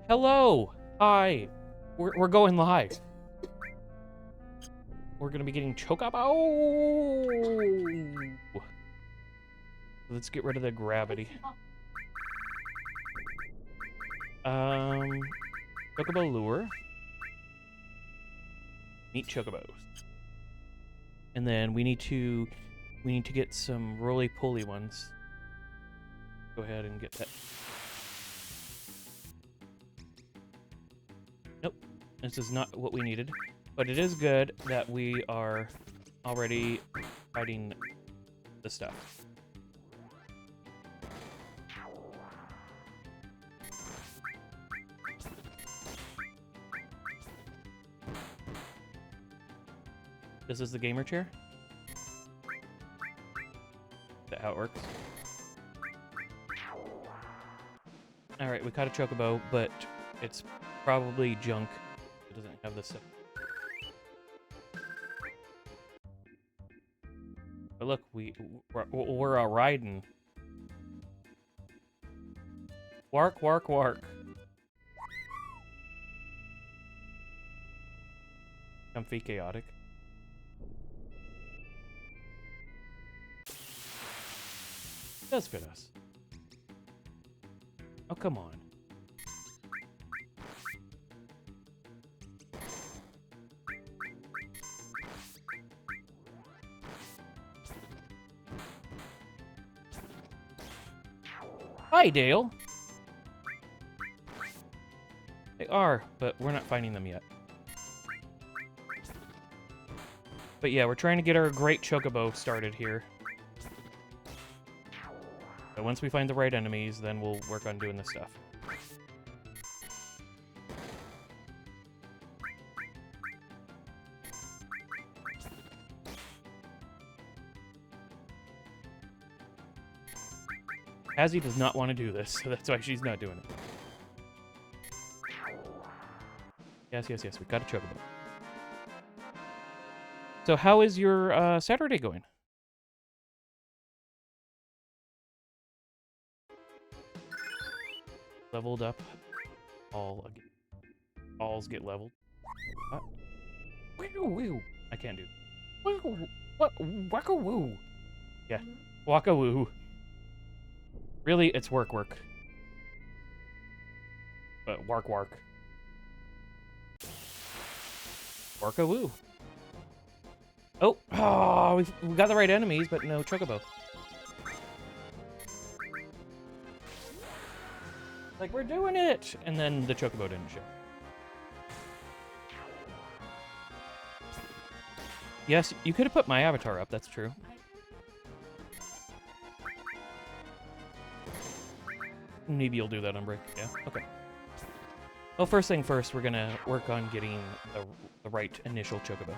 Hello! Hi! We're going live. We're gonna be getting Chocobo! Let's get rid of the gravity. Chocobo lure. Meet Chocobos. And then we need to get some roly-poly ones. Go ahead and get that. Nope. This is not what we needed. But it is good that we are already fighting the stuff. This is the gamer chair? Is that how it works? Alright, we caught a Chocobo, but it's probably junk. It doesn't have this stuff. But look, we're a riding. Wark, wark, wark. Comfy chaotic. It does fit us. Oh, come on. Hi, Dale. They are, but we're not finding them yet. But yeah, we're trying to get our great Chocobo started here. So once we find the right enemies, then we'll work on doing this stuff. Hazzie does not want to do this, so that's why she's not doing it. Yes, yes, yes, we got a Chocobo. So how is your Saturday going? Leveled up. All again. Alls get leveled. What? Woo-woo. I can't do. What? Waka-woo. Yeah. Waka-woo. Really, it's work. But wark. Warka-woo. Oh, we got the right enemies, but no Chocobo. Like, we're doing it! And then the Chocobo didn't show. Yes, you could have put my avatar up, that's true. Maybe you'll do that on break. Yeah, okay. Well, first thing first, we're gonna work on getting the right initial Chocobo.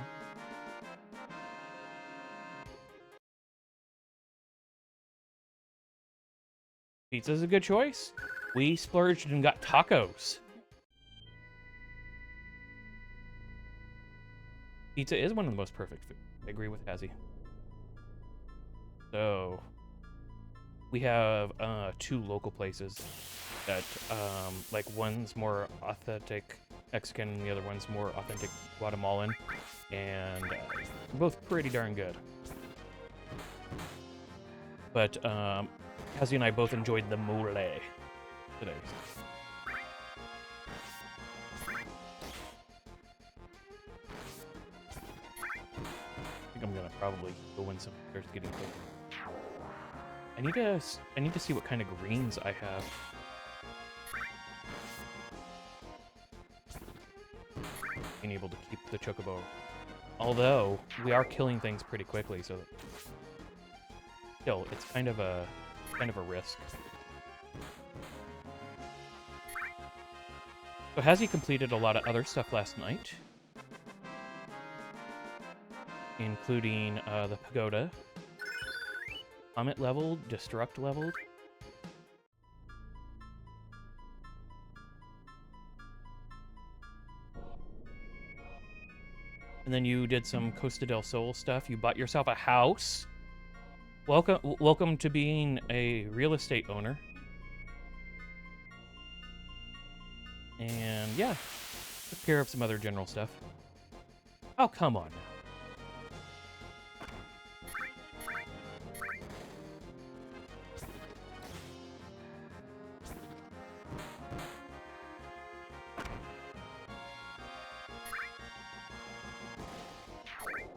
Pizza's a good choice. We splurged and got tacos. Pizza is one of the most perfect food. I agree with Hazzie. So, we have 2 local places that, like, one's more authentic Mexican and the other one's more authentic Guatemalan. And they're both pretty darn good. But, Hazzie and I both enjoyed the mole today. I think I'm gonna probably go when some starts getting close. I need to see what kind of greens I have. Being able to keep the Chocobo. Although we are killing things pretty quickly, so that still it's kind of a risk. So Hazzie completed a lot of other stuff last night, including the pagoda, comet leveled, destruct leveled. And then you did some Costa del Sol stuff. You bought yourself a house. Welcome to being a real estate owner. And yeah, took care of some other general stuff. Oh, come on now.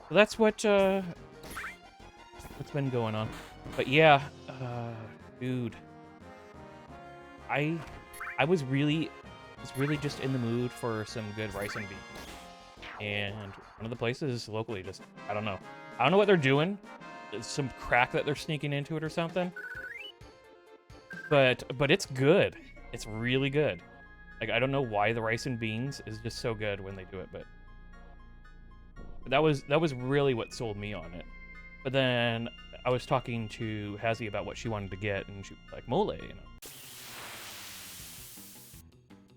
So that's what's been going on. But yeah, dude, I was really just in the mood for some good rice and beans. And one of the places locally just, I don't know what they're doing. There's some crack that they're sneaking into it or something. But it's good. It's really good. Like, I don't know why the rice and beans is just so good when they do it, but that was really what sold me on it. But then I was talking to Hazzie about what she wanted to get, and she was like, mole, you know.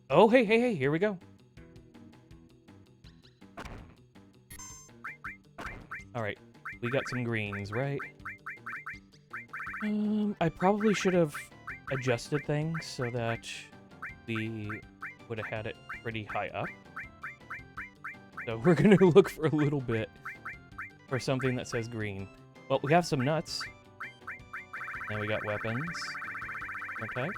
Oh, hey, here we go. All right, we got some greens, right? I probably should have adjusted things so that we would have had it pretty high up. So we're gonna look for a little bit for something that says green. Well, we have some nuts. Then we got weapons. More types.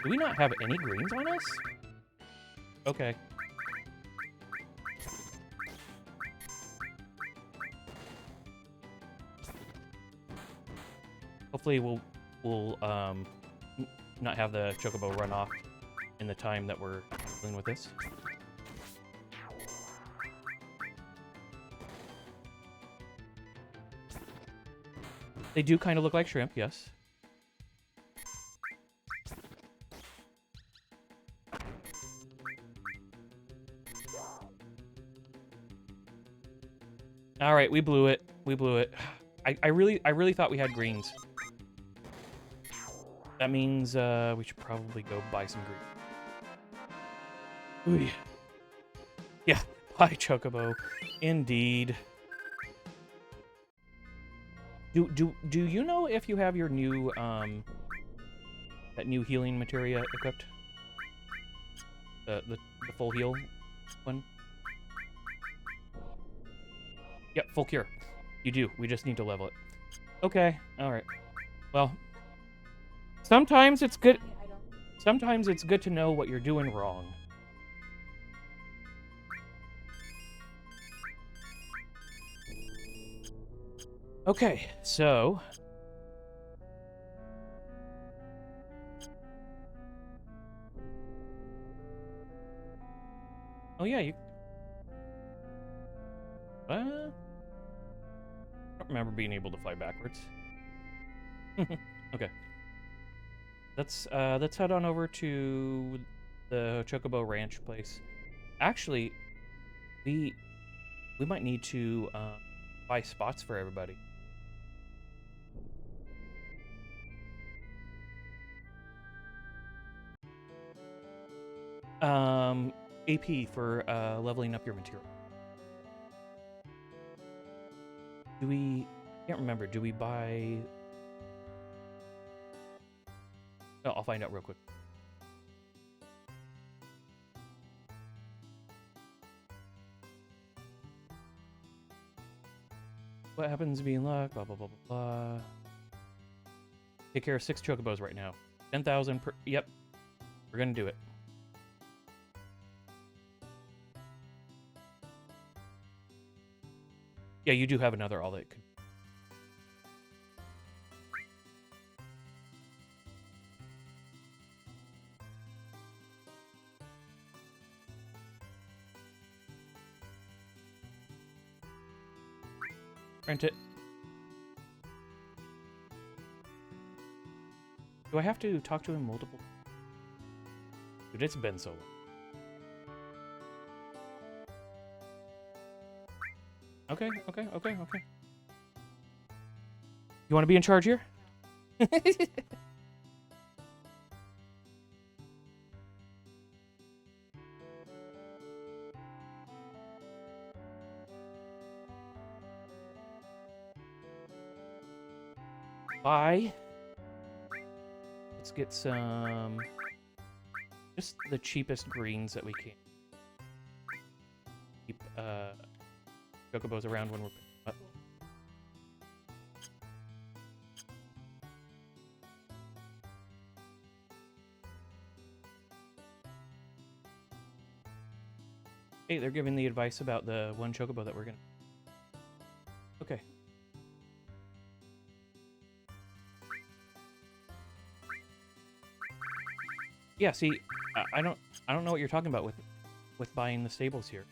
Do we not have any greens on us? Okay. Hopefully we'll not have the Chocobo run off in the time that we're dealing with this. They do kind of look like shrimp, yes. All right, we blew it. We blew it. I really thought we had greens. That means we should probably go buy some green. Ooh. Yeah, buy Chocobo. Indeed. Do you know if you have your new that new healing materia equipped? The full heal one? Yep, full cure. You do. We just need to level it. Okay. All right. Well, sometimes it's good. Sometimes it's good to know what you're doing wrong. Okay, so oh yeah, you I don't remember being able to fly backwards. Okay. Let's head on over to the Chocobo Ranch place. Actually, we might need to buy spots for everybody. AP for leveling up your material. Do we... I can't remember. Do we buy... Oh, I'll find out real quick. What happens to be in luck? Blah, blah, blah, blah, blah. Take care of 6 Chocobos right now. 10,000 per... Yep. We're gonna do it. Yeah, you do have another all that could... Rent it. Do I have to talk to him multiple? Dude, it's been so long. Okay. You want to be in charge here? Bye. Let's get some... just the cheapest greens that we can. Keep chocobos around when we're picking up. Hey, they're giving the advice about the one chocobo that we're gonna... Okay. Yeah, see, I don't know what you're talking about with buying the stables here.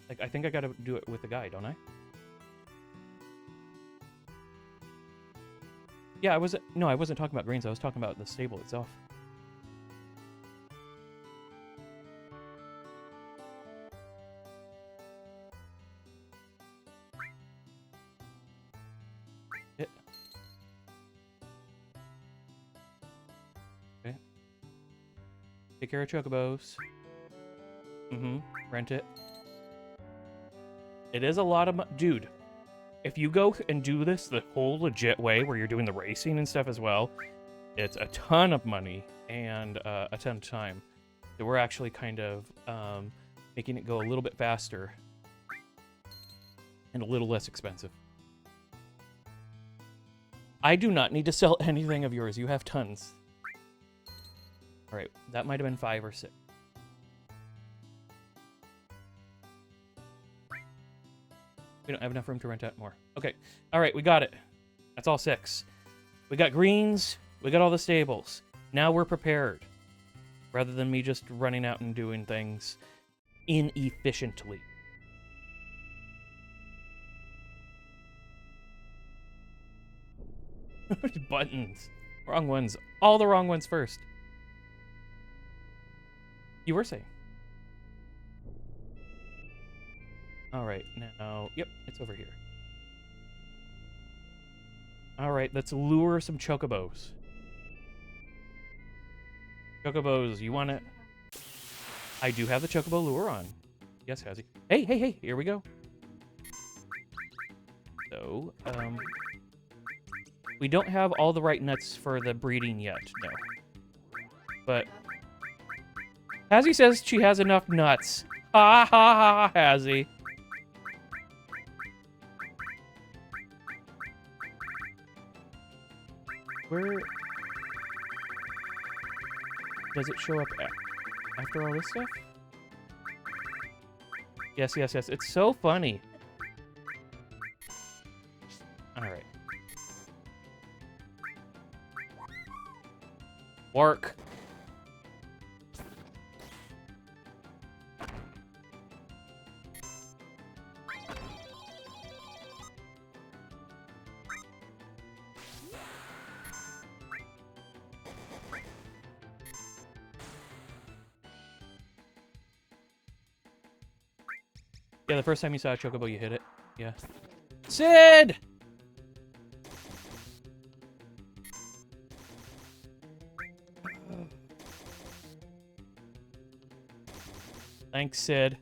Like, I think I gotta do it with the guy, don't I? Yeah, I wasn't talking about greens, I was talking about the stable itself. Okay. Take care of chocobos. Rent it. It is a lot of dude. If you go and do this the whole legit way, where you're doing the racing and stuff as well, it's a ton of money and a ton of time. So we're actually kind of making it go a little bit faster and a little less expensive. I do not need to sell anything of yours. You have tons. All right, that might have been 5 or 6. We don't have enough room to rent out more. Okay. All right, we got it. That's all 6. We got greens. We got all the stables. Now we're prepared. Rather than me just running out and doing things inefficiently. Buttons. Wrong ones. All the wrong ones first. You were saying. Alright, now... Yep, it's over here. Alright, let's lure some chocobos. Chocobos, you want it? I do have the chocobo lure on. Yes, Hazzie. Hey, hey, hey, here we go. So, we don't have all the right nuts for the breeding yet, no. But... Hazzie says she has enough nuts. Ha ha ha, Hazzie. Where does it show up after all this stuff? Yes, yes, yes. It's so funny. All right. Wark. Yeah, the first time you saw a chocobo, you hit it. Yeah. Sid! Thanks, Sid.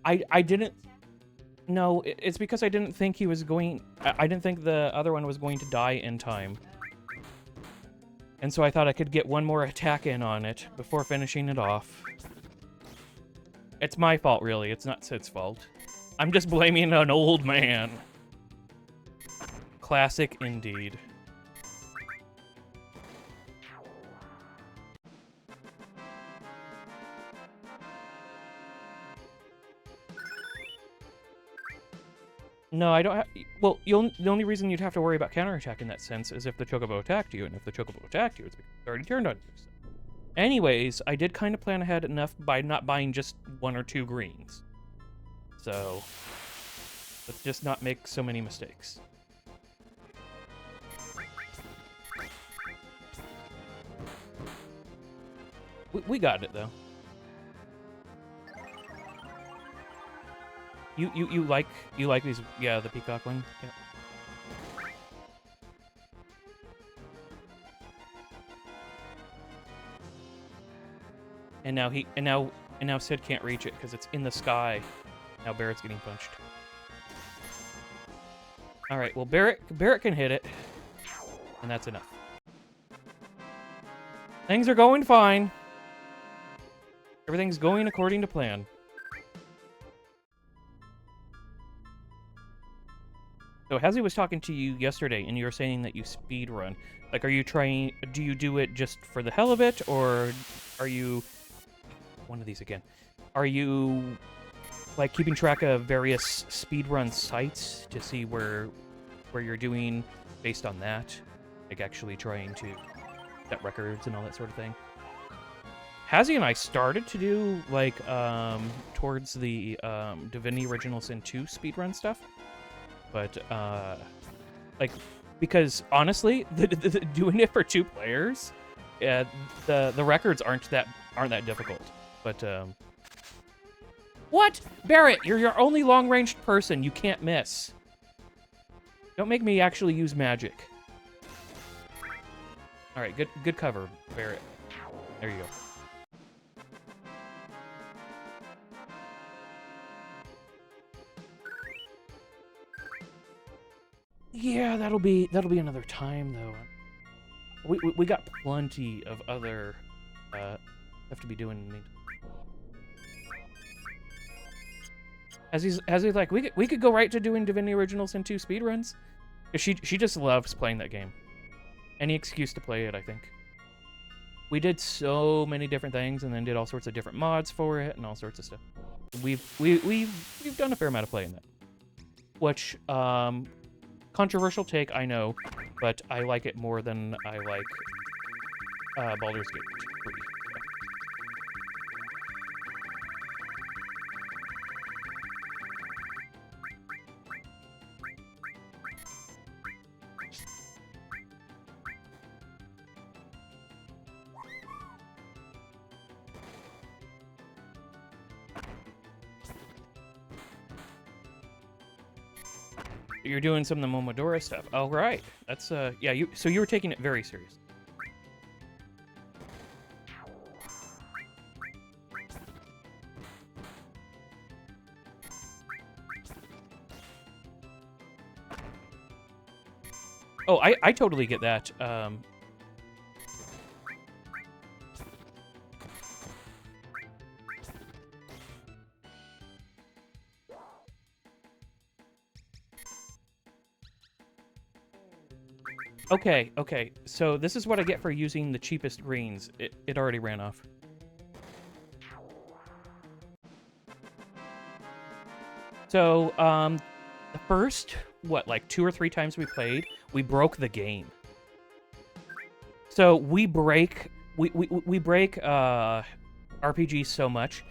I didn't... No, it's because I didn't think he was going... I didn't think the other one was going to die in time. And so I thought I could get one more attack in on it before finishing it off. It's my fault, really. It's not Sid's fault. I'm just blaming an old man. Classic indeed. No, I don't have... Well, the only reason you'd have to worry about counterattack in that sense is if the chocobo attacked you, and if the chocobo attacked you, it's because it's already turned on you. So. Anyways, I did kind of plan ahead enough by not buying just 1 or 2 greens. So, let's just not make so many mistakes. We got it, though. You like these? Yeah, the peacock one. Yeah. And now Sid can't reach it because it's in the sky. Now Barrett's getting punched. All right, well, Barrett can hit it, and that's enough. Things are going fine. Everything's going according to plan. So Hazzie was talking to you yesterday, and you were saying that you speed run. Like, are you trying? Do you do it just for the hell of it, or are you? One of these again. Are you like keeping track of various speedrun sites to see where you're doing based on that? Like actually trying to set records and all that sort of thing. Hazzie and I started to do like towards the Divinity Original Sin 2 speedrun stuff, but like because honestly, doing it for 2 players, the records aren't that difficult. But what? Barrett, you're your only long-ranged person. You can't miss. Don't make me actually use magic. All right, good cover, Barrett. There you go. Yeah, that'll be another time though. We got plenty of other stuff to be doing. As he's like, we could go right to doing Divinity Original Sin 2 speedruns. She just loves playing that game. Any excuse to play it, I think. We did so many different things, and then did all sorts of different mods for it, and all sorts of stuff. We've done a fair amount of playing that. Which controversial take, I know, but I like it more than I like Baldur's Gate 3. You're doing some of the Momodora stuff. Oh, right. That's, yeah, so you were taking it very serious. Oh, I totally get that. Okay, so this is what I get for using the cheapest greens. It already ran off. So, the first, like 2 or 3 times we played, we broke the game. So, we break RPGs so much.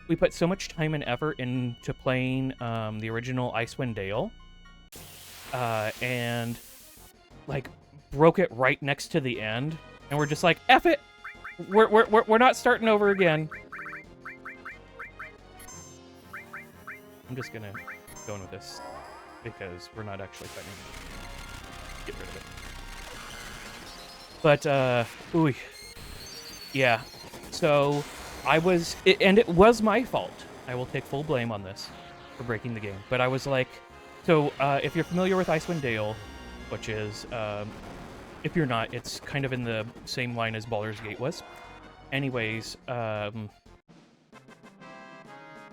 We put so much time and effort into playing the original Icewind Dale. And, like, broke it right next to the end, and we're just like, F it! We're not starting over again. I'm just gonna go in with this, because we're not actually fighting. Get rid of it. But, ooh. Yeah. So, and it was my fault. I will take full blame on this for breaking the game. But I was like, so, if you're familiar with Icewind Dale, which is, if you're not, it's kind of in the same line as Baldur's Gate was. Anyways, the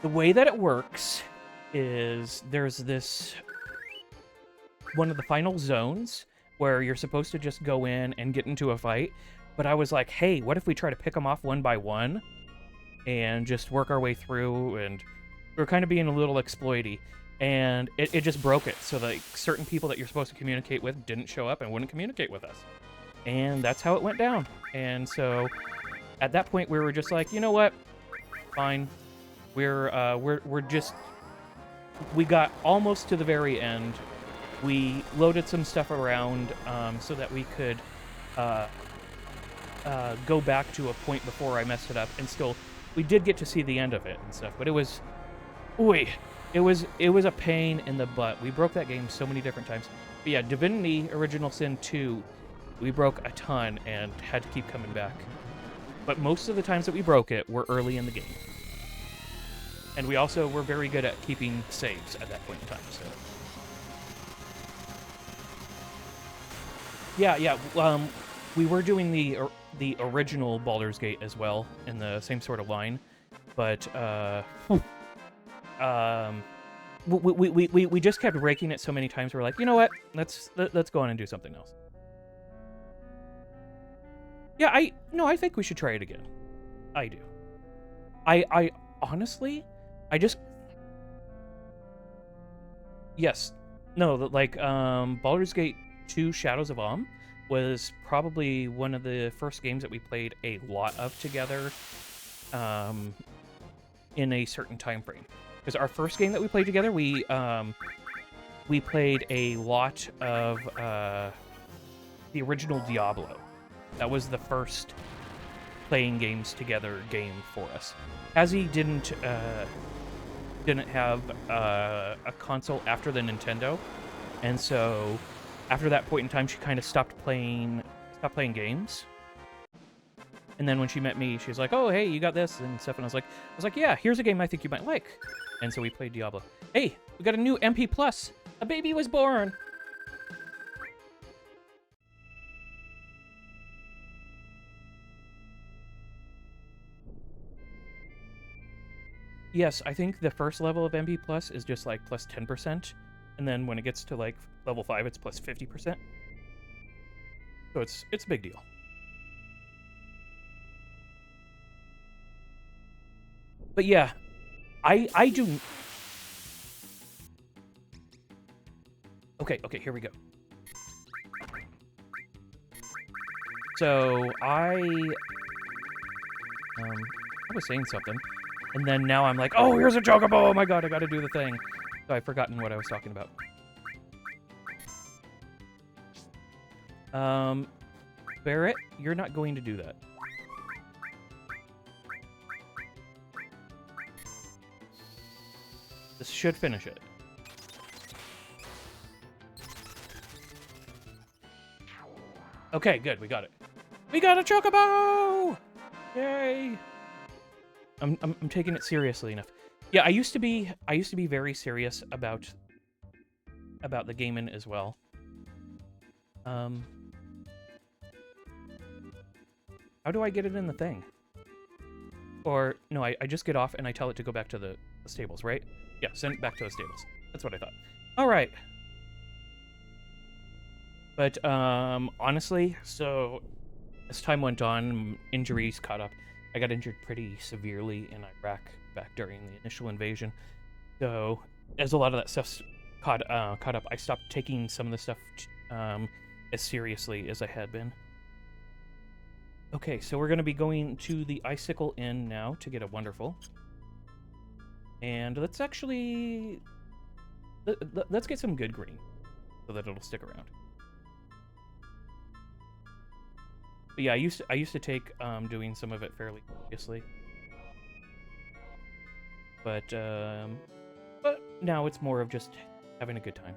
way that it works is there's this one of the final zones where you're supposed to just go in and get into a fight. But I was like, hey, what if we try to pick them off one by one and just work our way through? And we were kind of being a little exploity. And it just broke it. So, like, certain people that you're supposed to communicate with didn't show up and wouldn't communicate with us. And that's how it went down. And so, at that point, we were just like, you know what? Fine. We got almost to the very end. We loaded some stuff around so that we could go back to a point before I messed it up. And still, we did get to see the end of it and stuff. But it was... Ooh, it was a pain in the butt. We broke that game so many different times. But yeah, Divinity Original Sin 2, we broke a ton and had to keep coming back. But most of the times that we broke it were early in the game. And we also were very good at keeping saves at that point in time. So Yeah. We were doing the original Baldur's Gate as well in the same sort of line, but um, we just kept breaking it so many times. We're like, you know what? Let's go on and do something else. Yeah, I think we should try it again. I do. I honestly, I just yes, no, like Baldur's Gate 2: Shadows of Amn was probably one of the first games that we played a lot of together, in a certain time frame. Because our first game that we played together, we played a lot of the original Diablo. That was the first playing games together game for us. Hazzie didn't have a console after the Nintendo, and so after that point in time, she kind of stopped playing games. And then when she met me, she was like, "Oh, hey, you got this and stuff." And I was like, "Yeah, here's a game I think you might like." And so we played Diablo. Hey, we got a new MP Plus. A baby was born. Yes, I think the first level of MP Plus is just like plus 10%, and then when it gets to like level 5, it's plus 50%. So it's a big deal. But yeah, I do. Okay, here we go. So I was saying something, and then now I'm like, oh, here's a Chocobo! Oh my god, I gotta do the thing. So I've forgotten what I was talking about. Barrett, you're not going to do that. This should finish it. Okay, good, we got it. We got a Chocobo! Yay! I'm taking it seriously enough. Yeah, I used to be very serious about the gaming as well. How do I get it in the thing? Or no, I just get off and I tell it to go back to the stables, right? Yeah, send it back to the stables. That's what I thought. All right. But honestly, so as time went on, injuries caught up. I got injured pretty severely in Iraq back during the initial invasion. So as a lot of that stuff caught up, I stopped taking some of the stuff as seriously as I had been. Okay, so we're going to be going to the Icicle Inn now to get a wonderful. And let's actually... let's get some good green so that it'll stick around. But yeah, I used to take doing some of it fairly seriously. But now it's more of just having a good time.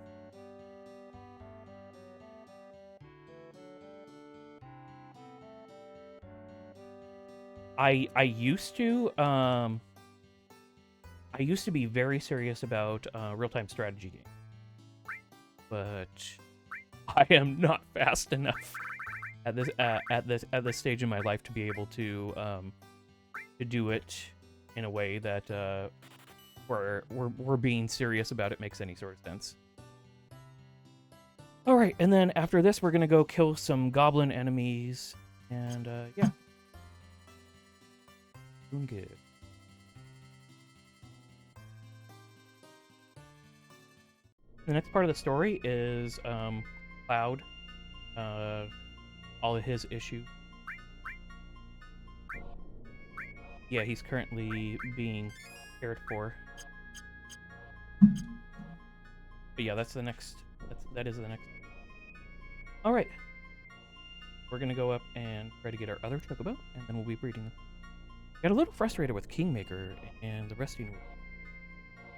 I used to be very serious about real-time strategy games, but I am not fast enough at this stage in my life to be able to do it in a way that we're being serious about it makes any sort of sense. All right, and then after this, we're gonna go kill some goblin enemies, and yeah. Doing good. The next part of the story is Cloud, all of his issues. Yeah, he's currently being cared for. But yeah, that's the next. That is the next. All right, we're gonna go up and try to get our other Chocobo, and then we'll be breeding them. Got a little frustrated with Kingmaker and the resting room.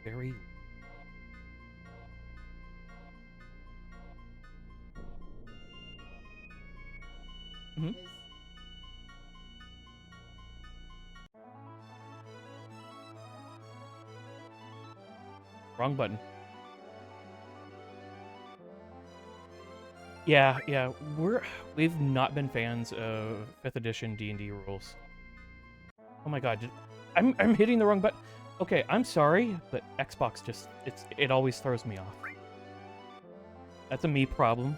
Very. Mm-hmm. Wrong button. Yeah, yeah, we've not been fans of 5th edition D&D rules. Oh my god, I'm hitting the wrong button. Okay, I'm sorry, but Xbox just it always throws me off. That's a me problem.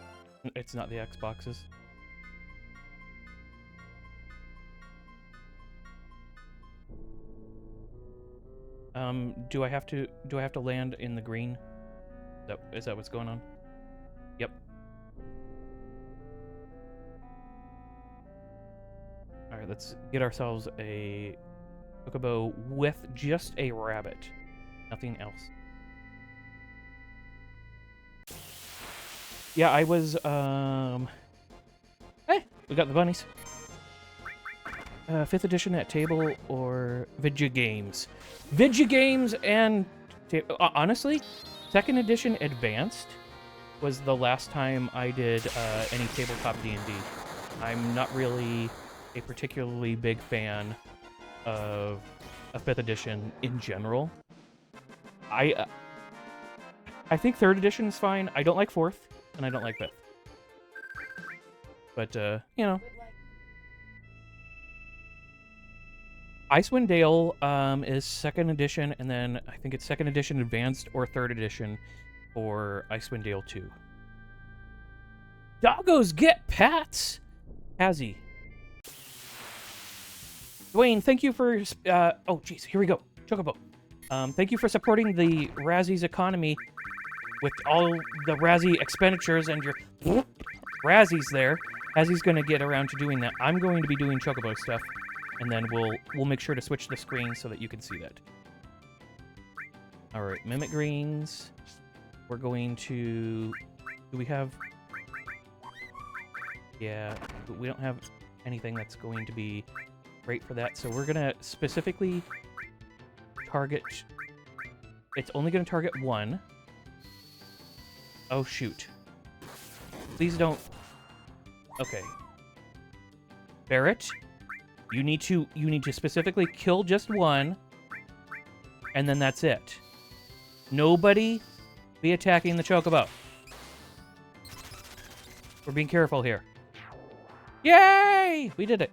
It's not the Xbox's. Do I have to land in the green? Is that what's going on? Yep. All right, let's get ourselves a Chocobo with just a rabbit, nothing else. Yeah, I was Hey, we got the bunnies. 5th edition at table or Vidya Games? Vidya Games and honestly, 2nd edition advanced was the last time I did any tabletop D&D. I'm not really a particularly big fan of a 5th edition in general. I think 3rd edition is fine. I don't like 4th, and I don't like 5th. But, you know. Icewind Dale is 2nd edition, and then I think it's 2nd edition advanced or 3rd edition for Icewind Dale 2. Doggos get pats! Hazzie. Dwayne, thank you for... oh, jeez, here we go. Chocobo. Thank you for supporting the Razzie's economy with all the Razzie expenditures and your Razzies there. Hazzie's going to get around to doing that. I'm going to be doing Chocobo stuff, and then we'll make sure to switch the screen so that you can see that. All right, Mimic Greens. We're going to... Do we have... Yeah, we don't have anything that's going to be great for that, so we're going to specifically target... It's only going to target one. Oh, shoot. Please don't... Okay. Barrett, you need to specifically kill just one, and then that's it. Nobody be attacking the Chocobo. We're being careful here. Yay! We did it.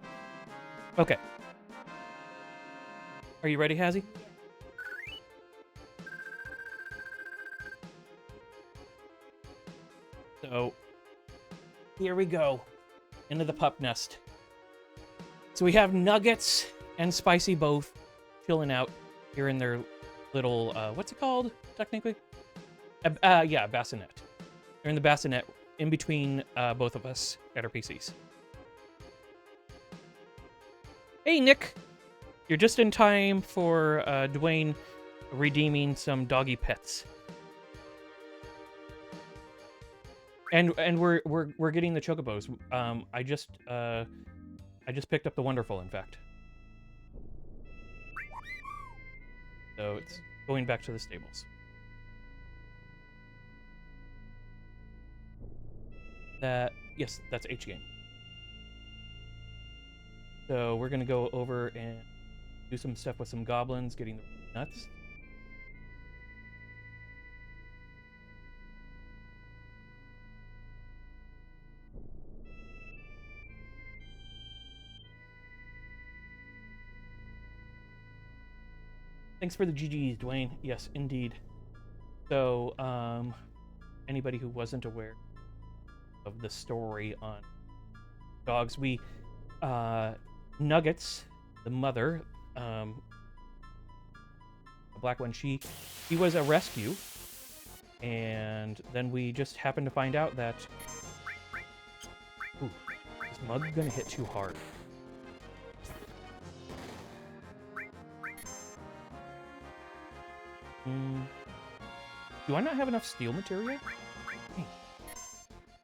Okay. Are you ready, Hazzie? So, here we go. Into the pup nest. So we have Nuggets and Spicy both chilling out here in their little, what's it called, technically? Yeah, bassinet. They're in the bassinet in between both of us at our PCs. Hey, Nick! You're just in time for Dwayne redeeming some doggy pets. And we're getting the Chocobos. I just picked up the Wonderful, in fact. So it's going back to the stables. Yes, that's H-Game. So we're gonna go over and do some stuff with some goblins, getting the nuts. Thanks for the GGs, Dwayne. Yes, indeed. So, anybody who wasn't aware of the story on dogs, Nuggets, the mother, the black one, she was a rescue, and then we just happened to find out that... Ooh, is Mug gonna hit too hard? Do I not have enough steel material? Hey.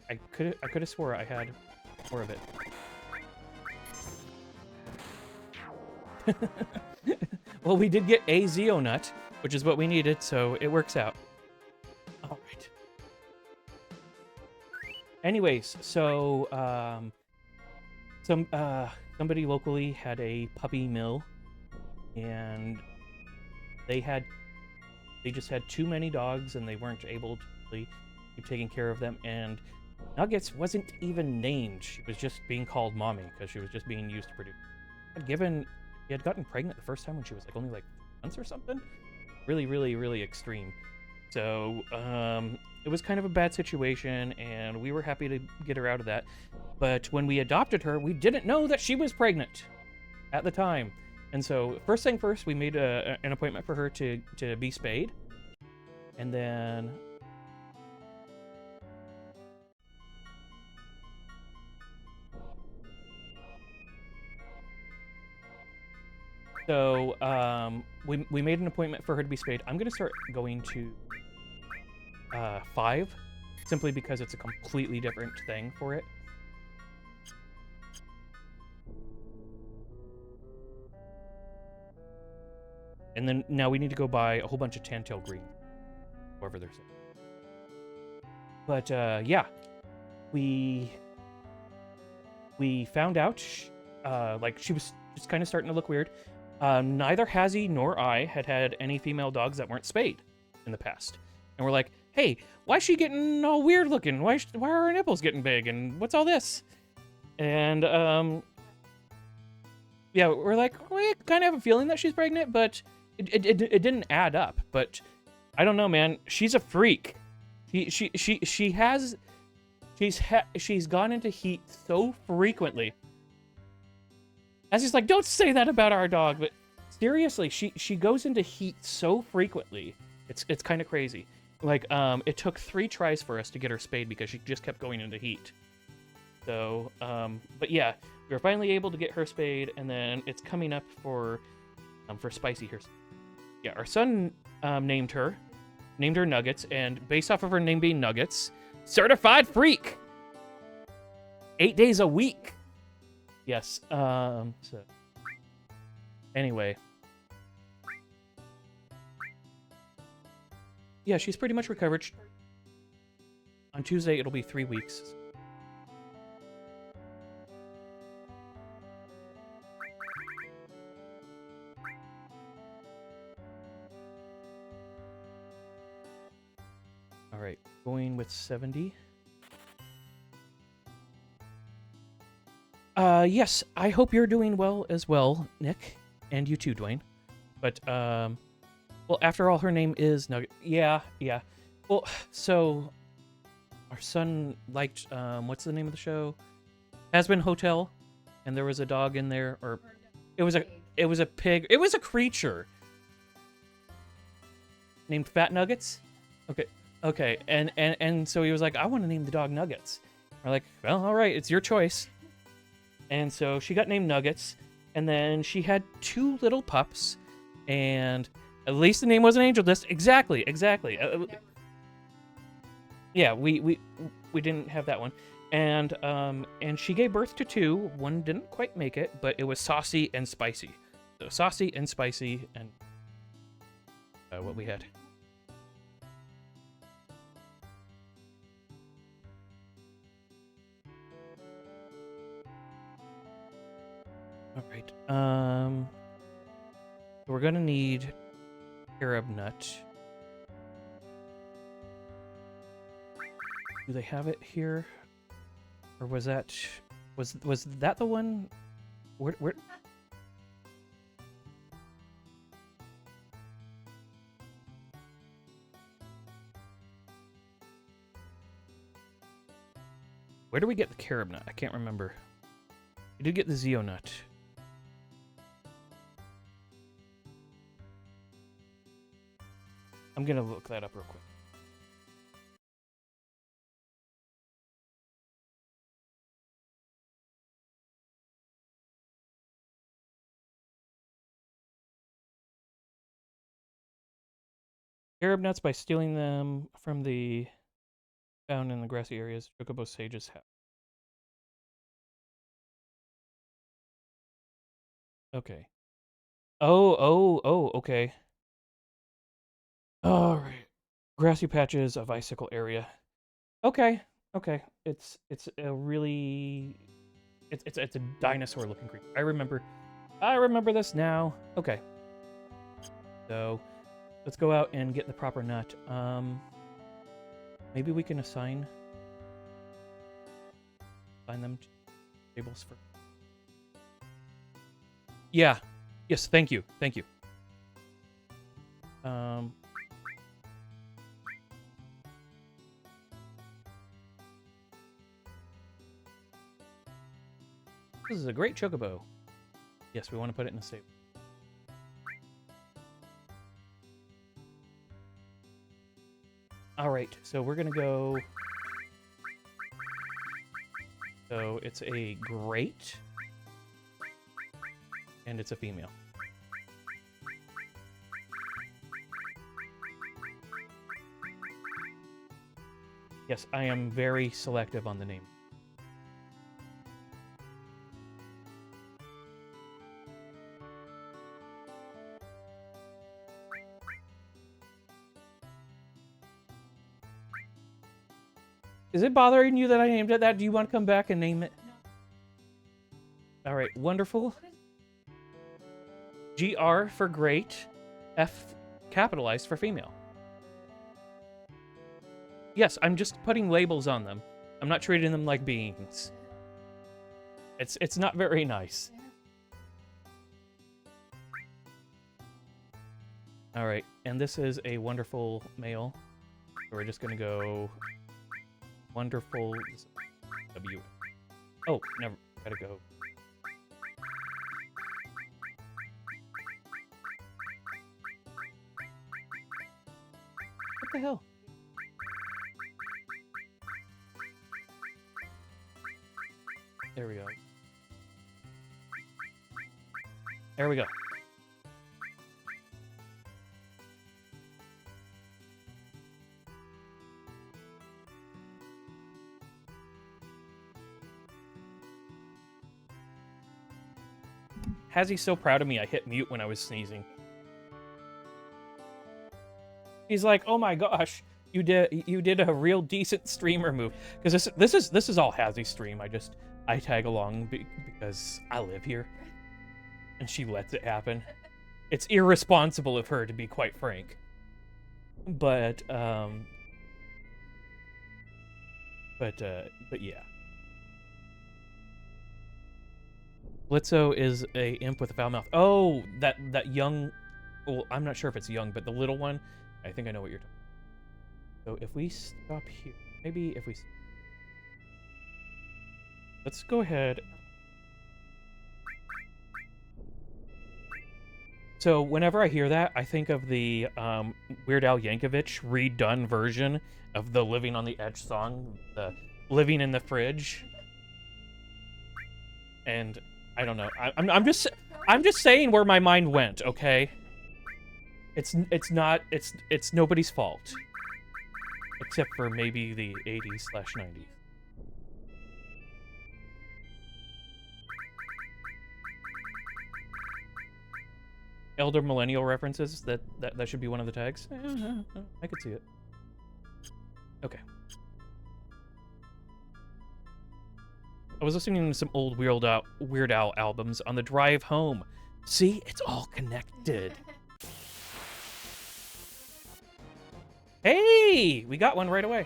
I could have swore I had more of it. Well, we did get a Zeonut, which is what we needed, so it works out. All right. Anyways, so somebody locally had a puppy mill, and they just had too many dogs, and they weren't able to really keep taking care of them. And Nuggets wasn't even named. She was just being called Mommy because she was just being used to produce. She had gotten pregnant the first time when she was like only like months or something. Really, really, really extreme. So it was kind of a bad situation, and we were happy to get her out of that. But when we adopted her, we didn't know that she was pregnant at the time. And so first thing first, we made an appointment for her to be spayed. And then we made an appointment for her to be spayed. I'm gonna start going to 5, simply because it's a completely different thing for it. And then now we need to go buy a whole bunch of Tantail Green, whatever they're saying. But yeah, we found out like she was just kind of starting to look weird. Neither Hazzie nor I had any female dogs that weren't spayed in the past, and we're like, hey, why is she getting all weird looking? Why are her nipples getting big? And what's all this? And yeah, we're like, we kind of have a feeling that she's pregnant, but it didn't add up. But I don't know, man. She's a freak. She's gone into heat so frequently. As he's like, don't say that about our dog, but seriously, she goes into heat so frequently. It's kind of crazy. Like, it took 3 tries for us to get her spayed because she just kept going into heat. So, but yeah, we were finally able to get her spayed, and then it's coming up for Spicy here. Yeah, our son named her Nuggets, and based off of her name being Nuggets, certified freak. 8 days a week. Yes. So anyway, yeah, she's pretty much recovered. On Tuesday, it'll be 3 weeks. All right, going with 70. Yes, I hope you're doing well as well, Nick, and you too, Dwayne. But, well, after all, her name is Nugget. Yeah. Well, so, our son liked, what's the name of the show? Has-Been Hotel, and there was a dog in there, or it was a pig. It was a creature named Fat Nuggets. Okay, and so he was like, I want to name the dog Nuggets. We're like, well, all right, it's your choice. And so she got named Nuggets, and then she had 2 little pups, and at least the name wasn't Angel Dust. Exactly. Yeah, we didn't have that one, and she gave birth to 2. One didn't quite make it, but it was Saucy and Spicy. So Saucy and Spicy, and what we had. All right. We're gonna need carob nut. Do they have it here, or was that the one? Where? Where do we get the carob nut? I can't remember. We did get the Zeo nut. I'm gonna look that up real quick. Carob nuts by stealing them from the found in the grassy areas. Chocobo sages have. Okay. Oh, okay. All right. Grassy patches of icicle area. Okay. It's a really it's a dinosaur looking creature. I remember this now. Okay. So let's go out and get the proper nut. Maybe we can assign Find them tables for. Yeah. Yes. Thank you. Thank you. This is a great chocobo. Yes, we want to put it in a stable. All right, so we're gonna go. So it's a great, and it's a female. Yes, I am very selective on the name. Is it bothering you that I named it that? Do you want to come back and name it? No. All right, wonderful. GR for great, F capitalized for female. Yes, I'm just putting labels on them. I'm not treating them like beings. It's not very nice. All right, and this is a wonderful male. So we're just gonna go wonderful W. Oh, never. Gotta go. What the hell? There we go. There we go. Hazzie's so proud of me I hit mute when I was sneezing. He's like, "Oh my gosh, you did a real decent streamer move." Because this is all Hazzie's stream. I tag along because I live here, and she lets it happen. It's irresponsible of her, to be quite frank. But yeah. Blitzo is a imp with a foul mouth. Oh, that young. Well, I'm not sure if it's young, but the little one. I think I know what you're talking about. So if we stop here, maybe if we. Let's go ahead. So whenever I hear that, I think of the Weird Al Yankovic redone version of the Living on the Edge song, the Living in the Fridge. And I don't know. I'm just saying where my mind went, okay? It's nobody's fault. Except for maybe the 80s/90s. Elder millennial references, that should be one of the tags. I could see it. Okay. I was listening to some old Weird Al albums on the drive home. See, it's all connected. Hey, we got one right away.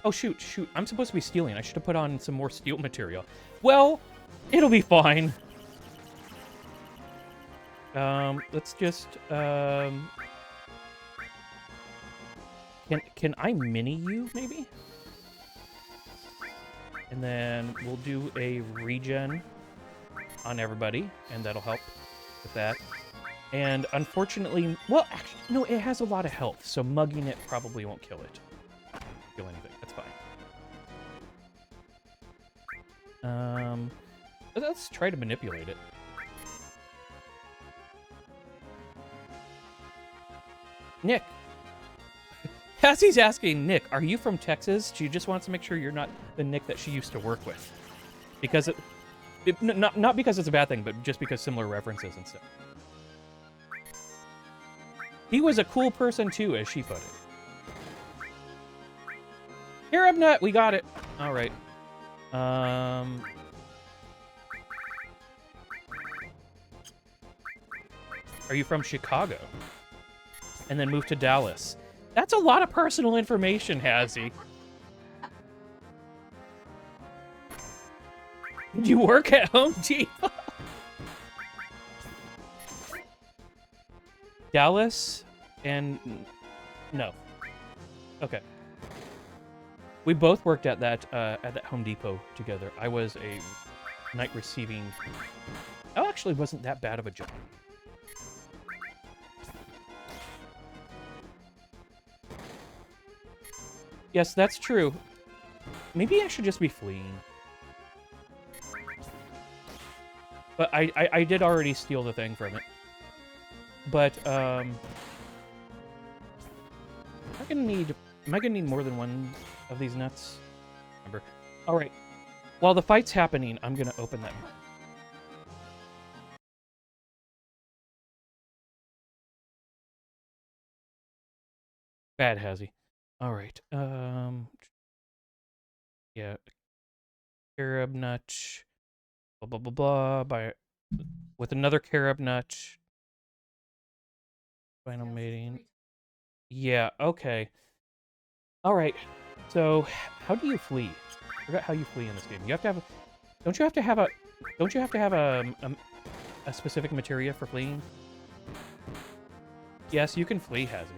Oh shoot, I'm supposed to be stealing. I should have put on some more steel material. Well, it'll be fine. Let's just can I mini you maybe? And then we'll do a regen on everybody, and that'll help with that. And unfortunately, well, actually, no, it has a lot of health, so mugging it probably won't kill it. Kill anything, that's fine. Let's try to manipulate it. Nick! Hazzie's asking, Nick, are you from Texas? She just wants to make sure you're not the Nick that she used to work with. Because not because it's a bad thing, but just because similar references and stuff. He was a cool person too, as she put it. Here, Ebnut, we got it. All right. Are you from Chicago? And then moved to Dallas. That's a lot of personal information, Hazzie. You work at Home Depot? Dallas and no. Okay. We both worked at that Home Depot together. I was a night receiving. That actually wasn't that bad of a job. Yes, that's true. Maybe I should just be fleeing. But I did already steal the thing from it. But am I gonna need more than one of these nuts? Remember. Alright. While the fight's happening, I'm gonna open that. Bad Hazzie. Alright. Yeah. Carob nut. Blah blah blah blah. With another carob nut. Final mating. Yeah, okay. Alright. So how do you flee? I forgot how you flee in this game. You have to have don't you have to have a specific materia for fleeing? Yes, you can flee, Hazzie.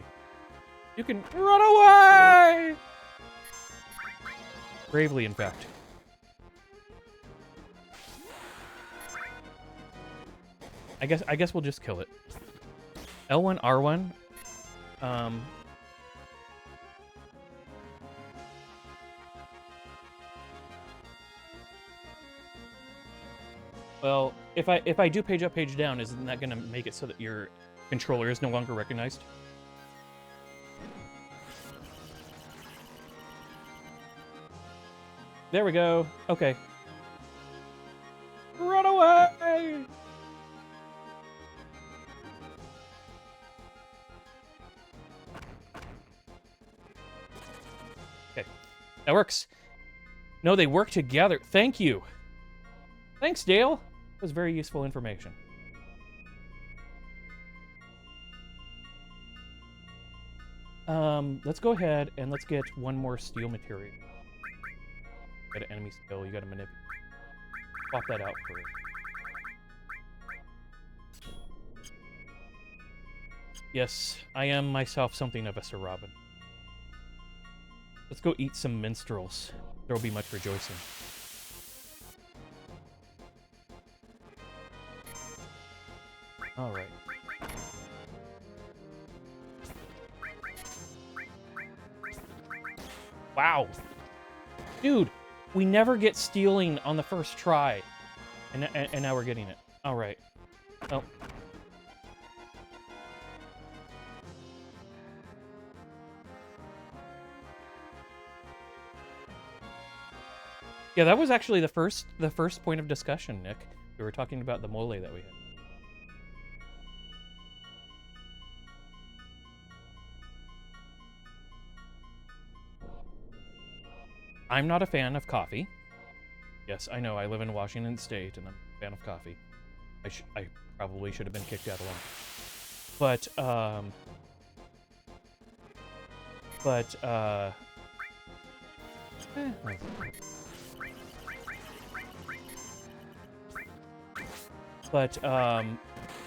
You can run away! Bravely, in fact. I guess we'll just kill it. L1, R1. Well, if I do page up, page down, isn't that gonna make it so that your controller is no longer recognized? There we go. Okay. Run away! Okay. That works. No, they work together. Thank you. Thanks, Dale. That was very useful information. Let's go ahead and let's get one more steel material. Got an enemy skill, you gotta manipulate. Swap that out for it. Yes, I am myself something of a Sir Robin. Let's go eat some minstrels. There will be much rejoicing. Alright. Wow! Dude, we never get stealing on the first try. And now we're getting it. Alright. Oh. Yeah, that was actually the first point of discussion, Nick. We were talking about the mole that we had. I'm not a fan of coffee. Yes, I know, I live in Washington State, and I'm a fan of coffee. I probably should have been kicked out alone. But,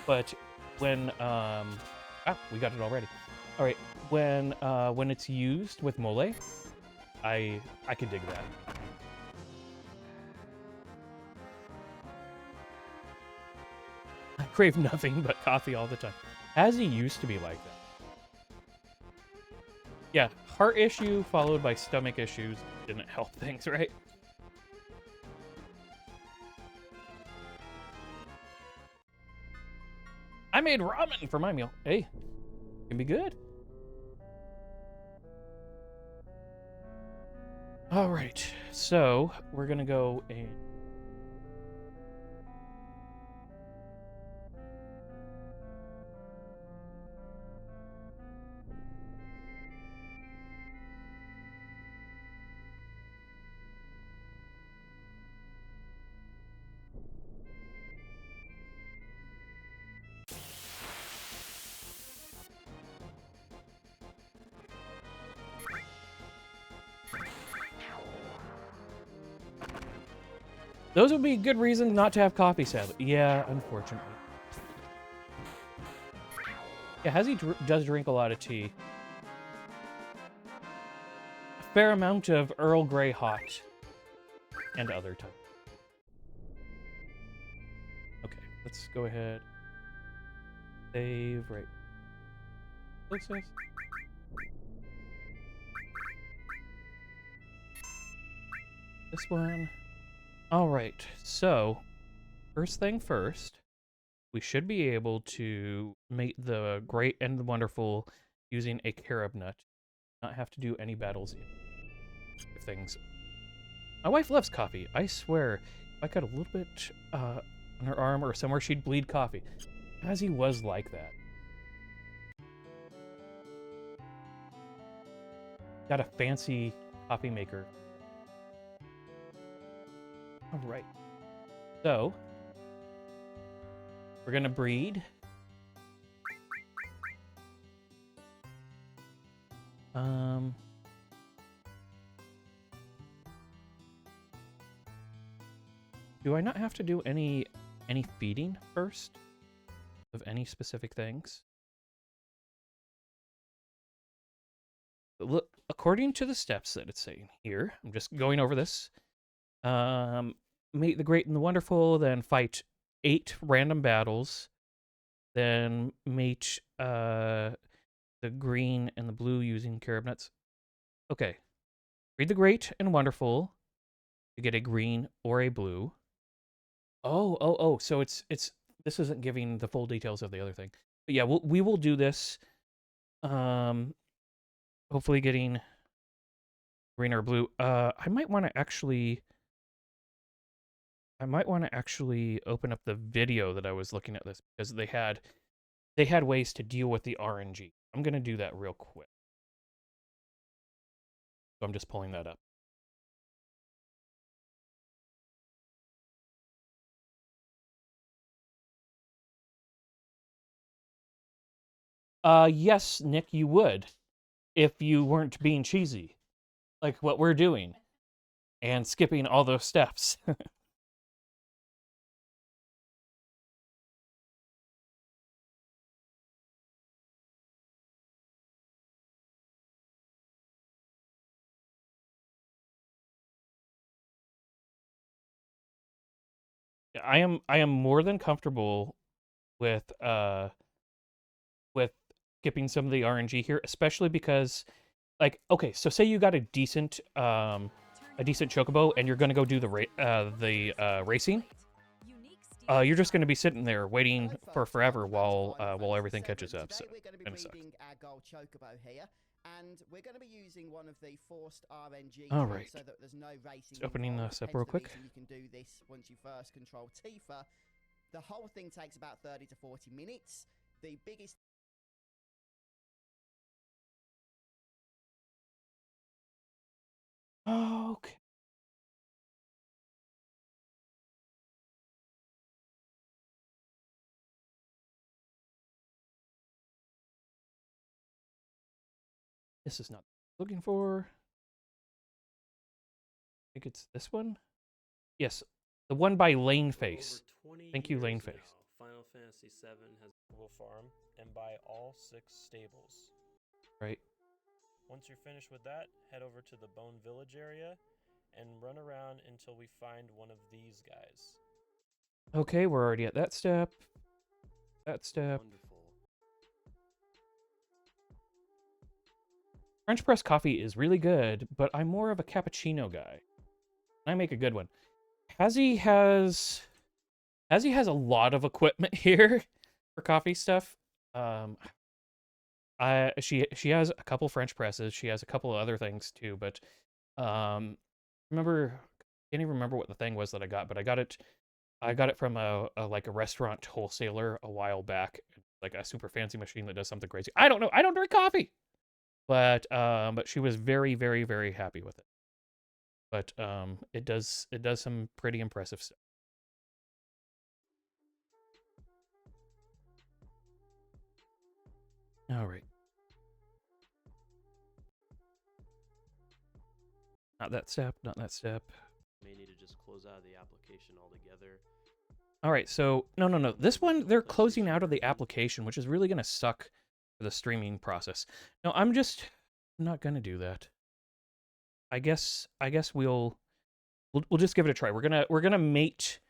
but when, we got it already. Alright, when it's used with mole, I can dig that. I crave nothing but coffee all the time. Hazzie used to be like that. Yeah, heart issue followed by stomach issues didn't help things, right? I made ramen for my meal. Hey, can be good. All right, so we're gonna go and Those would be good reasons not to have coffee, sadly. Yeah, unfortunately. Yeah, Hazzie does drink a lot of tea. A fair amount of Earl Grey hot. And other types. Okay, let's go ahead. Save right. What's this? This one. Alright, so first thing first, we should be able to mate the Great and the Wonderful using a carob nut. Not have to do any battles if things. My wife loves coffee. I swear, if I got a little bit on her arm or somewhere, she'd bleed coffee. Hazzie was like that. Got a fancy coffee maker. Alright. So, we're gonna breed. Do I not have to do any feeding first of any specific things? But look, according to the steps that it's saying here, I'm just going over this. Meet the Great and the Wonderful, then fight 8 random battles, then mate the green and the blue using carob nuts. Okay. Read the Great and Wonderful to get a green or a blue. Oh, so it's this isn't giving the full details of the other thing. But yeah, we will do this. Hopefully getting green or blue. I might want to actually open up the video that I was looking at this because they had ways to deal with the RNG. I'm going to do that real quick. So I'm just pulling that up. Yes, Nick, you would, if you weren't being cheesy, like what we're doing, and skipping all those steps. I am more than comfortable with skipping some of the RNG here, especially because, like, okay, so say you got a decent chocobo and you're gonna go do the racing. You're just gonna be sitting there waiting for forever while everything catches up. So kind of sucks. And we're going to be using one of the forced RNG All right. so that there's no racing. Just opening this up real quick. You can do this once you first control Tifa. The whole thing takes about 30 to 40 minutes. The biggest. Okay. This is not looking for. I think it's this one. Yes, the one by Lane Face. Thank you, Lane Face. Final Fantasy VII has a farm and buy all 6 stables. Right. Once you're finished with that, head over to the Bone Village area and run around until we find one of these guys. Okay, we're already at that step. That step. Wonderful. French press coffee is really good, but I'm more of a cappuccino guy. I make a good one. Hazzie has a lot of equipment here for coffee stuff. She has a couple French presses. She has a couple of other things too, but can't even remember what the thing was that I got, but I got it from a restaurant wholesaler a while back, like a super fancy machine that does something crazy. I don't know. I don't drink coffee. But she was very, very, very happy with it. But it does some pretty impressive stuff. All right. Not that step. Not that step. May need to just close out of the application altogether. All right, so no. This one, they're closing out of the application, which is really gonna suck for the streaming process. No, I'm not gonna do that. I guess we'll just give it a try. We're gonna mate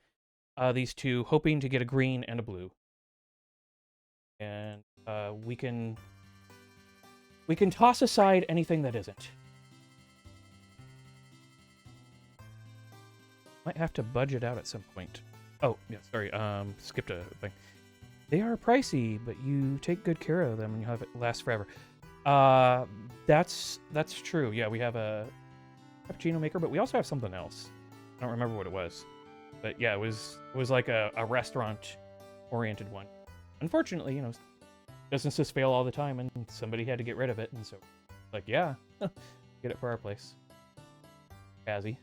these two, hoping to get a green and a blue, and we can toss aside anything that isn't. Might have to budget out at some point. Oh, yeah, sorry, skipped a thing. They are pricey, but you take good care of them and you have it last forever. That's true. Yeah, we have a cappuccino maker, but we also have something else. I don't remember what it was. But yeah, it was like a restaurant-oriented one. Unfortunately, businesses fail all the time, and somebody had to get rid of it, and so, like, yeah, get it for our place. Hazzie.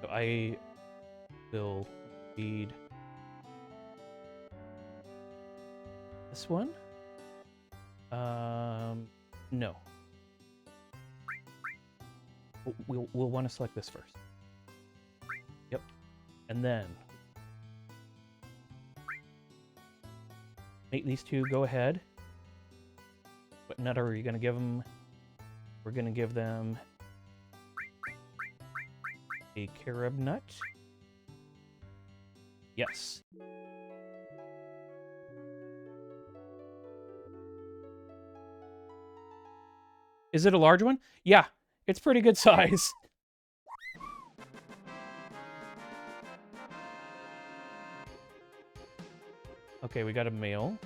So I will feed this one. No. We'll want to select this first. Yep. And then make these two go ahead. What nut are you gonna give them? We're gonna give them a carob nut. Yes. Is it a large one? Yeah, it's pretty good size. Okay, we got a male.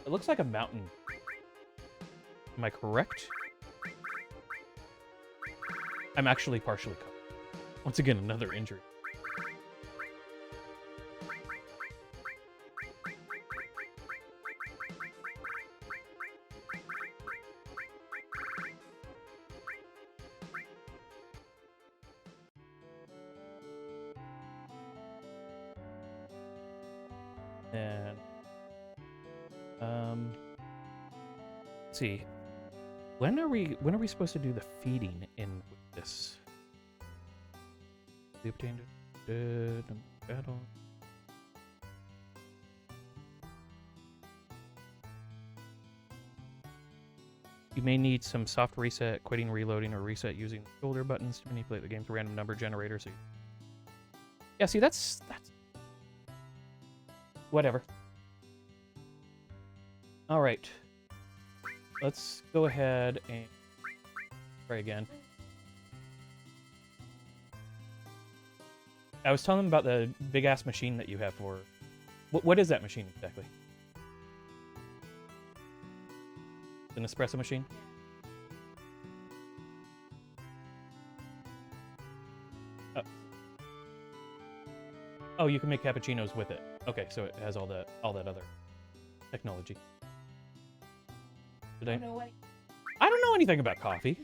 It looks like a mountain. Am I correct? I'm actually partially covered. Once again, another injury. And let's see. When are we supposed to do the feeding in with this? We obtained battle. You may need some soft reset, quitting, reloading, or reset using the shoulder buttons to manipulate the game's random number generator. So yeah, see, that's whatever. All right, let's go ahead and try again. I was telling them about the big ass machine that you have for. What is that machine exactly? An espresso machine? Oh, you can make cappuccinos with it. Okay, so it has all that other technology. Did I don't know anything about coffee.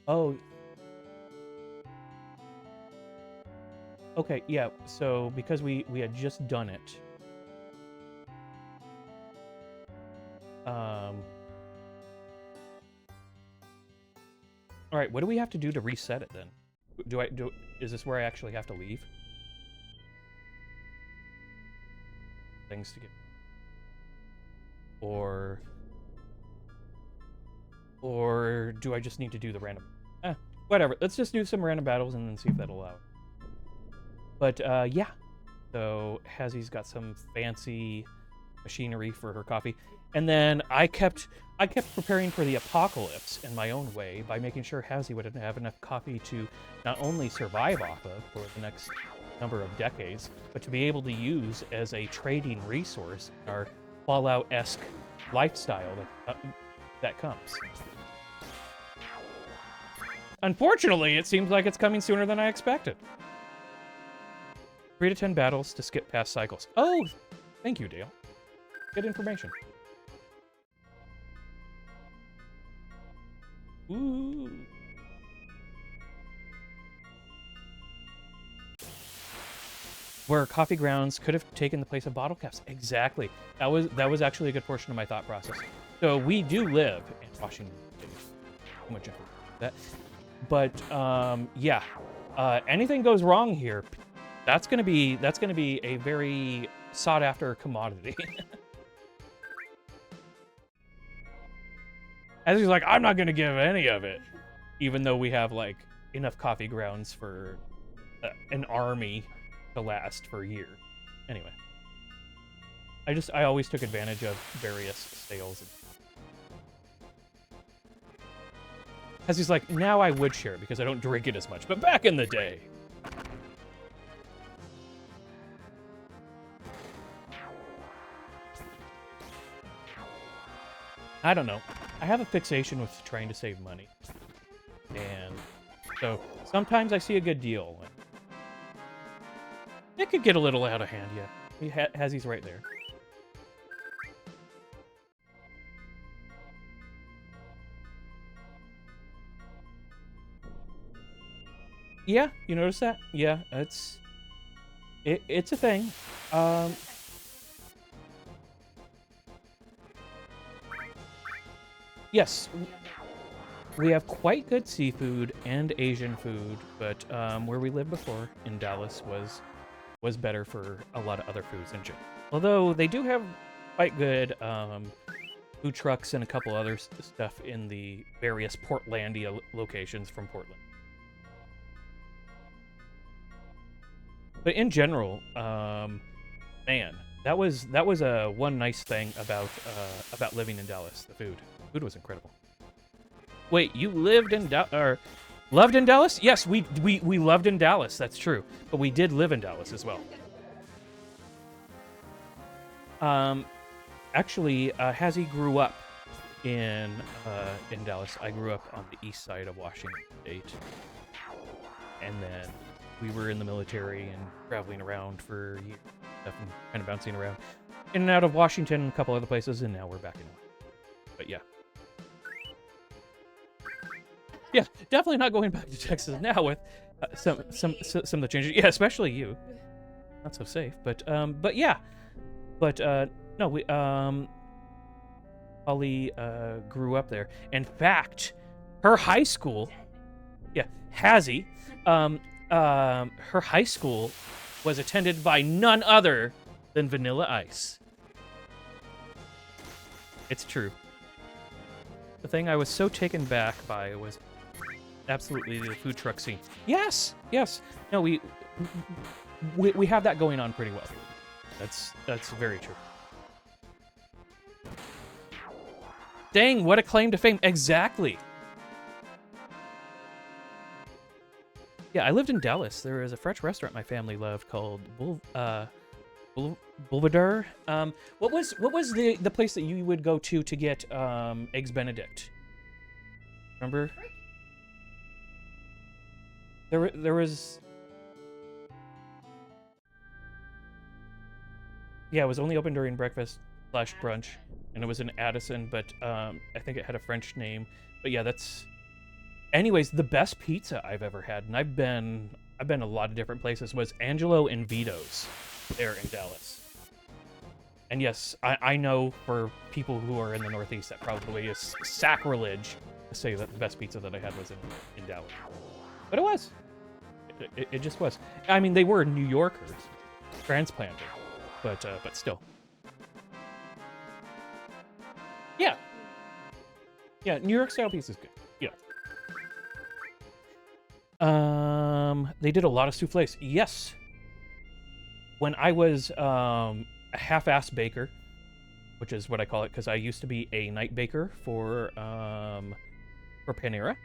Oh. Okay, yeah, so because we had just done it. All right, what do we have to do to reset it then? Is this where I actually have to leave? Things to get. Or do I just need to do the random? Whatever. Let's just do some random battles and then see if that'll allow it. But yeah. So Hazzie's got some fancy machinery for her coffee. And then I kept preparing for the apocalypse in my own way by making sure Hazzie would have enough coffee to not only survive off of for the next number of decades, but to be able to use as a trading resource in our Fallout-esque lifestyle that comes. Unfortunately, it seems like it's coming sooner than I expected. 3 to 10 battles to skip past cycles. Oh, thank you, Dale. Good information. Ooh. where coffee grounds could have taken the place of bottle caps. Exactly. That was actually a good portion of my thought process. So we do live in Washington State. Too much effort that. But yeah, anything goes wrong here, that's gonna be a very sought after commodity. As he's like, I'm not gonna give any of it, even though we have like enough coffee grounds for an army to last for a year. Anyway, I always took advantage of various sales. As he's like, now I would share because I don't drink it as much, but back in the day. I don't know. I have a fixation with trying to save money. And so sometimes I see a good deal. It could get a little out of hand, yeah. Hazzie's right there. Yeah, you notice that? Yeah, it's a thing. Yes, we have quite good seafood and Asian food, but where we lived before in Dallas was better for a lot of other foods in general. Although they do have quite good food trucks and a couple other stuff in the various Portlandia locations from Portland. But in general, man, that was a one nice thing about living in Dallas. The food was incredible. Wait, you lived in loved in Dallas? Yes, we loved in Dallas. That's true, but we did live in Dallas as well. Actually, Hazzie grew up in Dallas. I grew up on the east side of Washington State, and then we were in the military and traveling around for years, stuff, and kind of bouncing around in and out of Washington and a couple other places, and now we're back in. But yeah. Yeah, definitely not going back to Texas now with some of the changes. Yeah, especially you. Not so safe, but yeah. But no, we Holly grew up there. In fact, her high school, yeah, Hazzie, her high school was attended by none other than Vanilla Ice. It's true. The thing I was so taken back by was absolutely the food truck scene. Yes, yes. No, we have that going on pretty well. That's very true. Dang, what a claim to fame. Exactly. Yeah, I lived in Dallas. There was a French restaurant my family loved called Boulevard. What was the place that you would go to get eggs Benedict? Remember? There was. Yeah, it was only open during breakfast / brunch, and it was in Addison, but I think it had a French name. But yeah, that's. Anyways, the best pizza I've ever had, and I've been a lot of different places, was Angelo and Vito's there in Dallas. And yes, I know for people who are in the Northeast that probably is sacrilege to say that the best pizza that I had was in Dallas. But it was. It just was. I mean, they were New Yorkers, transplanted, but still. Yeah. Yeah, New York style pizza is good. Yeah. They did a lot of souffles. Yes. When I was a half-ass baker, which is what I call it, because I used to be a night baker for Panera,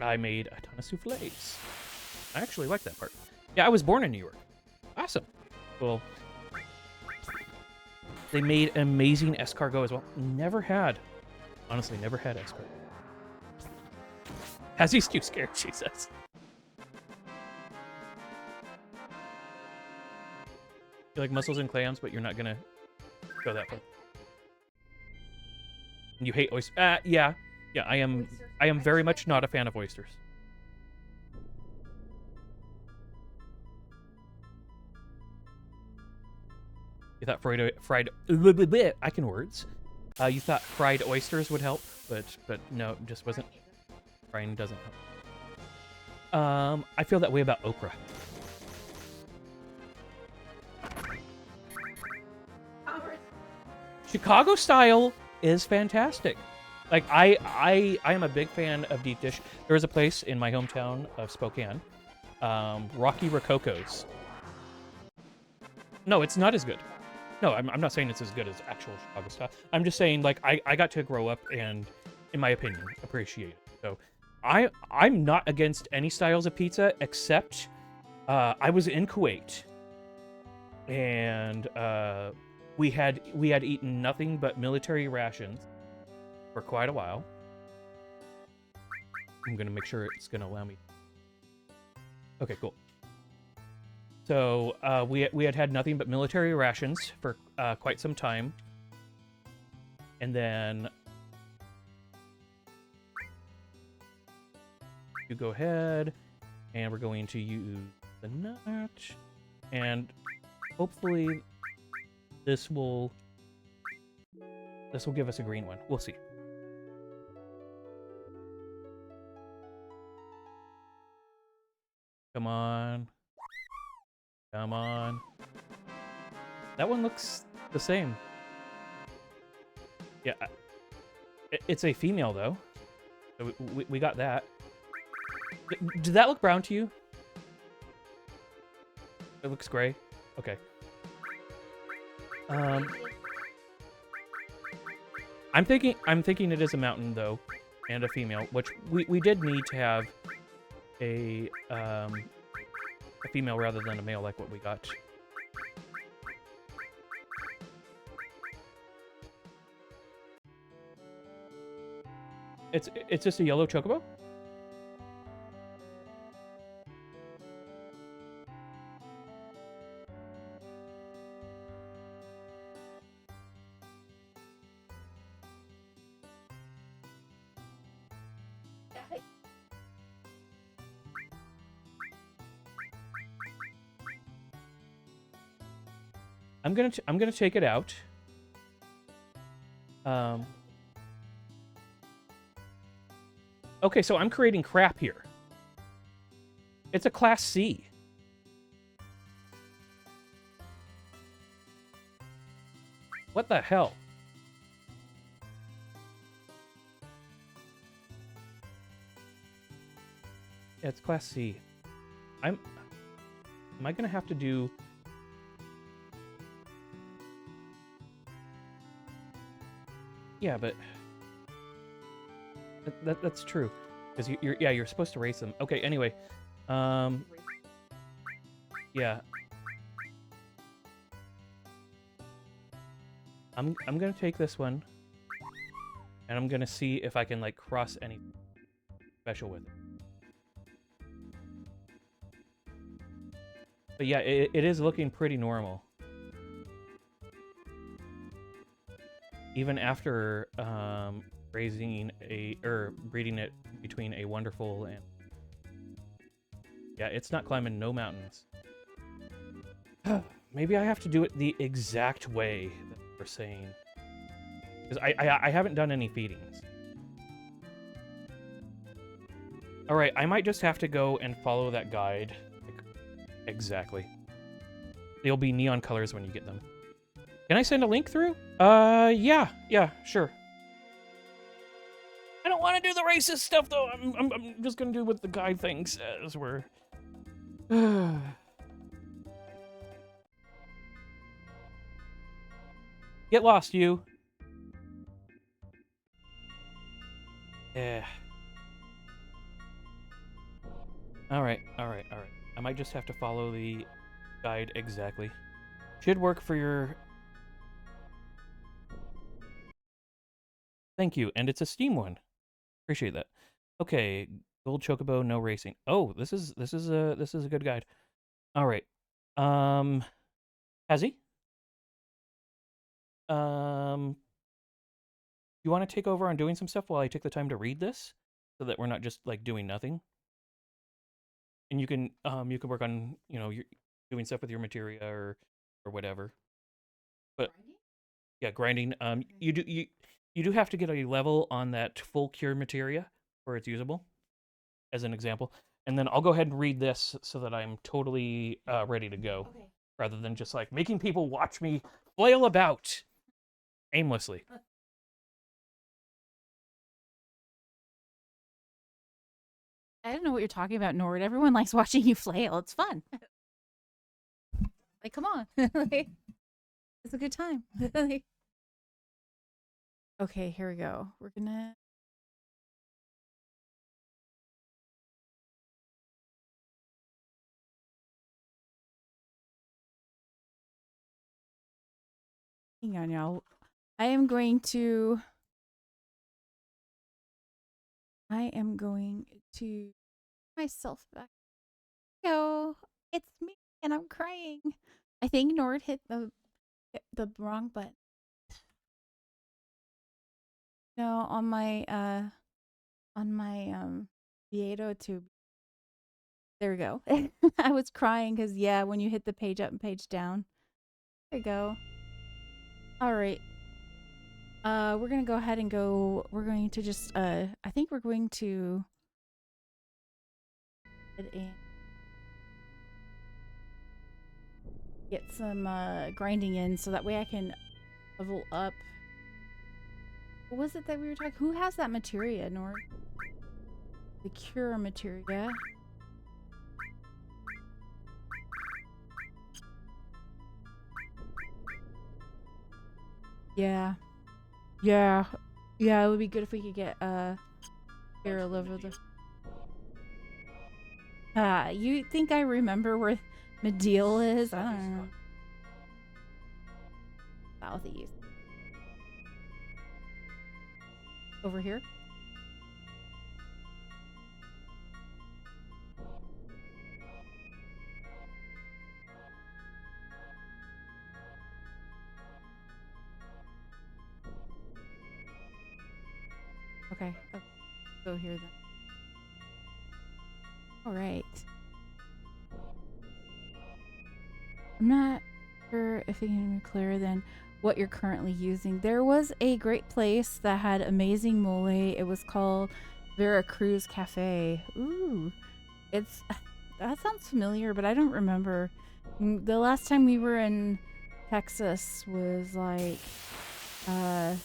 I made a ton of souffles. I actually like that part. Yeah, I was born in New York. Awesome. Well, they made amazing escargot as well. Honestly, never had escargot. Hazzie's too scared, she says. You like mussels and clams, but you're not gonna go that far. You hate oysters? Yeah. I am very much not a fan of oysters. thought fried I can words. You thought fried oysters would help, but no, it just wasn't. Frying doesn't help. I feel that way about okra. Chicago style is fantastic. Like I am a big fan of deep dish. There is a place in my hometown of Spokane, Rocky Rococo's. No, it's not as good. No, I'm not saying it's as good as actual Chicago style. I'm just saying, like, I got to grow up and, in my opinion, appreciate it. So I'm not against any styles of pizza except I was in Kuwait and we had eaten nothing but military rations for quite a while. I'm gonna make sure it's gonna allow me. Okay, cool. So we had nothing but military rations for quite some time, and then you go ahead, and we're going to use the nut, and hopefully this will give us a green one. We'll see. Come on. Come on. That one looks the same. Yeah. It's a female, though. So we got that. Did that look brown to you? It looks gray? Okay. I'm thinking it is a mountain, though, and a female, which we did need to have a female rather than a male like what we got. It's just a yellow chocobo? I'm gonna take it out. Okay, so I'm creating crap here. It's a class C. What the hell? Yeah, it's class C. Am I gonna have to do... Yeah, but that's true, because you're supposed to race them. Okay, anyway, yeah, I'm gonna take this one, and I'm gonna see if I can like cross any special with it. But yeah, it is looking pretty normal. Even after breeding it between a wonderful and... Yeah, it's not climbing no mountains. Maybe I have to do it the exact way that we're saying. Because I haven't done any feedings. Alright, I might just have to go and follow that guide. Like, exactly. They'll be neon colors when you get them. Can I send a link through? Yeah, sure. I don't want to do the racist stuff, though. I'm just gonna do what the guide thing says. We're... Get lost, you. Yeah. Alright. I might just have to follow the guide exactly. Should work for your... Thank you, and it's a Steam one. Appreciate that. Okay, gold chocobo, no racing. Oh, this is a good guide. All right. Hazzie? You want to take over on doing some stuff while I take the time to read this, so that we're not just like doing nothing? And you can work on, you know, doing stuff with your materia or whatever. But yeah, grinding. You do have to get a level on that full cure materia where it's usable, as an example. And then I'll go ahead and read this so that I'm totally ready to go, Okay. rather than just like making people watch me flail about aimlessly. I don't know what you're talking about, Nord. Everyone likes watching you flail. It's fun. Like, come on. Like, it's a good time. Like, okay, here we go. We're gonna. Hang on, y'all. I am going to myself back. Go. It's me and I'm crying. I think Nord hit the wrong button. No, on my Vieto tube. There we go. I was crying because yeah, when you hit the page up and page down. There we go. All right. We're gonna go ahead and go. We're going to just I think we're going to get some grinding in so that way I can level up. What was it that we were talking? Who has that materia, Nord? The cure materia. Yeah. Yeah. Yeah, it would be good if we could get Barrel over the. You think I remember where Medial is? I don't know. Southeast. Over here? Okay. Oh, go here then. All right. I'm not sure if it can be clearer than what you're currently using. There was a great place that had amazing mole. It was called Veracruz Cafe. Ooh, it's that sounds familiar, but I don't remember. The last time we were in Texas was like I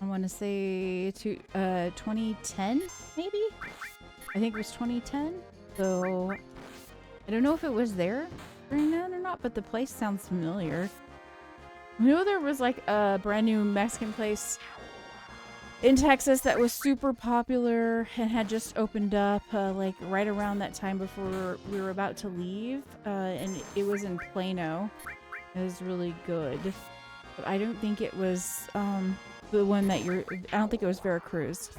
want to say 2010 maybe. I think it was 2010. So I don't know if it was there during then or not, but the place sounds familiar. I know there was like a brand new Mexican place in Texas that was super popular and had just opened up like right around that time before we were about to leave, and it was in Plano. It was really good, but I don't think it was the one that you're. I don't think it was Veracruz.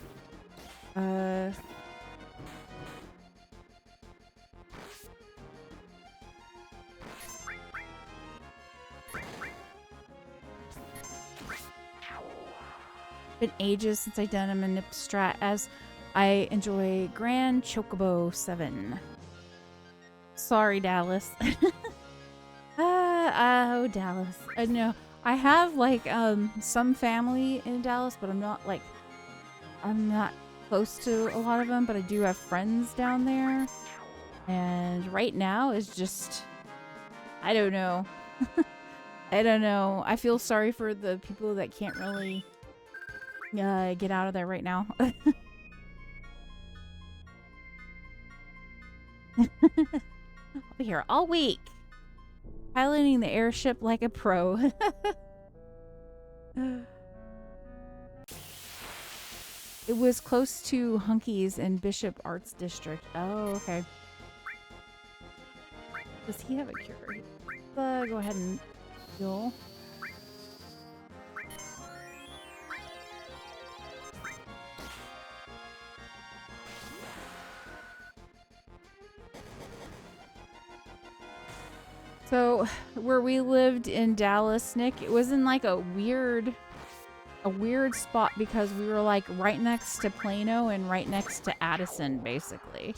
Been ages since I've done a Manip strat, as I enjoy Grand Chocobo 7. Sorry, Dallas. Oh, Dallas. No, I have like some family in Dallas, but I'm not close to a lot of them, but I do have friends down there. And right now is just, I don't know. I don't know. I feel sorry for the people that can't really get out of there right now. I'll be here all week, piloting the airship like a pro. It was close to Hunky's in Bishop Arts District. Oh, okay. Does he have a cure? Go ahead and heal. So, where we lived in Dallas, Nick, it was in like a weird spot because we were like right next to Plano and right next to Addison, basically.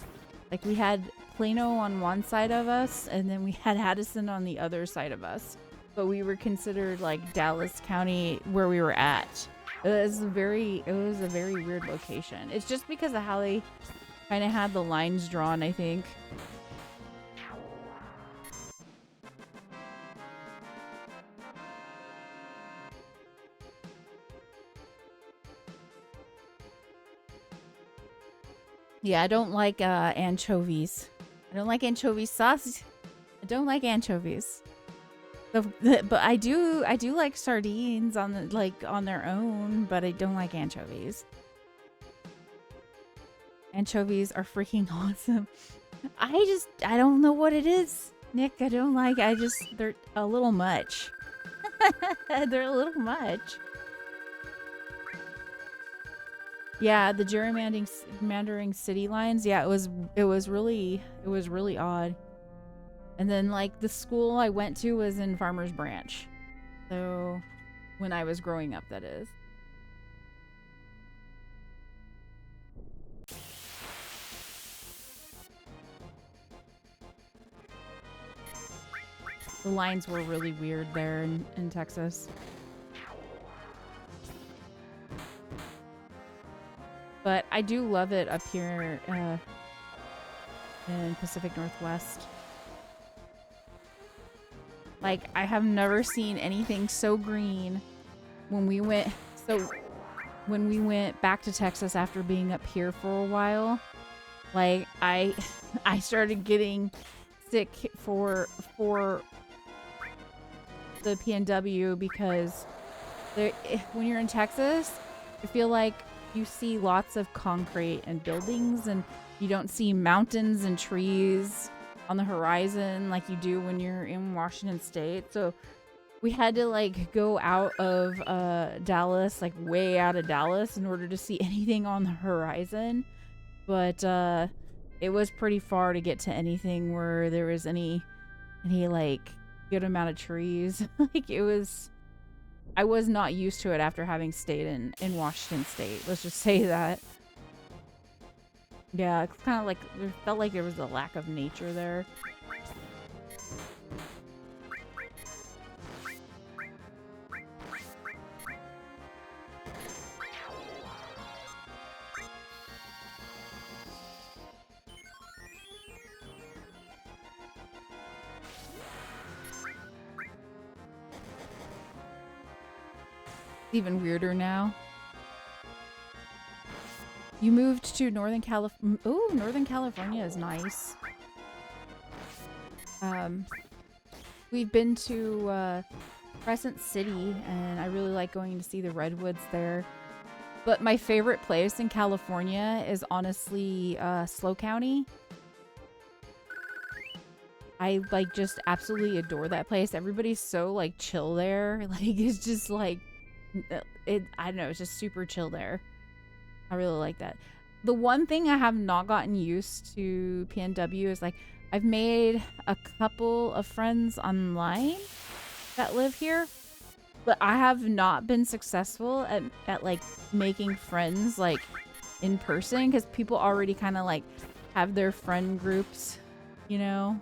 Like we had Plano on one side of us and then we had Addison on the other side of us. but we were considered like Dallas County where we were at. It was a very weird location. It's just because of how they kind of had the lines drawn, I think. Yeah, I don't like anchovies. I don't like anchovy sauce. I don't like anchovies. But I do like sardines on their own, but I don't like anchovies. Anchovies are freaking awesome. I don't know what it is, Nick. They're a little much. They're a little much. Yeah, the gerrymandering city lines. Yeah, it was really odd. And then like the school I went to was in Farmers Branch. So when I was growing up, that is. The lines were really weird there in Texas. But I do love it up here in Pacific Northwest. Like, I have never seen anything so green when we went back to Texas after being up here for a while. Like, I started getting sick for the PNW because when you're in Texas, I feel like you see lots of concrete and buildings, and you don't see mountains and trees on the horizon like you do when you're in Washington State. So we had to like go out of Dallas, like way out of Dallas, in order to see anything on the horizon. But it was pretty far to get to anything where there was any like good amount of trees. Like I was not used to it after having stayed in Washington State. Let's just say that. Yeah, it's kind of like, it felt like there was a lack of nature there. Even weirder now. You moved to Northern California. Ooh, Northern California is nice. We've been to Crescent City, and I really like going to see the redwoods there. But my favorite place in California is honestly Slow County. I like just absolutely adore that place. Everybody's so like chill there. Like it's just like I don't know, it's just super chill there. I really like that. The one thing I have not gotten used to PNW is like I've made a couple of friends online that live here, but I have not been successful at like making friends like in person, because people already kind of like have their friend groups, you know?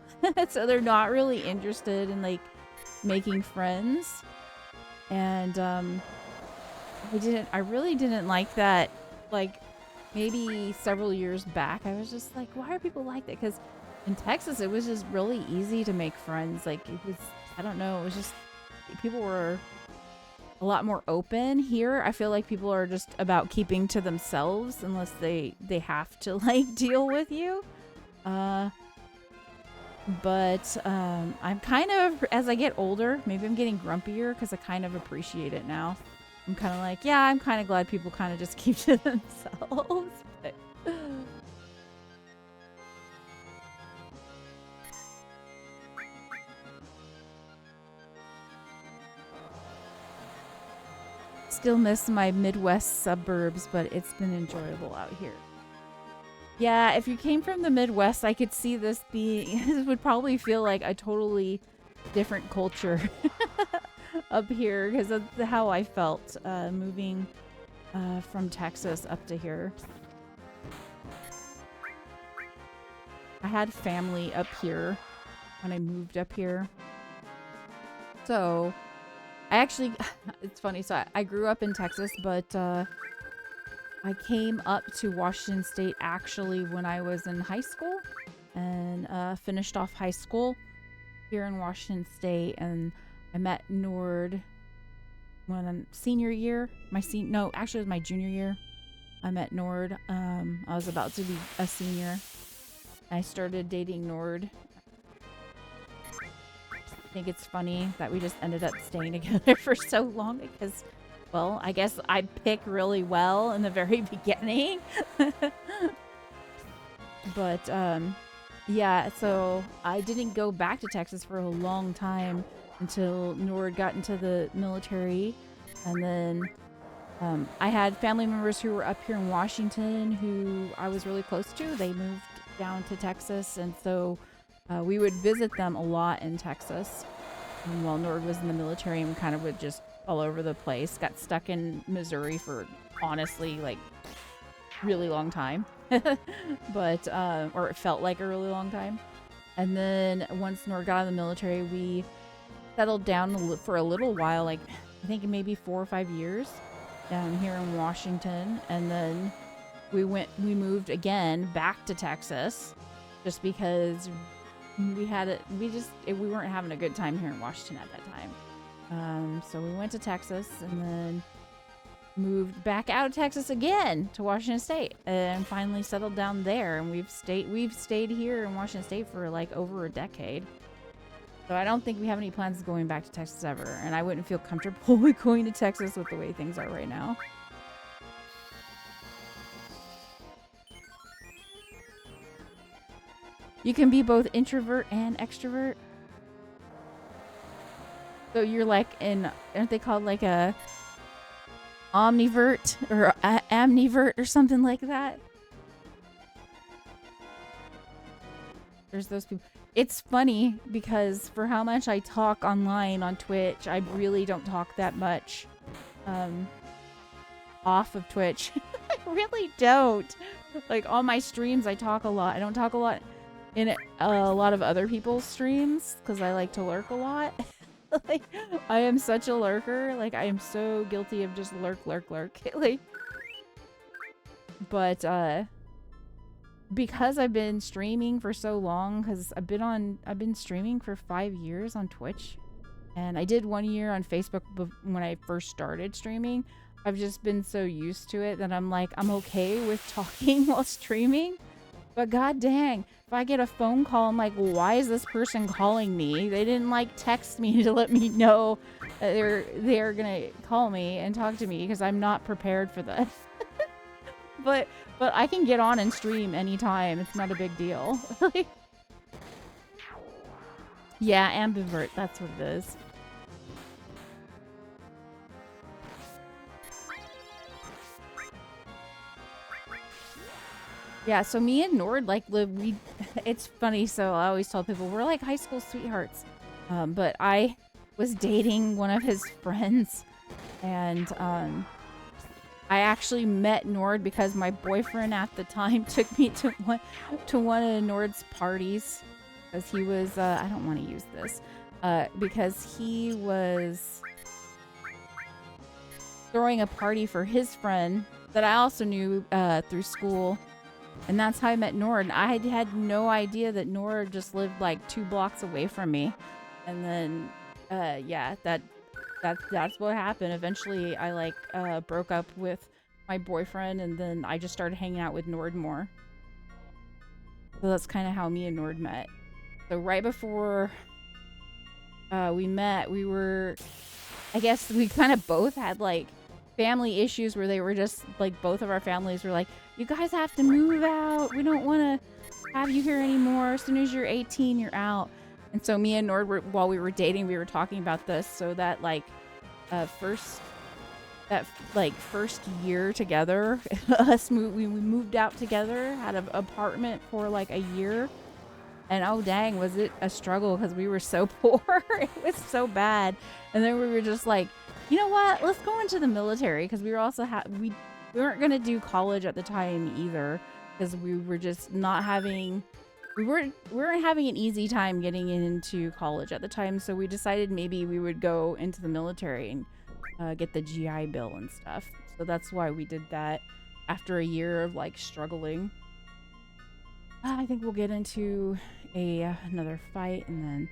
So they're not really interested in like making friends. And I really didn't like that. Like maybe several years back, I was just like, why are people like that? Because in Texas, it was just really easy to make friends. Like it was, I don't know, it was just, people were a lot more open. Here, I feel like people are just about keeping to themselves unless they have to like deal with you. But I'm kind of, as I get older, maybe I'm getting grumpier because I kind of appreciate it now. I'm kind of like, yeah, I'm kind of glad people kind of just keep to themselves. But still miss my Midwest suburbs, but it's been enjoyable out here. Yeah, if you came from the Midwest, I could see this being, this would probably feel like a totally different culture up here, because that's how I felt moving from Texas up to here. I had family up here when I moved up here. So, I actually, it's funny. So I grew up in Texas, but I came up to Washington State actually when I was in high school, and finished off high school here in Washington State, and I met Nord when I'm senior year. No, actually it was my junior year. I met Nord. I was about to be a senior. I started dating Nord. I think it's funny that we just ended up staying together for so long because, well, I guess I pick really well in the very beginning. But, yeah, so I didn't go back to Texas for a long time until Nord got into the military. And then I had family members who were up here in Washington who I was really close to. They moved down to Texas, and so we would visit them a lot in Texas. And while Nord was in the military, and we kind of would just all over the place. Got stuck in Missouri for, honestly, like, really long time. But, or it felt like a really long time. And then once Nord got out of the military, we settled down for a little while, like, I think maybe 4 or 5 years down here in Washington. And then we moved again back to Texas just because we weren't having a good time here in Washington at that time. So we went to Texas and then moved back out of Texas again to Washington State and finally settled down there. And we've stayed here in Washington State for like over a decade. So I don't think we have any plans of going back to Texas ever. And I wouldn't feel comfortable with going to Texas with the way things are right now. You can be both introvert and extrovert. So you're like aren't they called like a omnivert or amnivert or something like that? There's those people. It's funny because for how much I talk online on Twitch, I really don't talk that much off of Twitch. I really don't. Like on my streams, I talk a lot. I don't talk a lot in a lot of other people's streams because I like to lurk a lot. Like, I am such a lurker. Like, I am so guilty of just lurk. Like, but because I've been streaming for so long, because I've been streaming for 5 years on Twitch, and I did 1 year on Facebook when I first started streaming. I've just been so used to it that I'm like, I'm okay with talking while streaming. But god dang, if I get a phone call, I'm like, why is this person calling me? They didn't like text me to let me know that they're gonna call me and talk to me because I'm not prepared for this. But I can get on and stream anytime. It's not a big deal. Yeah, ambivert, that's what it is. Yeah, so me and Nord, like, it's funny, so I always tell people, we're like high school sweethearts. But I was dating one of his friends, and I actually met Nord because my boyfriend at the time took me to one of Nord's parties. Because he was, I don't want to use this, because he was throwing a party for his friend that I also knew through school. And that's how I met Nord. And I had no idea that Nord just lived like 2 blocks away from me. And then, yeah, that's what happened. Eventually, I like broke up with my boyfriend, and then I just started hanging out with Nord more. So that's kind of how me and Nord met. So right before we met, we were, I guess we kind of both had like family issues where they were just like, both of our families were like, you guys have to move out. We don't want to have you here anymore. As soon as you're 18, you're out. And so me and Nord, while we were dating, we were talking about this. So that like first year together, we moved out together, had an apartment for like a year. And oh dang, was it a struggle because we were so poor. It was so bad. And then we were just like, you know what? Let's go into the military, because we were also we weren't going to do college at the time either, because we were just not having we weren't having an easy time getting into college at the time, so we decided maybe we would go into the military and get the GI Bill and stuff. So that's why we did that after a year of like struggling. I think we'll get into another fight and then.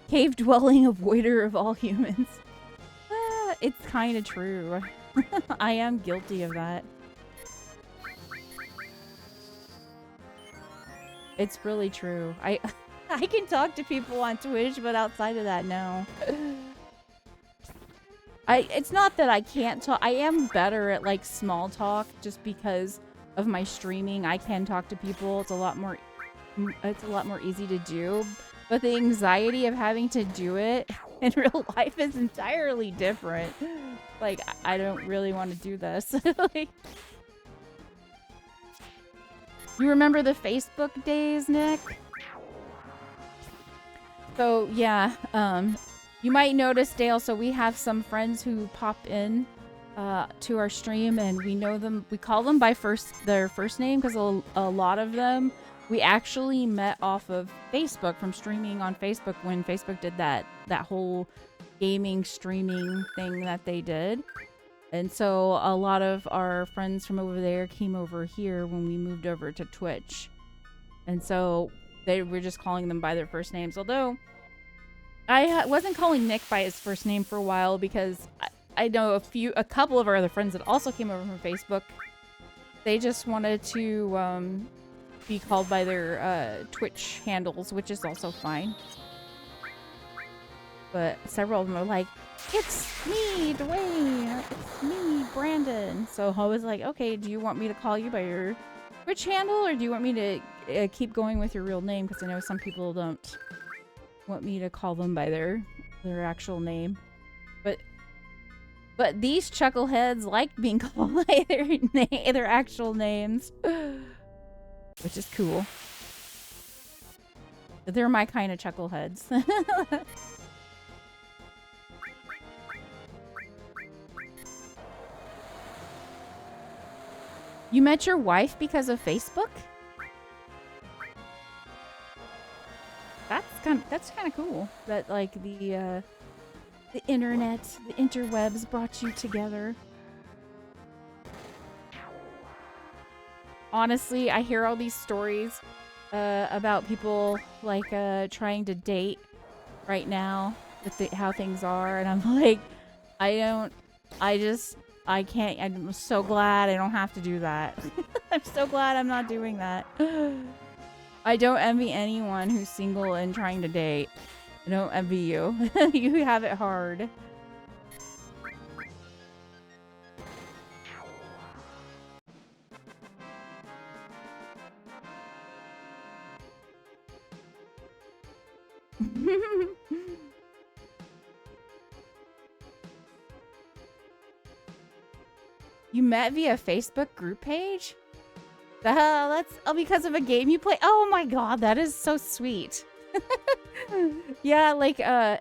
Cave dwelling avoider of all humans. It's kind of true. I am guilty of that. It's really true. I can talk to people on Twitch, but outside of that, no. It's not that I can't talk. I am better at like small talk just because of my streaming. I can talk to people. It's a lot more easy to do. But the anxiety of having to do it in real life is entirely different. Like, I don't really want to do this. Like, you remember the Facebook days, Nick? So, yeah, you might notice, Dale, so we have some friends who pop in to our stream, and we know them, we call them by their first name, because a lot of them we actually met off of Facebook from streaming on Facebook when Facebook did that whole gaming streaming thing that they did. And so a lot of our friends from over there came over here when we moved over to Twitch. And so they were just calling them by their first names. Although I wasn't calling Nick by his first name for a while because I know a couple of our other friends that also came over from Facebook. They just wanted to be called by their Twitch handles, which is also fine. But several of them are like, "It's me, Dwayne. It's me, Brandon." So I was like, "Okay, do you want me to call you by your Twitch handle, or do you want me to keep going with your real name?" Because I know some people don't want me to call them by their actual name. But these chuckleheads like being called by their actual names. Which is cool. They're my kind of chuckleheads. You met your wife because of Facebook? That's kind of cool. That like the internet, the interwebs brought you together. Honestly, I hear all these stories about people like trying to date right now with how things are, and I'm like, I can't. I'm so glad I don't have to do that. I'm so glad I'm not doing that. I don't envy anyone who's single and trying to date. I don't envy you. You have it hard. You met via Facebook group page? That's because of a game you play. Oh my god, that is so sweet. Yeah, like I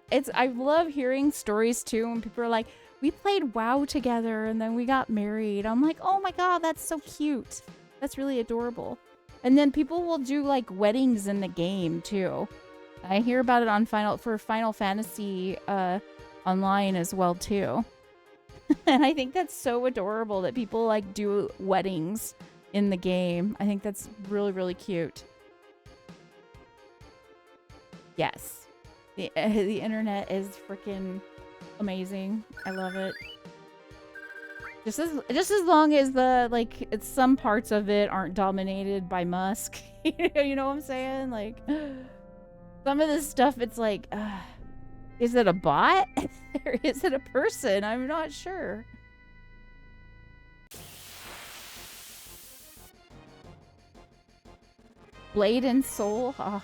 love hearing stories too when people are like, "We played WoW together and then we got married." I'm like, "Oh my god, that's so cute. That's really adorable." And then people will do like weddings in the game too. I hear about it on Final Fantasy online as well too. And I think that's so adorable that people like do weddings in the game. I think that's really, really cute. Yes. The internet is freaking amazing. I love it. Just as long as some parts of it aren't dominated by Musk. You know what I'm saying? Like some of this stuff, it's like, is it a bot? Or is it a person? I'm not sure. Blade and Soul? Oh.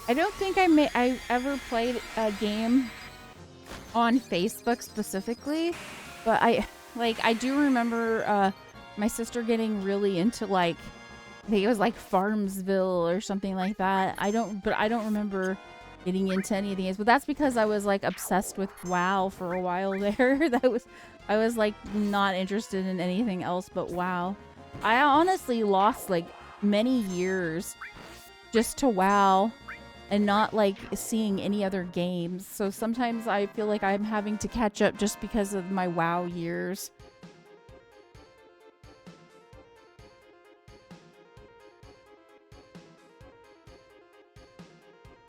I don't think I ever played a game on Facebook specifically, but I do remember my sister getting really into like, I think it was like Farmsville or something like that. I don't remember getting into any of these, but that's because I was like obsessed with WoW for a while there. I was like not interested in anything else but WoW. I honestly lost like many years just to WoW and not like seeing any other games. So sometimes I feel like I'm having to catch up just because of my WoW years.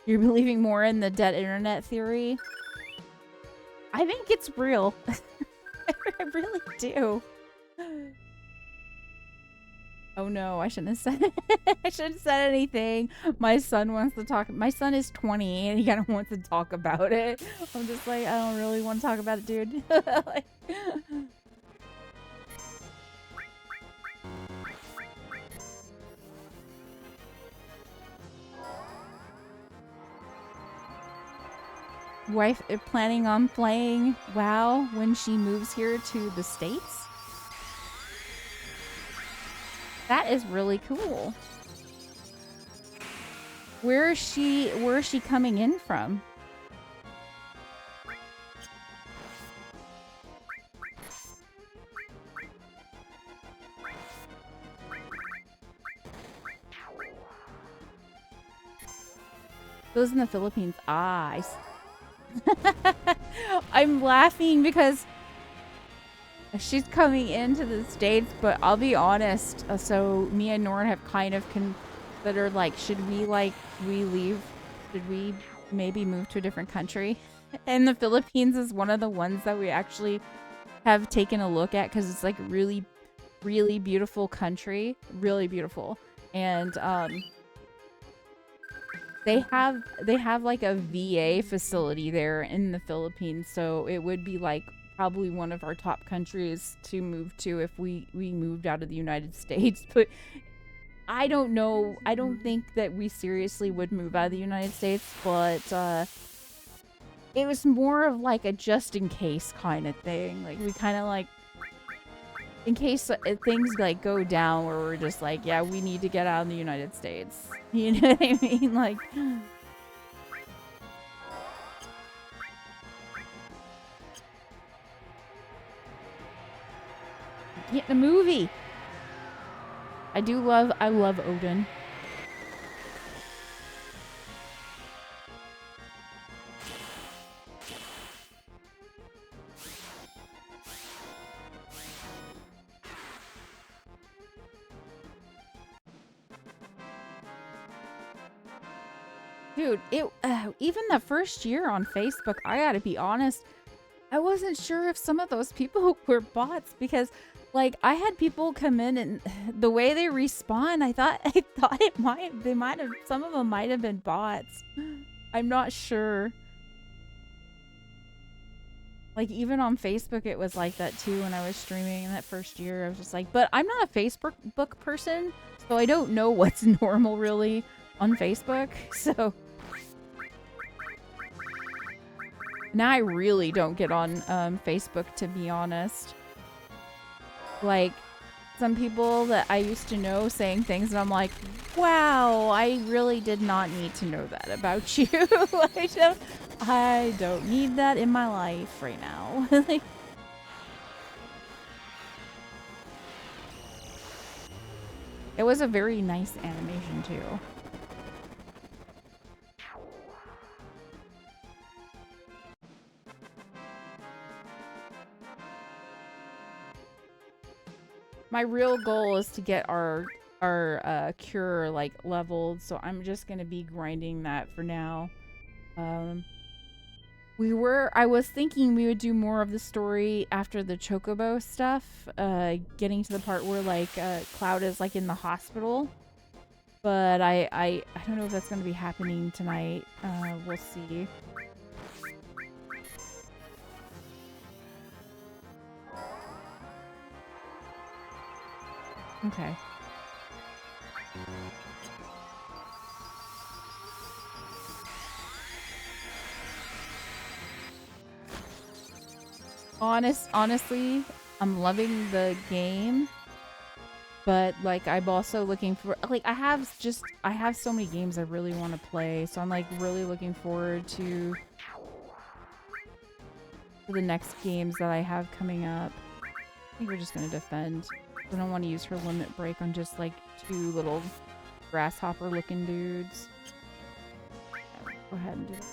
You're believing more in the dead internet theory? I think it's real. I really do. Oh no, I shouldn't have said I shouldn't have said anything. My son wants to talk. My son is 20 and he kind of wants to talk about it. I'm just like, I don't really want to talk about it, dude. Like, wife planning on playing WoW when she moves here to the States? That is really cool. Where is she coming in from? Those in the Philippines. Ah, I'm laughing because she's coming into the States, but I'll be honest. So me and Nora have kind of considered, like, should we leave? Should we maybe move to a different country? And the Philippines is one of the ones that we actually have taken a look at because it's like really, really beautiful country, really beautiful, and they have like a VA facility there in the Philippines, so it would be like probably one of our top countries to move to if we moved out of the United States. But I don't know. I don't think that we seriously would move out of the United States, but it was more of like a just in case kind of thing. Like we kind of like, in case things like go down where we're just like, yeah, we need to get out of the United States. You know what I mean? Like, get the movie. I love Odin. Dude, even the first year on Facebook, I gotta be honest, I wasn't sure if some of those people were bots because, like, I had people come in and the way they respawn, I thought some of them might have been bots. I'm not sure. Like, even on Facebook, it was like that too when I was streaming in that first year. I was just like, but I'm not a Facebook person, so I don't know what's normal really on Facebook, so now I really don't get on Facebook, to be honest. Like, some people that I used to know saying things and I'm like, wow, I really did not need to know that about you. I don't need that in my life right now. Like, it was a very nice animation too. My real goal is to get our cure like leveled, so I'm just gonna be grinding that for now. I was thinking we would do more of the story after the Chocobo stuff, getting to the part where like Cloud is like in the hospital, but I don't know if that's gonna be happening tonight. We'll see. Okay. Honestly, I'm loving the game. but like I'm also looking for like I have so many games I really want to play, so I'm like really looking forward to the next games that I have coming up. I think we're just gonna defend. I don't want to use her limit break on just like 2 little grasshopper looking dudes. Yeah, go ahead and do that.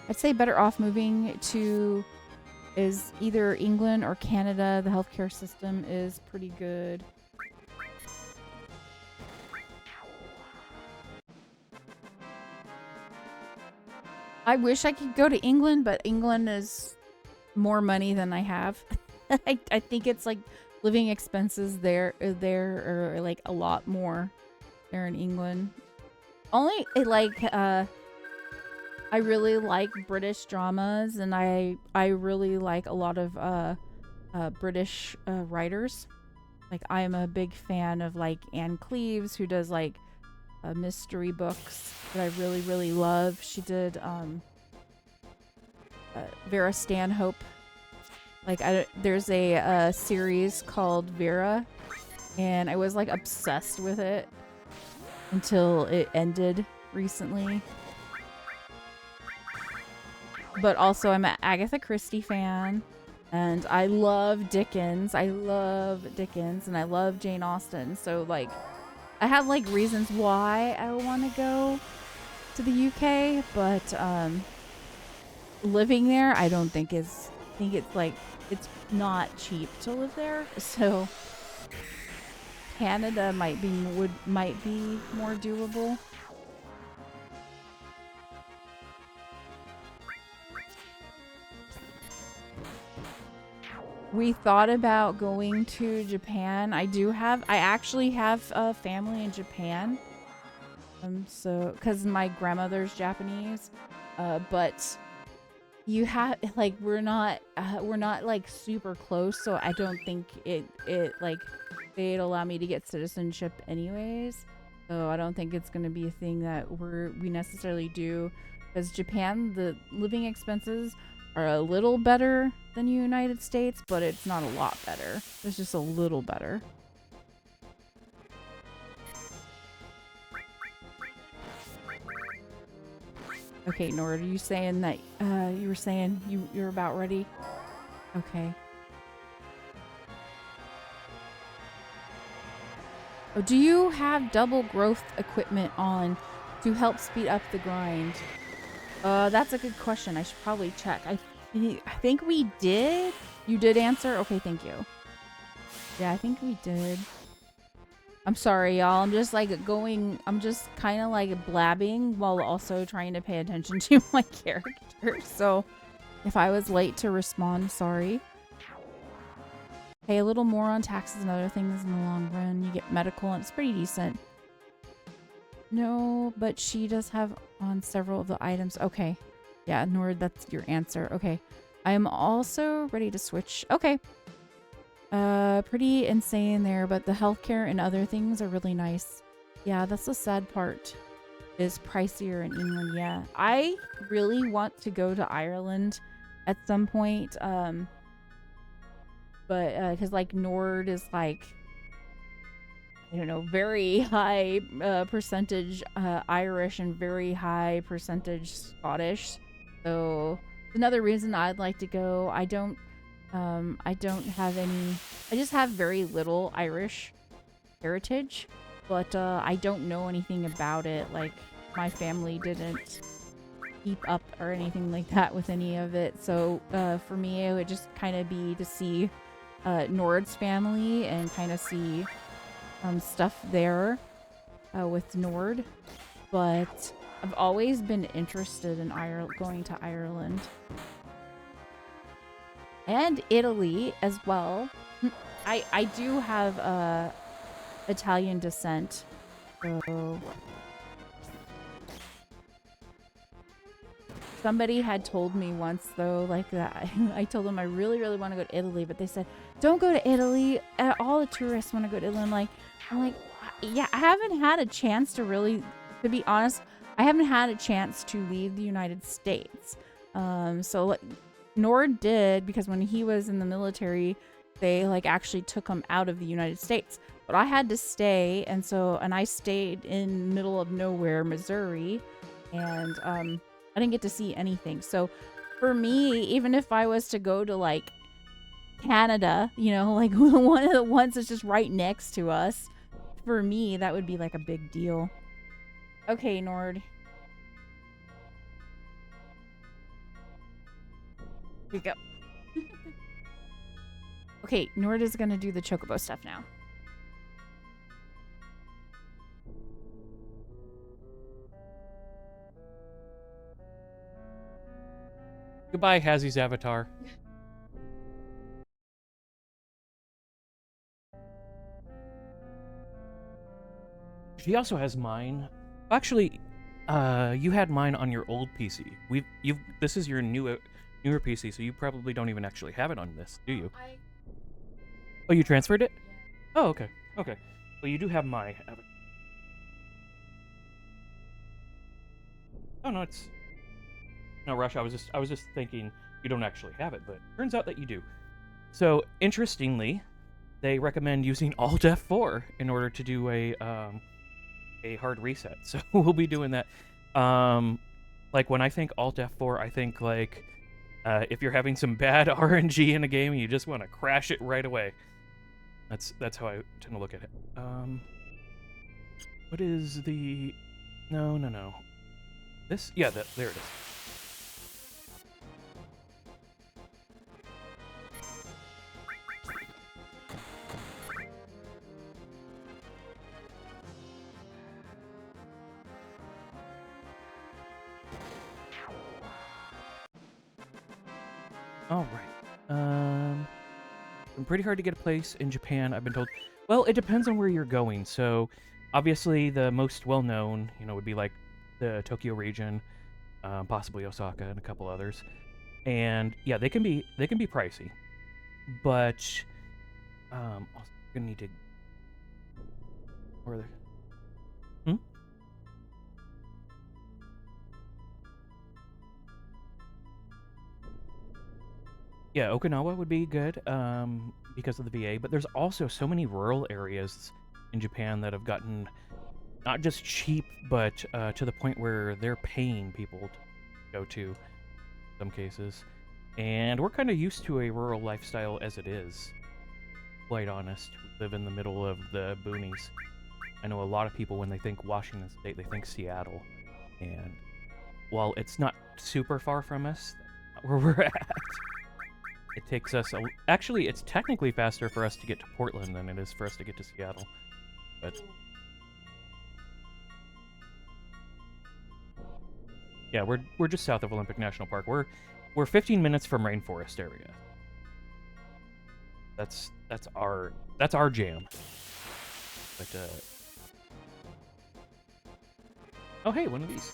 I'd say better off moving to is either England or Canada. The healthcare system is pretty good. I wish I could go to England, but England is more money than I have. I think it's like living expenses there are like a lot more there in England. Only I really like British dramas, and I really like a lot of British writers. Like I am a big fan of like Anne Cleeves, who does like mystery books that I really love. She did Vera Stanhope. Like there's a series called Vera, and I was like obsessed with it until it ended recently. But also I'm an Agatha Christie fan, and I love Dickens. And I love Jane Austen. So like I have like reasons why I want to go to the UK, but living there I don't think it's like it's not cheap to live there. So Canada might be more doable. We thought about going to Japan. I actually have a family in Japan. So, because my grandmother's Japanese, but you have like we're not like super close, so I don't think it like they'd allow me to get citizenship anyways. So I don't think it's gonna be a thing that we necessarily do, because Japan, the living expenses are a little better than the United States, but it's not a lot better. It's just a little better. Okay, Nord, are you saying that you were saying you're about ready? Okay. Oh, do you have double growth equipment on to help speed up the grind? That's a good question. I should probably check. I think we did. You did answer? Okay, thank you. Yeah, I think we did. I'm sorry, y'all. I'm just kind of like blabbing while also trying to pay attention to my character. So if I was late to respond, sorry. Pay a little more on taxes and other things in the long run. You get medical, and it's pretty decent. No, but she does have on several of the items. Okay. Yeah, Nord, that's your answer. Okay. I am also ready to switch. Okay. Pretty insane there, but the healthcare and other things are really nice. Yeah, that's the sad part. Is pricier in England, yeah. I really want to go to Ireland at some point. But because like Nord is like, I don't know, very high percentage Irish and very high percentage Scottish. So another reason I'd like to go. I don't have any. I just have very little Irish heritage, but I don't know anything about it. Like my family didn't keep up or anything like that with any of it. So for me, it would just kind of be to see Nord's family and kind of see stuff there with Nord. But I've always been interested in going to Ireland. And Italy as well. I do have Italian descent. So somebody had told me once though, like that I told them I really want to go to Italy, but they said don't go to Italy. All the tourists want to go to Italy. I'm like Yeah, I haven't had a chance to really, to be honest, I haven't had a chance to leave the United States. So like, Nord did, because when he was in the military, they like actually took him out of the United States. But I had to stay, and I stayed in middle of nowhere, Missouri, and I didn't get to see anything. So for me, even if I was to go to like Canada, you know, like one of the ones that's just right next to us, for me, that would be like a big deal. Okay, Nord. Here we go. Okay, Nord is gonna do the Chocobo stuff now. Goodbye, Hazzie's avatar. She also has mine. Actually, you had mine on your old PC. This is your newer PC, so you probably don't even actually have it on this, do you? Oh, you transferred it? Yeah. Oh, okay. Okay. Well, you do have my avatar. Oh no, it's no rush. I was just thinking you don't actually have it, but turns out that you do. So interestingly, they recommend using Alt F4 in order to do a hard reset. So we'll be doing that. Like when I think Alt F4, I think like if you're having some bad RNG in a game and you just want to crash it right away. That's how I tend to look at it. What is the? No. This? Yeah, there it is. All right. Pretty hard to get a place in Japan, I've been told. Well, it depends on where you're going. So, obviously, the most well-known, would be like the Tokyo region, possibly Osaka, and a couple others. And yeah, they can be pricey, but also gonna need to. Where are they? Hmm. Yeah, Okinawa would be good because of the VA, but there's also so many rural areas in Japan that have gotten not just cheap, but to the point where they're paying people to go to in some cases. And we're kind of used to a rural lifestyle as it is, quite honest. We live in the middle of the boonies. I know a lot of people, when they think Washington State, they think Seattle. And while it's not super far from us, that's not where we're at. It takes us... Actually, it's technically faster for us to get to Portland than it is for us to get to Seattle. But... yeah, we're just south of Olympic National Park. We're 15 minutes from rainforest area. That's our jam. But oh hey, one of these.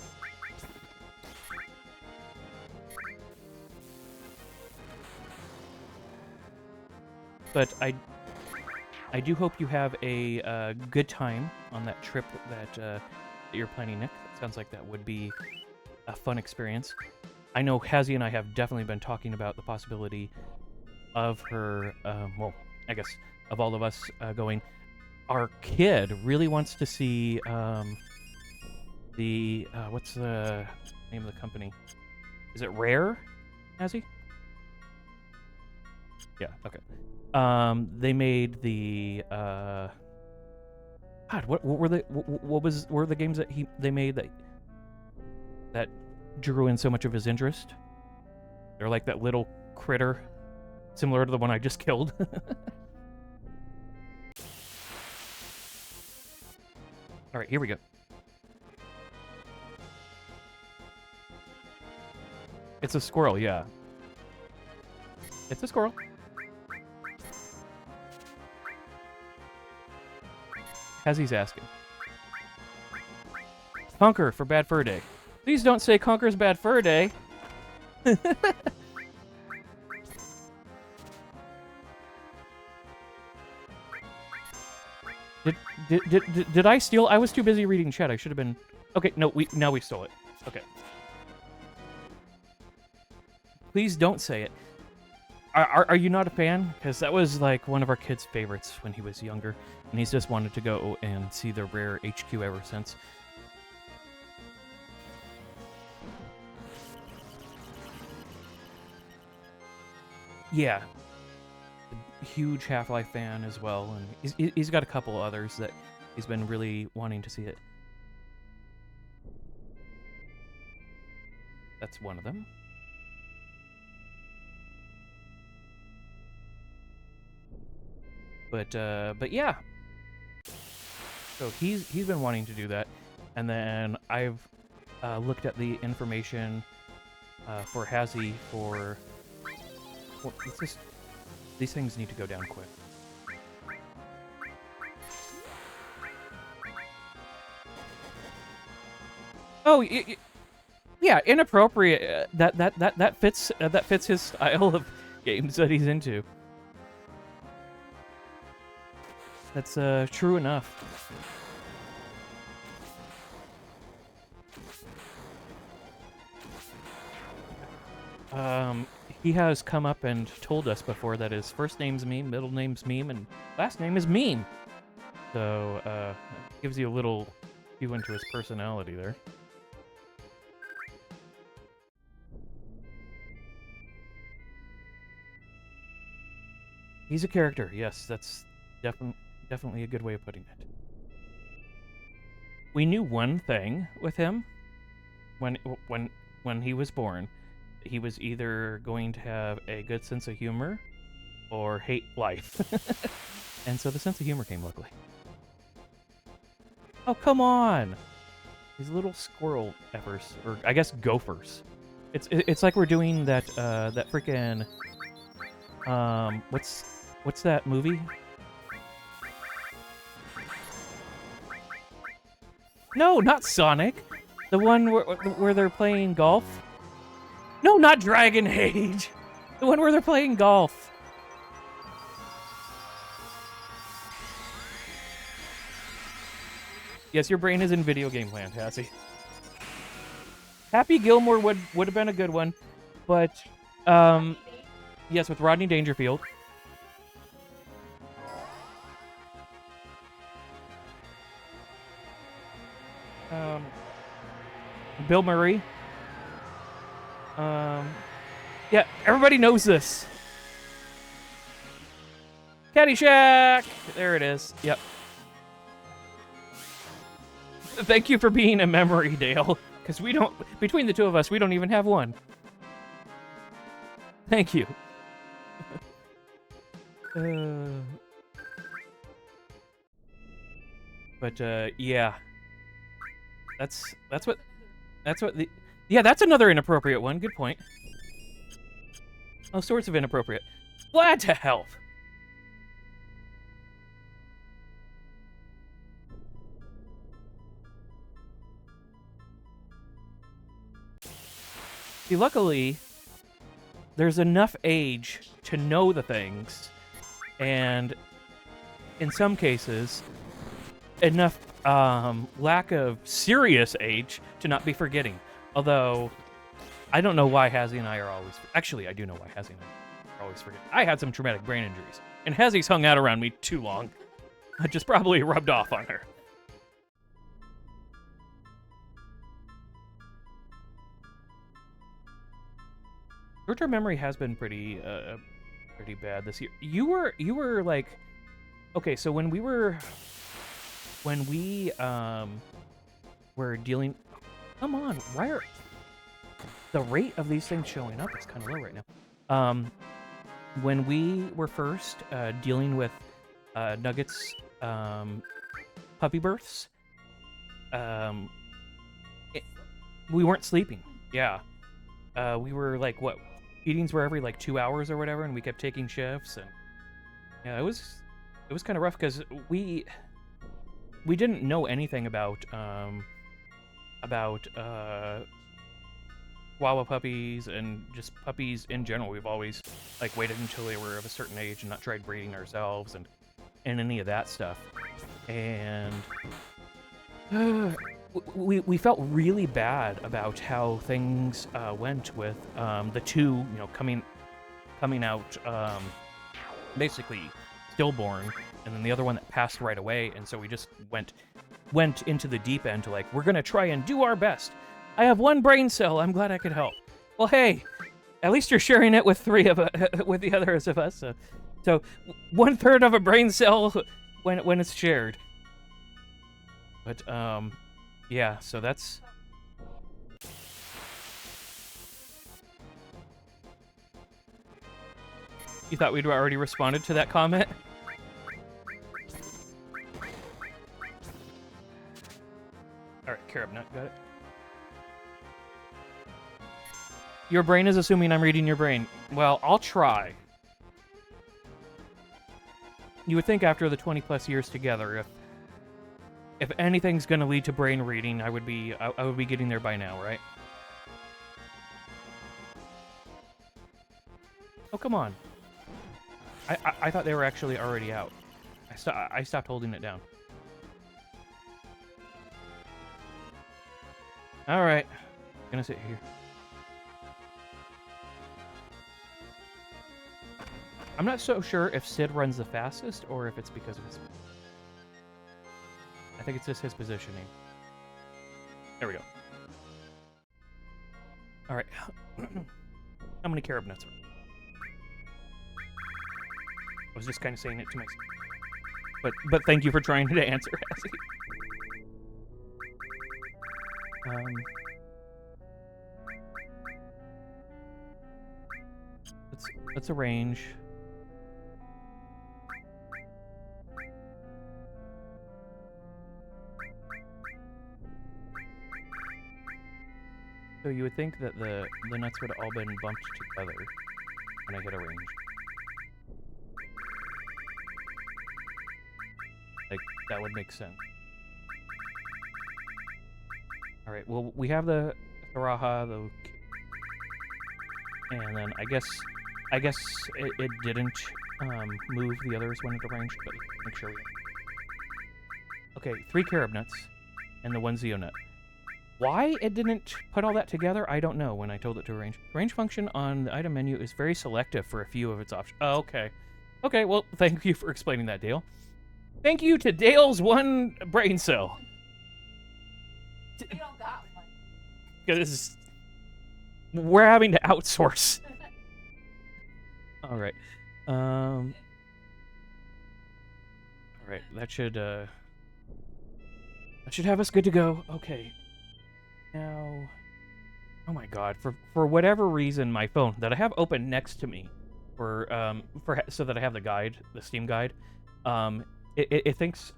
But I do hope you have a good time on that trip that you're planning, Nick. It sounds like that would be a fun experience. I know Hazzie and I have definitely been talking about the possibility of her, well, I guess of all of us going. Our kid really wants to see the what's the name of the company? Is it Rare, Hazzie? Yeah. Okay. They made the God. What were the what were the games that they made that drew in so much of his interest? They're like that little critter, similar to the one I just killed. All right, here we go. It's a squirrel, yeah. It's a squirrel. Hazzie's asking. Conquer for Bad Fur Day. Please don't say Conquer's Bad Fur Day. Did I steal? I was too busy reading chat. I should have been... Okay, no, now we stole it. Okay. Please don't say it. Are you not a fan? Because that was like one of our kids' favorites when he was younger, and he's just wanted to go and see the Rare HQ ever since. Yeah. Huge Half-Life fan as well, and he's got a couple others that he's been really wanting to see it. That's one of them. But yeah. So he's been wanting to do that, and then I've looked at the information for Hazzie for. Well, it's just these things need to go down quick. Oh, yeah, inappropriate. That fits his style of games that he's into. That's true enough. He has come up and told us before that his first name's Meme, middle name's Meme, and last name is Meme. So, gives you a little view into his personality there. He's a character, yes, that's definitely a good way of putting it. We knew one thing with him when he was born. He was either going to have a good sense of humor or hate life. And so the sense of humor came, luckily. Oh, come on! These little squirrel effers, or I guess gophers. It's like we're doing that that freaking what's that movie? No, not Sonic. The one where they're playing golf. No, not Dragon Age. The one where they're playing golf. Yes, your brain is in video game land, Hazzie. Happy Gilmore would have been a good one, but yes, with Rodney Dangerfield. Bill Murray. Yeah, everybody knows this. Caddyshack! There it is. Yep. Thank you for being a memory, Dale. Because we don't, between the two of us, we don't even have one. Thank you. Yeah. That's what the... Yeah, that's another inappropriate one. Good point. All sorts of inappropriate. Glad to help. See, luckily, there's enough age to know the things, and in some cases, enough lack of serious age to not be forgetting. Although, I don't know why Hazzie and I are always... Actually, I do know why Hazzie and I are always forgetting. I had some traumatic brain injuries, and Hazzie's hung out around me too long. I just probably rubbed off on her. Short-term memory has been pretty bad this year. You were like... Okay, so when we were dealing... Come on, why are... The rate of these things showing up is kind of low right now. When we were first dealing with Nugget's puppy births, we weren't sleeping. Yeah. We were like, what? Feedings were every like 2 hours or whatever, and we kept taking shifts, and yeah, it was kind of rough because we didn't know anything about Chihuahua puppies and just puppies in general. We've always like waited until they were of a certain age and not tried breeding ourselves and any of that stuff. and we felt really bad about how things went with the two, you know, coming out basically stillborn, and then the other one that passed right away. And so we just went into the deep end to like, we're gonna try and do our best. I have one brain cell. I'm glad I could help. Well, hey, at least you're sharing it with with the others of us. So 1/3 of a brain cell when it's shared. But yeah. So that's. You thought we'd already responded to that comment? All right, Carob Nut, got it. Your brain is assuming I'm reading your brain. Well, I'll try. You would think after the 20+ years together, if anything's gonna lead to brain reading, I would be getting there by now, right? Oh, come on. I thought they were actually already out. I stopped holding it down. All right, gonna sit here. I'm not so sure if Sid runs the fastest or if it's because of his. I think it's just his positioning. There we go. All right. How many carob nuts are? I was just kind of saying it to myself. But thank you for trying to answer, Hazzie. Let's arrange. So you would think that the nuts would have all been bumped together when I hit arrange. Like, that would make sense. Alright, well, we have the Tharaha, and then I guess it didn't move the others when it arranged, but make sure we... Okay, 3 carob nuts, and the 1 Zeo nut. Why it didn't put all that together, I don't know when I told it to arrange. Range function on the item menu is very selective for a few of its options. Oh, okay. Okay, well, thank you for explaining that, Dale. Thank you to Dale's 1 brain cell. We don't got one. Because we're having to outsource. All right. All right, that should have us good to go. Okay. Now, oh my God! For whatever reason, my phone that I have open next to me, so that I have the guide, the Steam guide, it thinks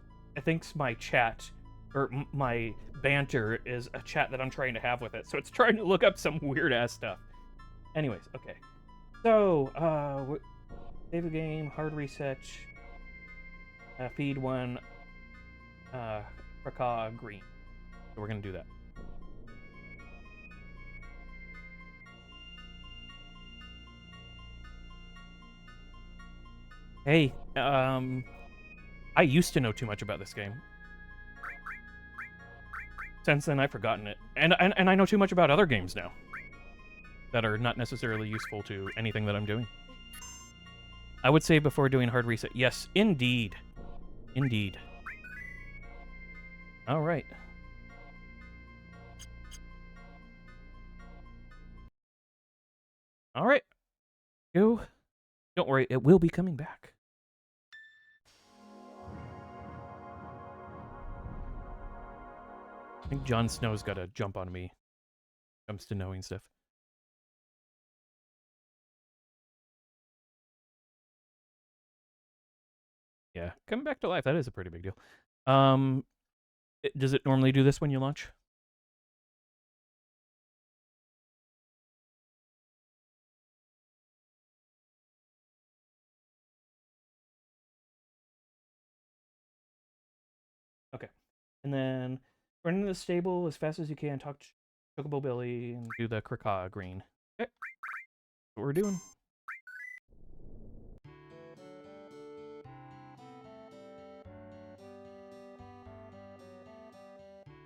my chat or my banter is a chat that I'm trying to have with it, so it's trying to look up some weird ass stuff. Anyways, okay. So, save the game, hard reset, feed 1, Raka green. So we're gonna do that. Hey, I used to know too much about this game. Since then, I've forgotten it. And I know too much about other games now that are not necessarily useful to anything that I'm doing. I would say before doing hard reset. Yes, indeed. Indeed. All right. All right. Go. Don't worry, it will be coming back. I think Jon Snow's got to jump on me when it comes to knowing stuff. Yeah, coming back to life, that is a pretty big deal. Does it normally do this when you launch? Okay. And then run into the stable as fast as you can, talk to Chocobo Billy, and do the Kraka green. Okay. That's what we're doing.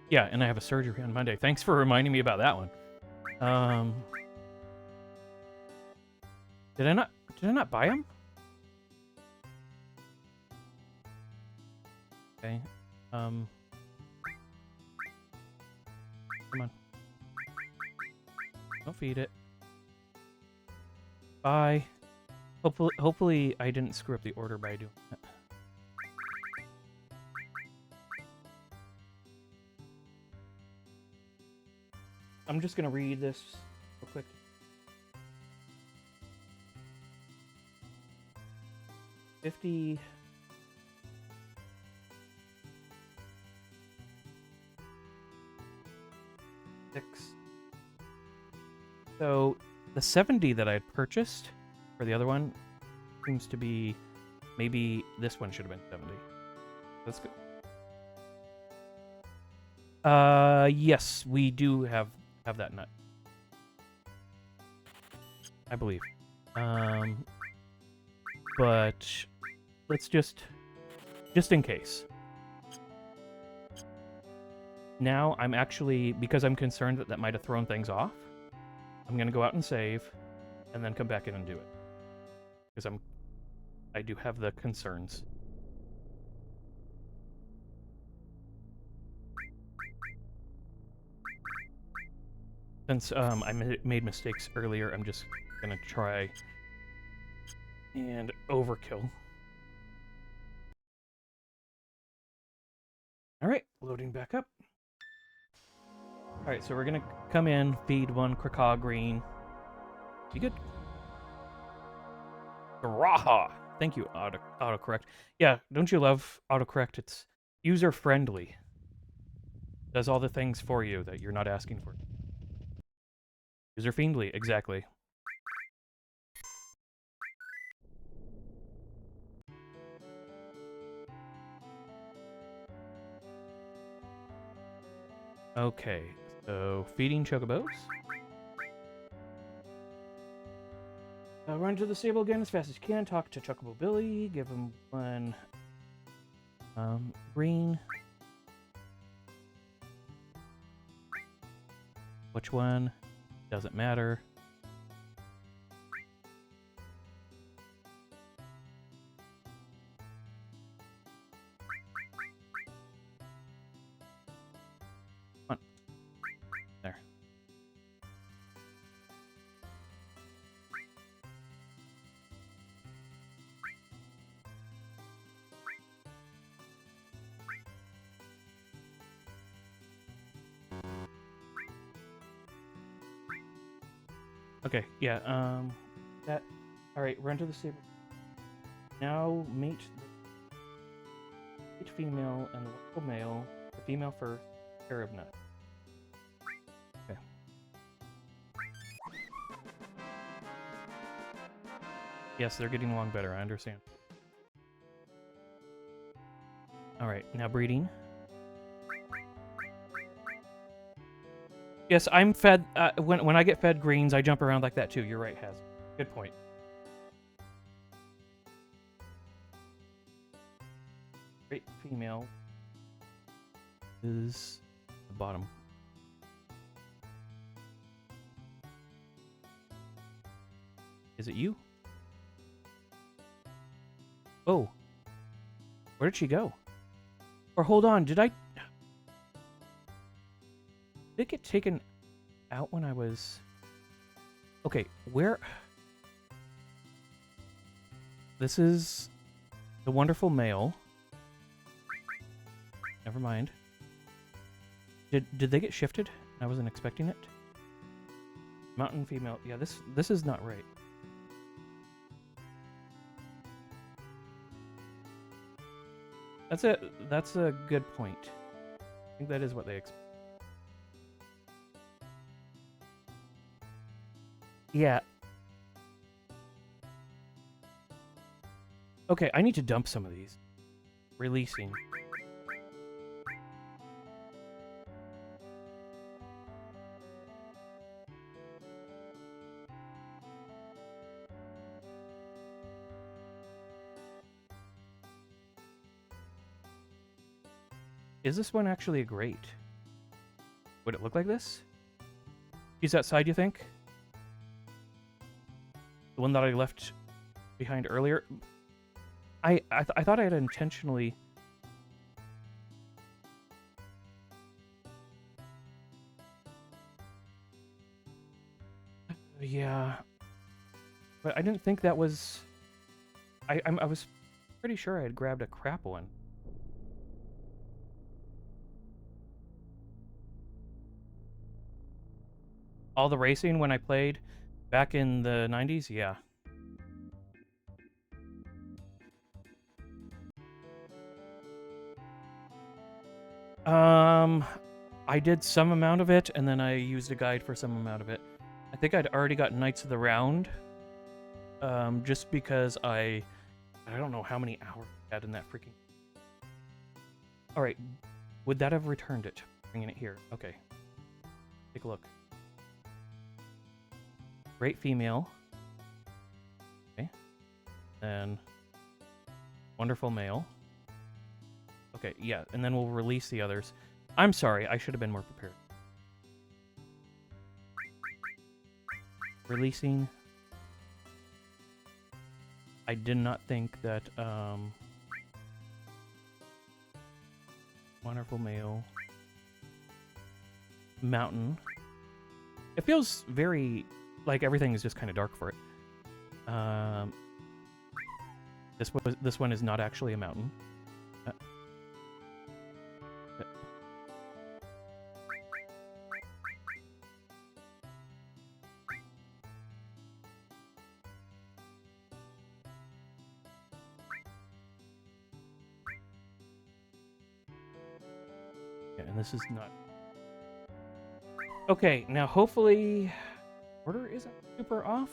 Yeah, and I have a surgery on Monday. Thanks for reminding me about that one. Did I not buy them? Okay. Come on. Don't feed it. Bye. Hopefully I didn't screw up the order by doing that. I'm just gonna read this real quick. $50. So the 70 that I had purchased for the other one seems to be, maybe this one should have been 70. That's good. Yes, we do have that nut, I believe. But let's just in case. Now I'm actually, because I'm concerned that might have thrown things off, I'm gonna go out and save, and then come back in and do it. Because I do have the concerns. Since I made mistakes earlier, I'm just gonna try and overkill. Alright, loading back up. Alright, so we're gonna come in, feed one Krakow green. You good? Raha! Thank you, autocorrect. Yeah, don't you love autocorrect? It's user-friendly. Does all the things for you that you're not asking for. User-friendly, exactly. Okay, so feeding Chocobos. Run to the stable again as fast as you can. Talk to Chocobo Billy. Give him one green. Which one? Doesn't matter. Come on. There. Okay, yeah, that... Alright, run to the stable. Now mate each female and the local male. The female first, Arab nut. Okay. Yes, they're getting along better, I understand. Alright, now breeding. Yes, I'm fed. When I get fed greens, I jump around like that too. You're right, Hazzie. Good point. Great female is the bottom. Is it you? Oh. Where did she go? Or hold on, did it get taken out when I was... Okay, where... This is the wonderful male. Never mind. Did they get shifted? I wasn't expecting it. Mountain female. Yeah, this is not right. That's a good point. I think that is what they expect. Yeah. Okay, I need to dump some of these. Releasing. Is this one actually a great? Would it look like this? She's outside, you think? The one that I left behind earlier? I thought I had intentionally... Yeah. But I didn't think that was... I was pretty sure I had grabbed a crap one. All the racing when I played back in the 90s? Yeah. I did some amount of it, and then I used a guide for some amount of it. I think I'd already got Knights of the Round, just because I don't know how many hours I had in that freaking... Alright, would that have returned it? Bringing it here. Okay. Take a look. Great female. Okay. And wonderful male. Okay, yeah, and then we'll release the others. I'm sorry, I should have been more prepared. Releasing. I did not think that, wonderful male. Mountain. It feels very, like everything is just kind of dark for it. This one is not actually a mountain. And this is not... Okay, now hopefully... Order isn't super off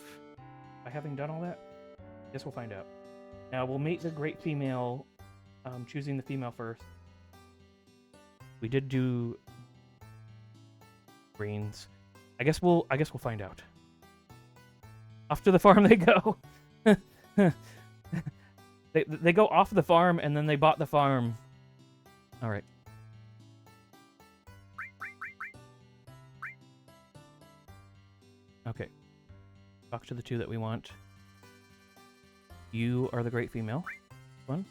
by having done all that. Guess we'll find out. Now we'll mate the great female, choosing the female first. We did do greens. I guess we'll find out. Off to the farm they go. They go off the farm and then they bought the farm. All right. Okay. Talk to the two that we want. You are the great female. One.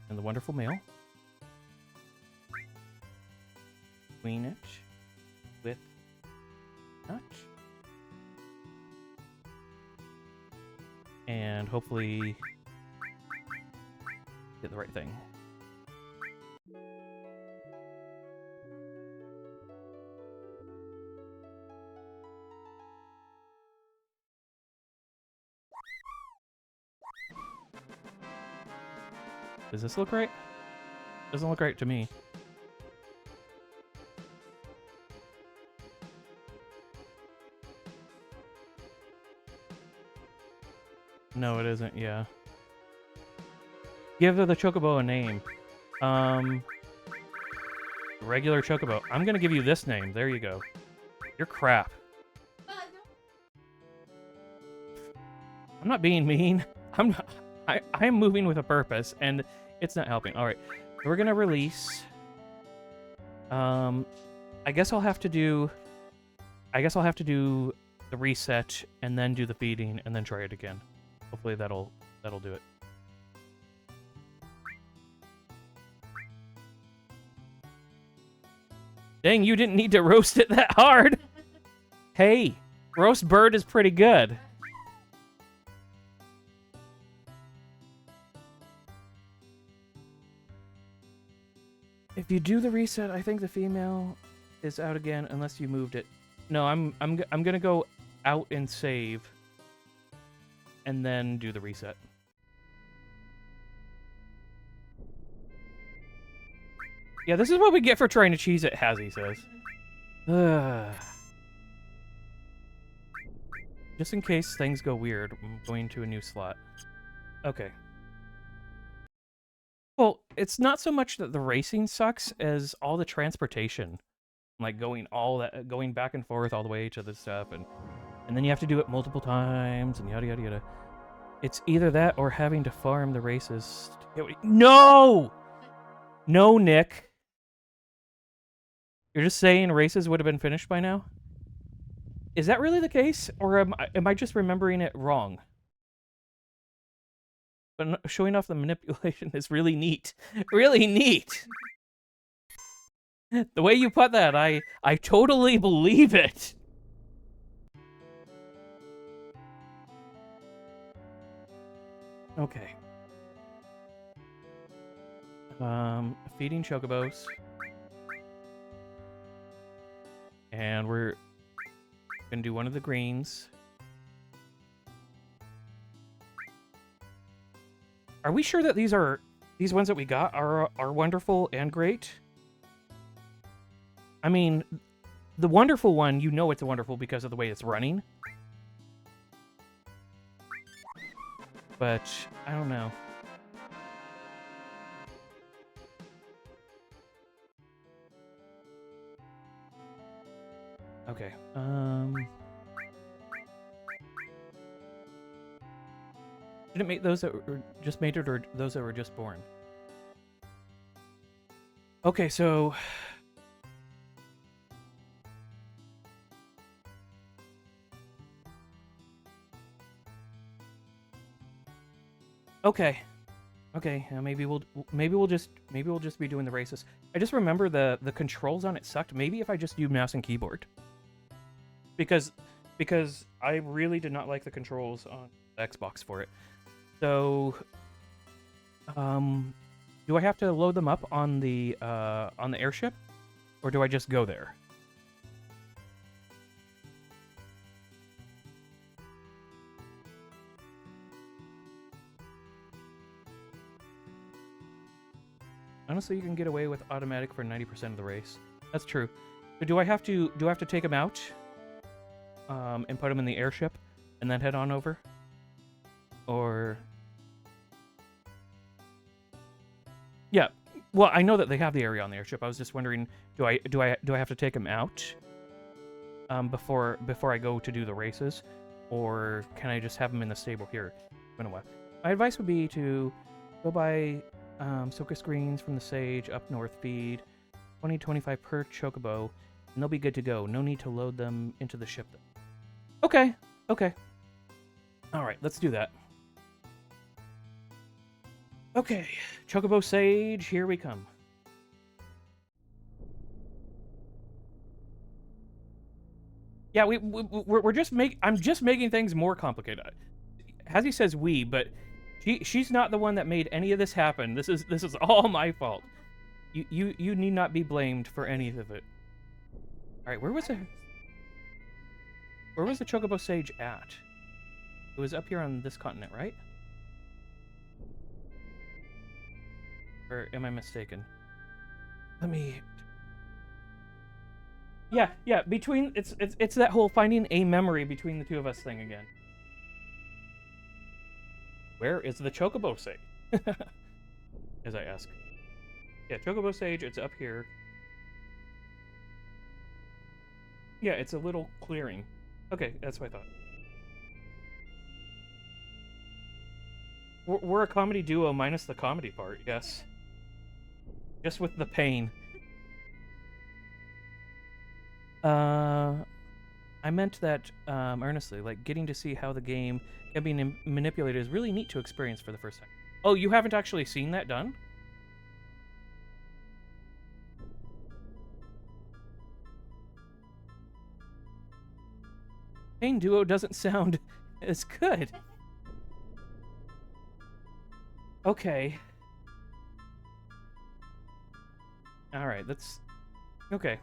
And the wonderful male. Queen it with nut. And hopefully get the right thing. Does this look right? Doesn't look right to me. No, it isn't, yeah. Give the Chocobo a name. Regular Chocobo. I'm gonna give you this name. There you go. You're crap. I'm not being mean. I am moving with a purpose, and it's not helping. All right, so we're gonna release. I guess I'll have to do the reset and then do the feeding and then try it again. Hopefully that'll do it. Dang, you didn't need to roast it that hard. Hey, roast bird is pretty good. If you do the reset, I think the female is out again unless you moved it. No, I'm gonna go out and save, and then do the reset. Yeah, this is what we get for trying to cheese it, Hazzie says. Just in case things go weird, I'm going to a new slot. Okay. Well, it's not so much that the racing sucks as all the transportation. Like going back and forth all the way to this stuff, and then you have to do it multiple times and yada yada yada. It's either that or having to farm the races. To get what no! No, Nick. You're just saying races would have been finished by now? Is that really the case, or am I just remembering it wrong? But showing off the manipulation is really neat. Really neat! The way you put that, I totally believe it! Okay. Feeding chocobos. And we're gonna do one of the greens. Are we sure that these ones that we got are wonderful and great? I mean, the wonderful one, you know it's wonderful because of the way it's running. But I don't know. Okay. Did it make those that were just mated or those that were just born? Okay, so okay. Maybe we'll just be doing the races. I just remember the controls on it sucked. Maybe if I just do mouse and keyboard. Because I really did not like the controls on Xbox for it. So do I have to load them up on the airship, or do I just go there? Honestly, you can get away with automatic for 90% of the race. That's true. So do I have to take them out and put them in the airship and then head on over? Or yeah, well, I know that they have the area on the airship. I was just wondering, do I have to take them out before I go to do the races, or can I just have them in the stable here? It's been a while. My advice would be to go buy Soka screens from the Sage up north feed, 20-25 per Chocobo, and they'll be good to go. No need to load them into the ship. Okay. All right, let's do that. Okay, Chocobo Sage, here we come. Yeah, we're just I'm just making things more complicated. Hazzie says we, but she's not the one that made any of this happen. This is all my fault. You need not be blamed for any of it. All right, where was the Chocobo Sage at? It was up here on this continent, right? Or am I mistaken? Let me. Yeah. Between it's that whole finding a memory between the two of us thing again. Where is the Chocobo Sage? As I ask. Yeah, Chocobo Sage. It's up here. Yeah, it's a little clearing. Okay, that's what I thought. We're a comedy duo minus the comedy part, yes. Just with the pain. I meant that earnestly, like getting to see how the game can be manipulated is really neat to experience for the first time. Oh, you haven't actually seen that done? Pain Duo doesn't sound as good. Okay. All right, that's okay.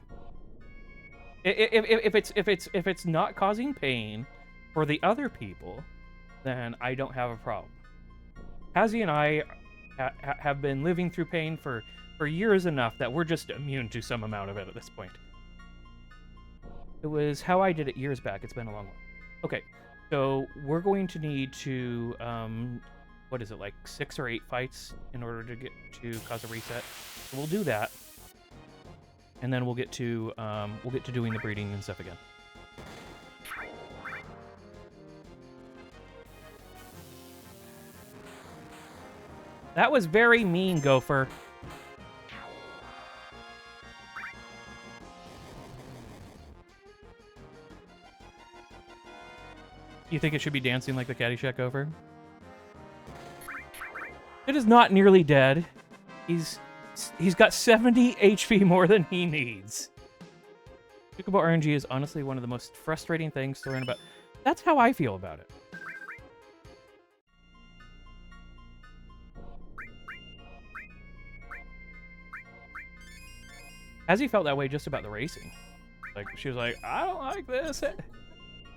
If it's not causing pain for the other people, then I don't have a problem. Hazzie and I have been living through pain for years enough that we're just immune to some amount of it at this point. It was how I did it years back. It's been a long while. Okay, so we're going to need to what is it, like 6 or 8 fights in order to cause a reset. So we'll do that. And then we'll get to doing the breeding and stuff again. That was very mean, Gopher. You think it should be dancing like the Caddyshack over? It is not nearly dead. He's got 70 HP more than he needs. Chocobo RNG is honestly one of the most frustrating things to learn about. That's how I feel about it. Hazzie felt that way just about the racing. Like, she was like, I don't like this.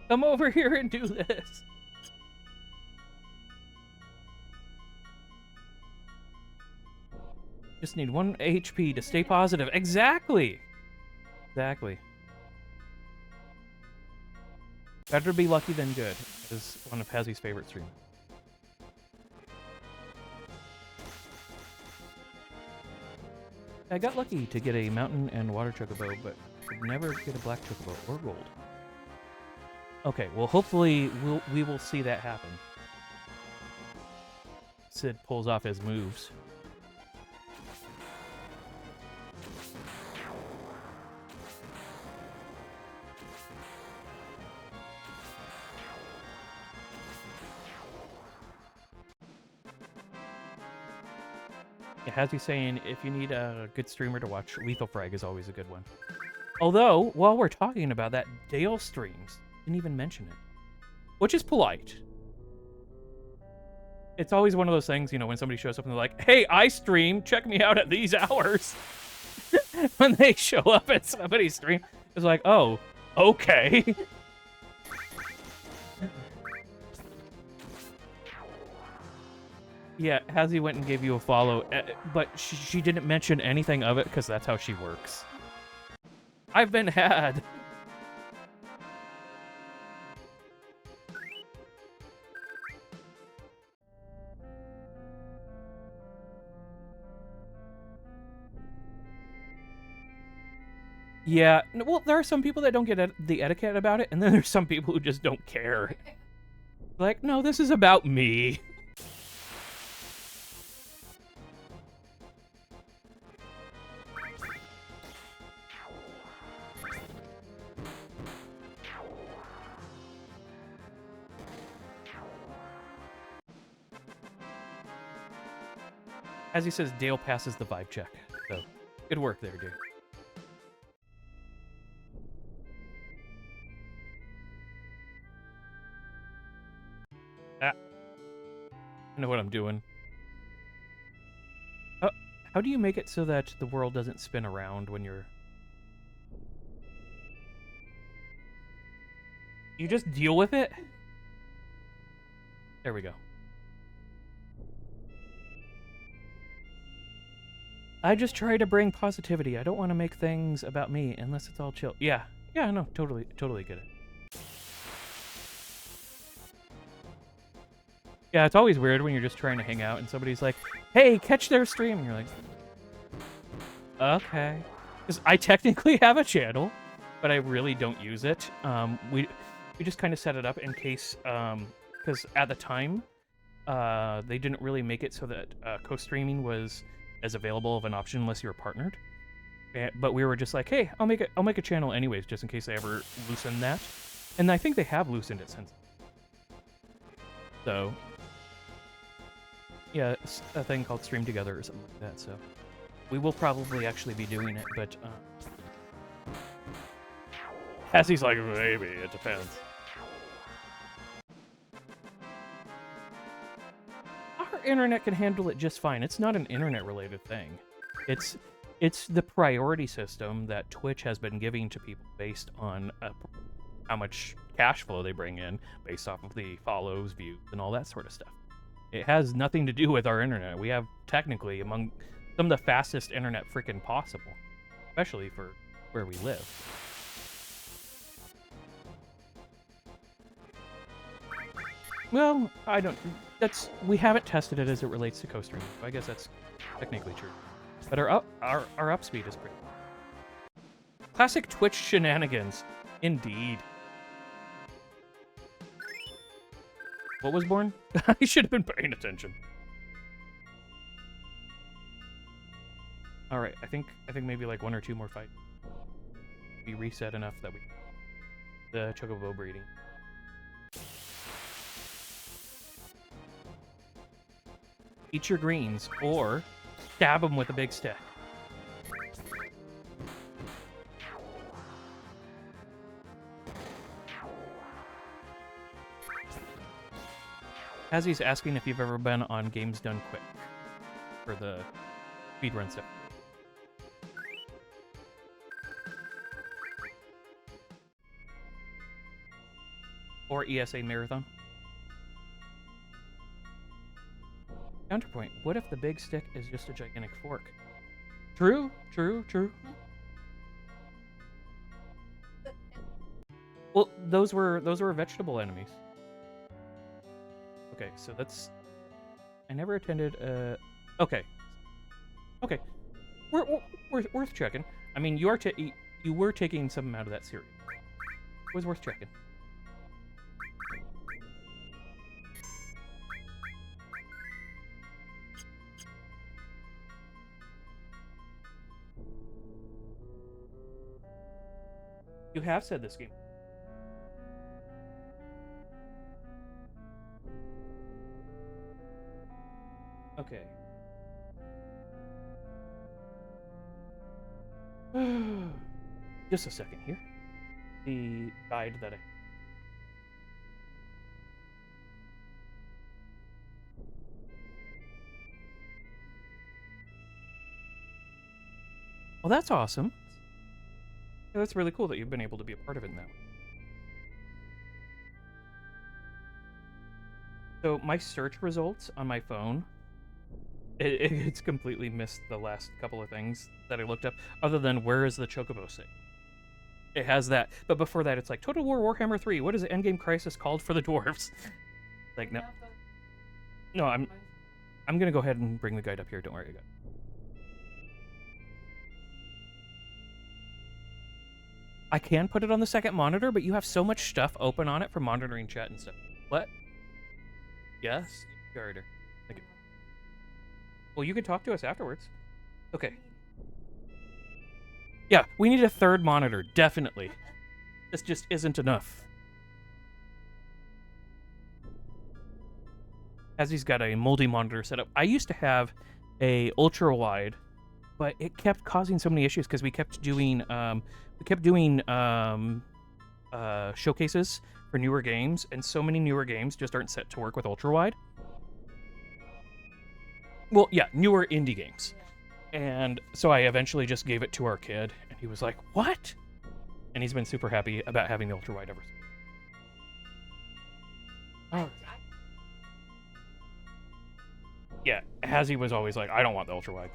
Come over here and do this. Just need 1 HP to stay positive. Exactly. Exactly. Better be lucky than good is one of Hazzie's favorite streamers. I got lucky to get a mountain and water chocobo, but could never get a black chocobo or gold. Okay, well hopefully we will see that happen. Sid pulls off his moves. Hazzie saying, if you need a good streamer to watch, Lethal Frag is always a good one. Although, while we're talking about that, Dale streams. Didn't even mention it. Which is polite. It's always one of those things, you know, when somebody shows up and they're like, hey, I stream, check me out at these hours. When they show up at somebody's stream, it's like, oh, okay. Yeah, Hazzie went and gave you a follow, but she didn't mention anything of it because that's how she works. I've been had. Yeah, well, there are some people that don't get the etiquette about it, and then there's some people who just don't care. Like, no, this is about me. As he says, Dale passes the vibe check. So, good work there, dude. Ah. I know what I'm doing. How do you make it so that the world doesn't spin around when you're... You just deal with it? There we go. I just try to bring positivity. I don't want to make things about me unless it's all chill. Yeah, no, totally get it. Yeah, it's always weird when you're just trying to hang out and somebody's like, hey, catch their stream. And you're like, okay. Because I technically have a channel, but I really don't use it. We just kind of set it up in case, because at the time, they didn't really make it so that co-streaming was as available of an option unless you were partnered. But we were just like, hey, I'll make a channel anyways, just in case they ever loosen that. And I think they have loosened it since. So, yeah, it's a thing called Stream Together or something like that. So, we will probably actually be doing it, but Hazzie's like, maybe, it depends. Our internet can handle it just fine. It's not an internet-related thing. It's the priority system that Twitch has been giving to people based on how much cash flow they bring in, based off of the follows, views, and all that sort of stuff. It has nothing to do with our internet. We have technically among some of the fastest internet freaking possible, especially for where we live. Well, I don't... we haven't tested it as it relates to co-streaming, so I guess that's technically true. But our up speed is pretty... Classic Twitch shenanigans. Indeed. What was born? I should have been paying attention. Alright, I think maybe like 1 or 2 more fights. Be reset enough that we... The Chocobo breeding. eat your greens, or stab them with a big stick. Hazzie's asking if you've ever been on Games Done Quick for the speedrun stuff. Or ESA Marathon. Counterpoint, what if the big stick is just a gigantic fork? True, true, true. Well, those were vegetable enemies. Okay, so that's... I never attended, okay. Okay. Worth checking. I mean, you were taking some amount of that serious. It was worth checking. You have said this game. Okay. Just a second here. The guide that I... Well, that's awesome. Yeah, that's really cool that you've been able to be a part of it in that way. So my search results on my phone, it's completely missed the last couple of things that I looked up, other than where is the Chocobo save. It has that, but before that, it's like Total War Warhammer 3. What is the Endgame Crisis called for the dwarves? Like no, no, I'm gonna go ahead and bring the guide up here. Don't worry, I got it. I can put it on the second monitor, but you have so much stuff open on it for monitoring chat and stuff. What? Yes, Garter. Okay. Well, you can talk to us afterwards. Okay. Yeah, we need a third monitor, definitely. This just isn't enough. Hazzie's got a multi-monitor setup. I used to have a ultra-wide, but it kept causing so many issues because we kept doing showcases for newer games, and so many newer games just aren't set to work with ultra-wide. Well, yeah, newer indie games. And so I eventually just gave it to our kid, and he was like, what? And he's been super happy about having the ultra-wide ever since. Oh. Yeah, Hazzie was always like, I don't want the ultra-wide.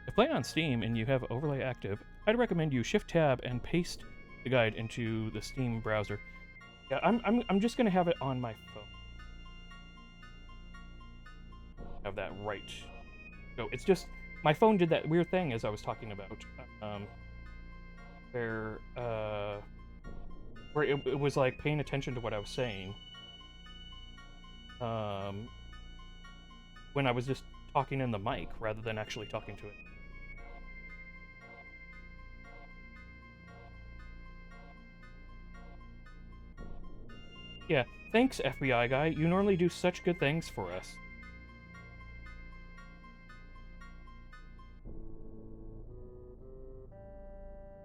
If playing on Steam and you have overlay active, I'd recommend you shift-tab and paste the guide into the Steam browser. Yeah, I'm just gonna have it on my phone. Have that right. So it's just my phone did that weird thing as I was talking about, where it was like paying attention to what I was saying, when I was just talking in the mic rather than actually talking to it. Yeah, thanks, FBI guy. You normally do such good things for us.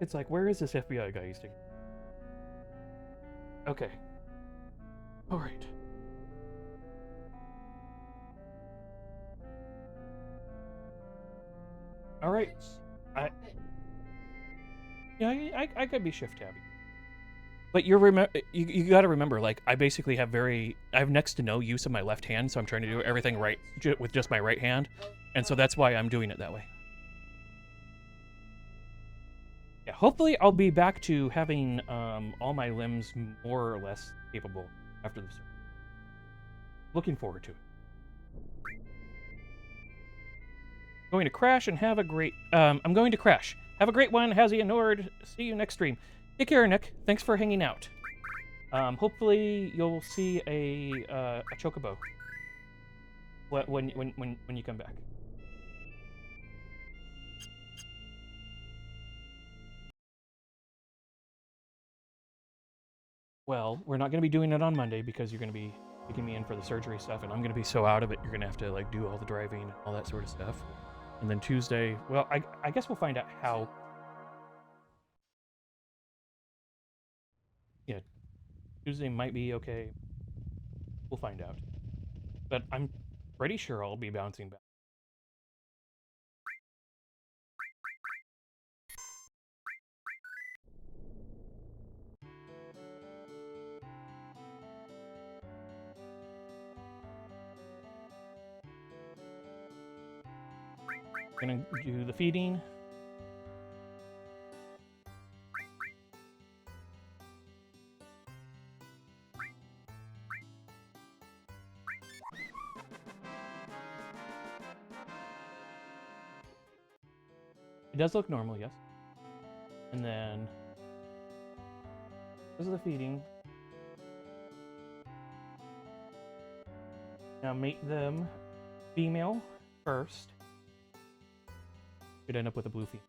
It's like, where is this FBI guy used to? Okay. Alright. Alright. I could be shift tabby. But you gotta remember, like, I basically have I have next to no use of my left hand, so I'm trying to do everything right with just my right hand. And so that's why I'm doing it that way. Yeah, hopefully I'll be back to having all my limbs more or less capable after the surgery. Looking forward to it. Going to crash and have a great... I'm going to crash. Have a great one, Hazzie and Nord. See you next stream. Take care, Nick. Thanks for hanging out. Hopefully you'll see a Chocobo when you come back. Well, we're not going to be doing it on Monday because you're going to be taking me in for the surgery stuff, and I'm gonna be so out of it. You're gonna have to like do all the driving and all that sort of stuff. And then Tuesday, well, I guess we'll find out how. Yeah, Tuesday might be okay. We'll find out. But I'm pretty sure I'll be bouncing back. Gonna do the feeding. It does look normal, yes. And then this is the feeding. Now mate them female first. Could end up with a blue female.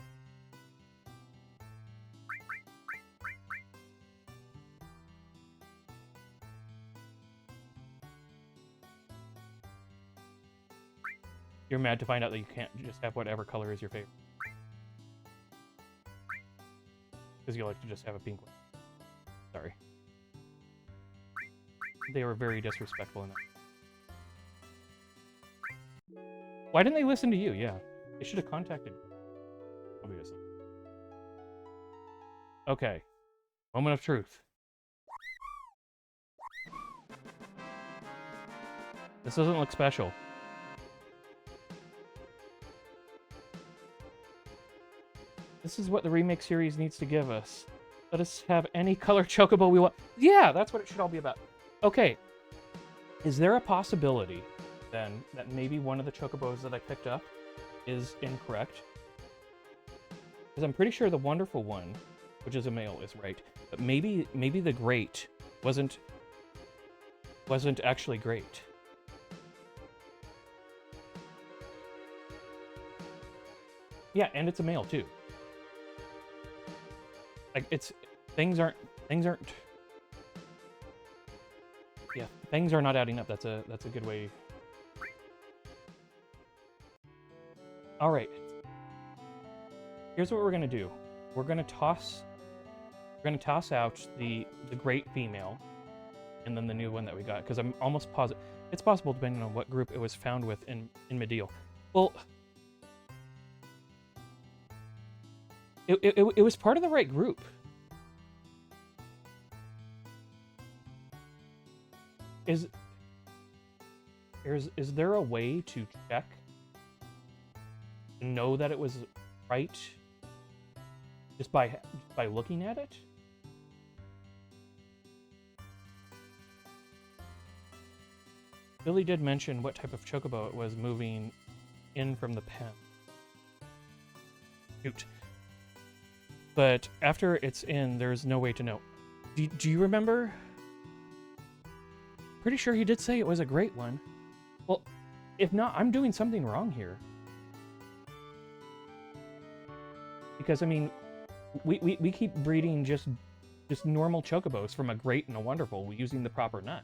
You're mad to find out that you can't just have whatever color is your favorite. Because you like to just have a pink one. Sorry. They were very disrespectful in that. Why didn't they listen to you? Yeah. They should have contacted me. Obviously. Okay. Moment of truth. This doesn't look special. This is what the remake series needs to give us. Let us have any color chocobo we want. Yeah, that's what it should all be about. Okay. Is there a possibility, then, that maybe one of the chocobos that I picked up is incorrect? Because I'm pretty sure the wonderful one, which is a male, is right. But maybe the great wasn't actually great. Yeah, and it's a male too. Like things aren't yeah, things are not adding up. That's a good way. All right. Here's what we're gonna do. We're gonna toss out the great female, and then the new one that we got, because I'm almost positive it's possible, depending on what group it was found with in Medial. Well, it was part of the right group. Is there a way to check, know that it was right, just by looking at it? Billy did mention what type of chocobo it was moving in from the pen. Shoot. But after it's in, there's no way to know. Do you remember? Pretty sure he did say it was a great one. Well, if not, I'm doing something wrong here. Because, I mean, we keep breeding just normal chocobos from a great and a wonderful using the proper nut.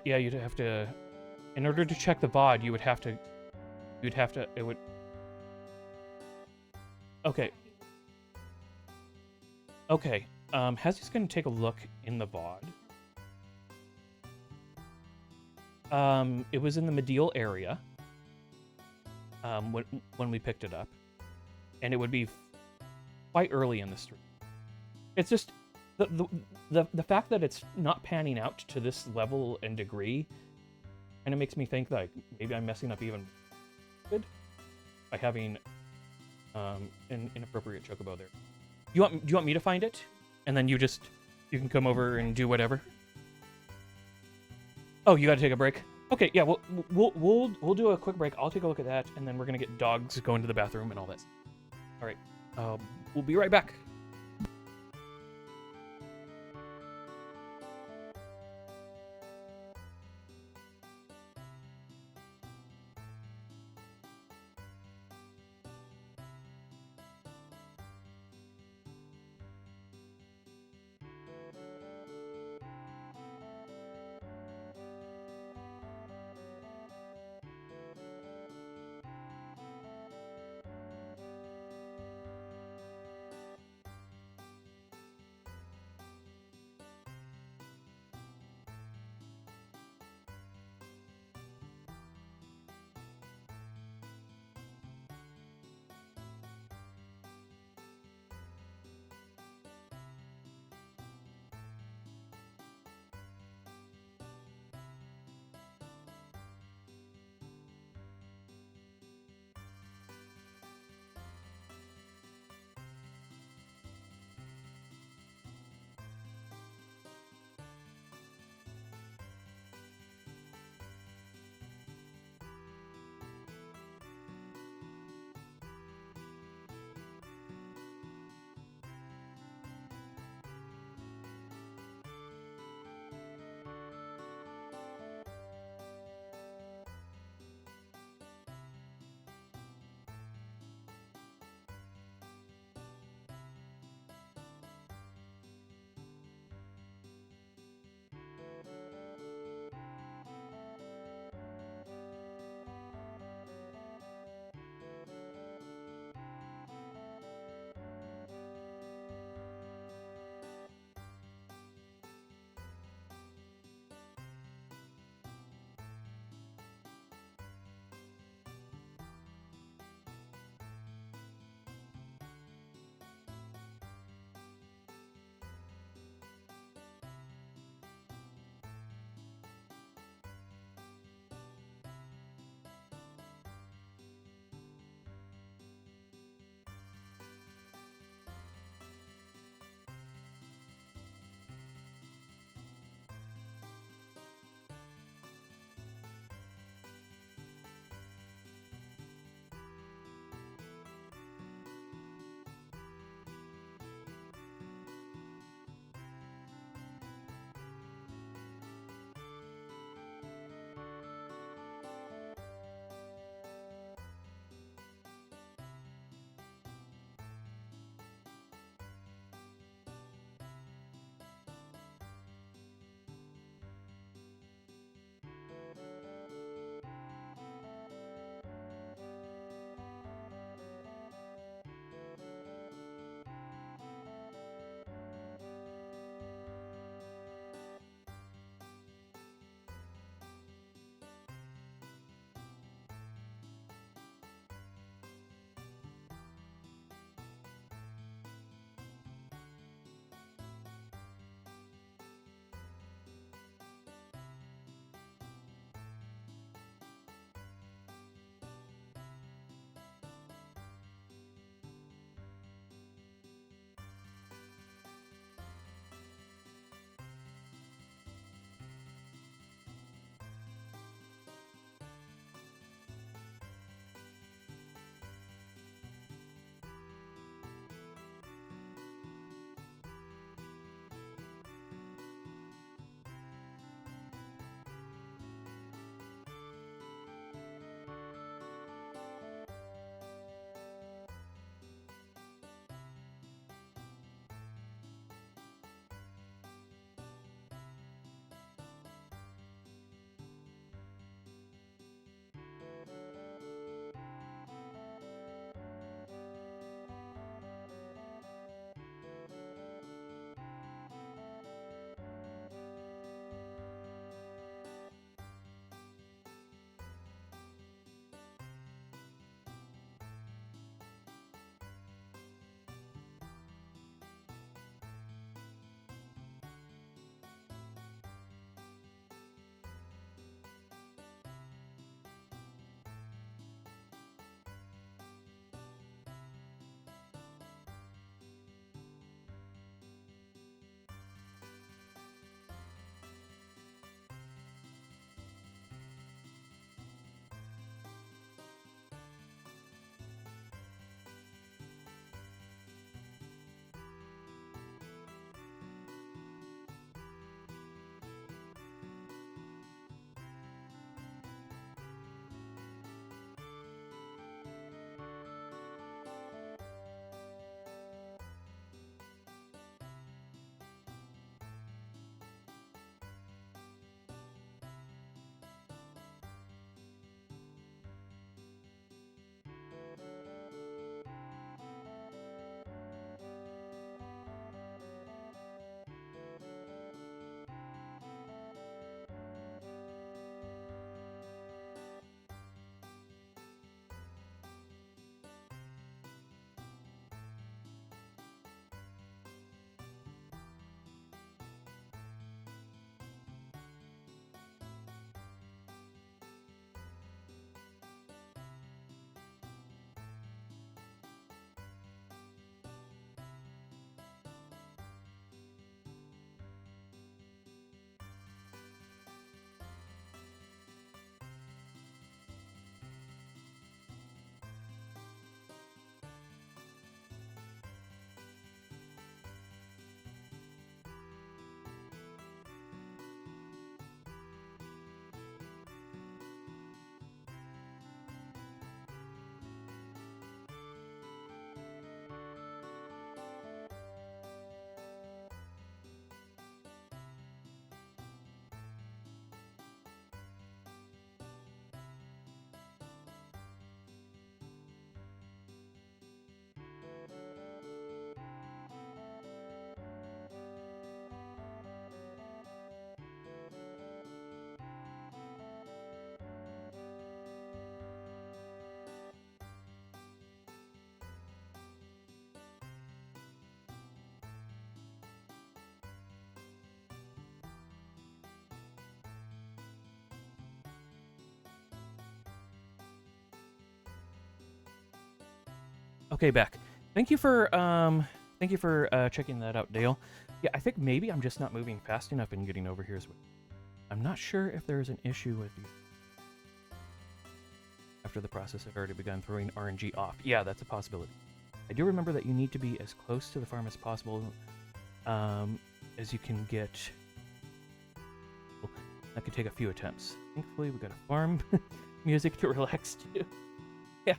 Yeah, you'd have to, in order to check the VOD, you'd have to, it would, okay. Okay, Hazzie's gonna take a look in the VOD. It was in the Medial area, when we picked it up, and it would be quite early in the stream. It's just, the fact that it's not panning out to this level and degree kind of makes me think like maybe I'm messing up even good by having an inappropriate chocobo there. Do you want me to find it, and then you can come over and do whatever? Oh, you got to take a break. Okay, yeah, we'll do a quick break. I'll take a look at that, and then we're gonna get dogs going to the bathroom and all that. All right, we'll be right back. Okay, back. Thank you for checking that out, Dale. Yeah, I think maybe I'm just not moving fast enough and getting over here as well. I'm not sure if there's an issue with the after the process had already begun throwing RNG off. Yeah, that's a possibility. I do remember that you need to be as close to the farm as possible as you can get. That could take a few attempts. Thankfully, we got a farm music to relax to. Yeah,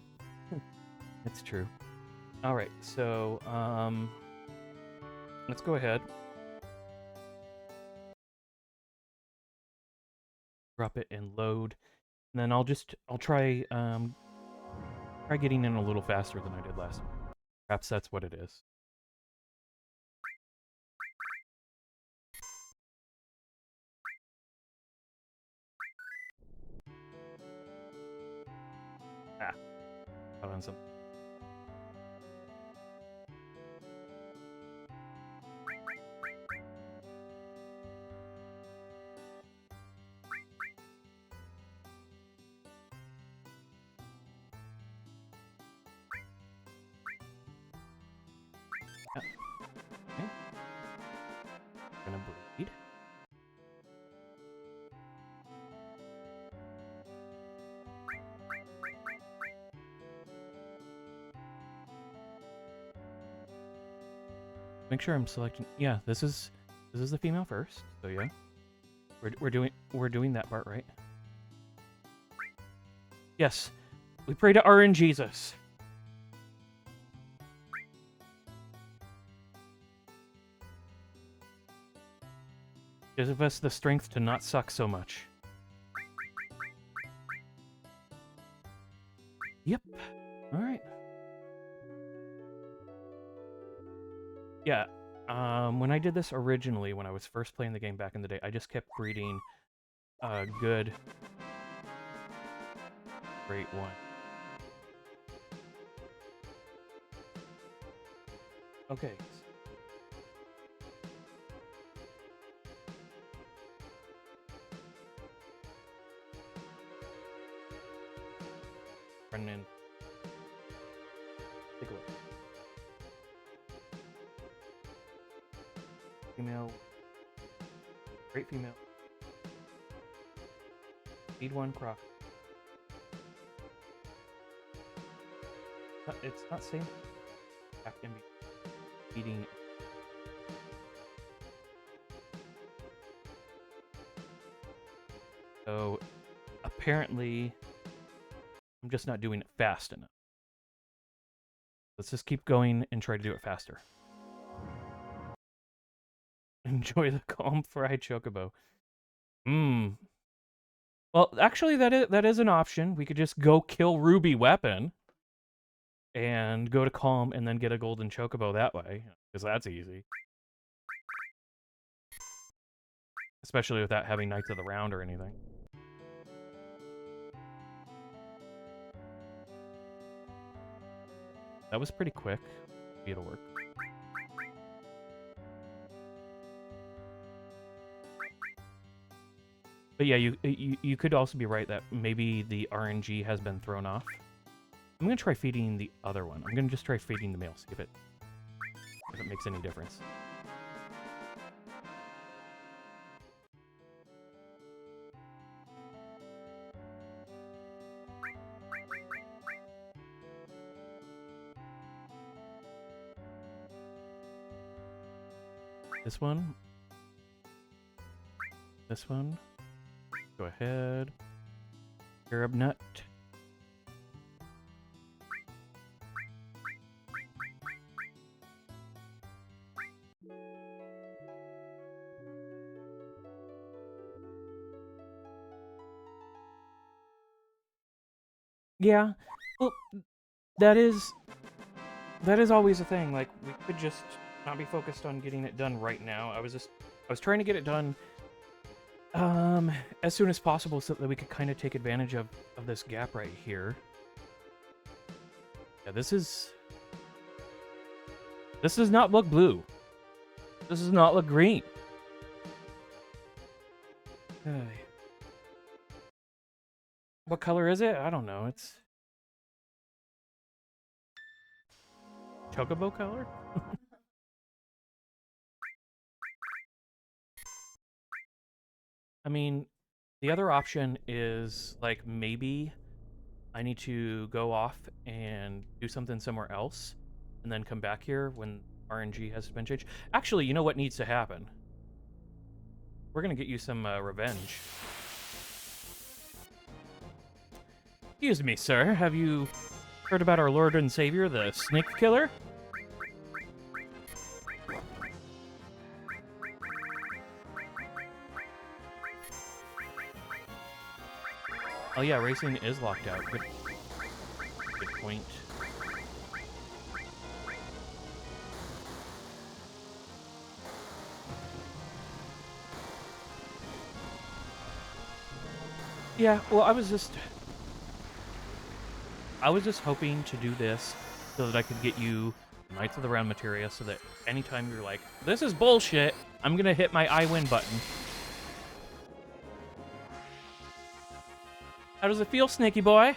that's true. All right, so let's go ahead. Drop it and load. And then I'll try getting in a little faster than I did last time. Perhaps that's what it is. Hold on some. Okay. Gonna breed. Make sure I'm selecting. Yeah, this is the female first. So yeah, we're doing that part right. Yes, we pray to RNGesus. Give us the strength to not suck so much. Yep. All right. Yeah. When I did this originally, when I was first playing the game back in the day, I just kept breeding a good great one. Okay. Running in. Take a look. Female. Great female. Need one croc. It's not saying I can be eating. So apparently I'm just not doing it fast enough. Let's just keep going and try to do it faster. Enjoy the calm fried chocobo. Mmm. Well, actually, that is an option. We could just go kill Ruby Weapon and go to calm and then get a golden chocobo that way, because that's easy. Especially without having Knights of the Round or anything. That was pretty quick. Maybe it'll work. But yeah, you could also be right that maybe the RNG has been thrown off. I'm gonna try feeding the other one. I'm gonna just try feeding the male, see if it makes any difference. This one. This one. Go ahead. Carob nut. Yeah. Well, that is always a thing. Like, we could just not be focused on getting it done right now. I was trying to get it done as soon as possible so that we could kind of take advantage of this gap right here. Yeah, this does not look blue. This does not look green. What color is it? I don't know. It's chocobo color? I mean, the other option is, like, maybe I need to go off and do something somewhere else and then come back here when RNG has been changed. Actually, you know what needs to happen? We're gonna get you some revenge. Excuse me, sir. Have you heard about our Lord and Savior, the Snake Killer? Oh yeah, racing is locked out. Good point. Yeah, well, I was just hoping to do this so that I could get you Knights of the Round materia so that anytime you're like, this is bullshit, I'm gonna hit my I win button. How does it feel, Snaky Boy?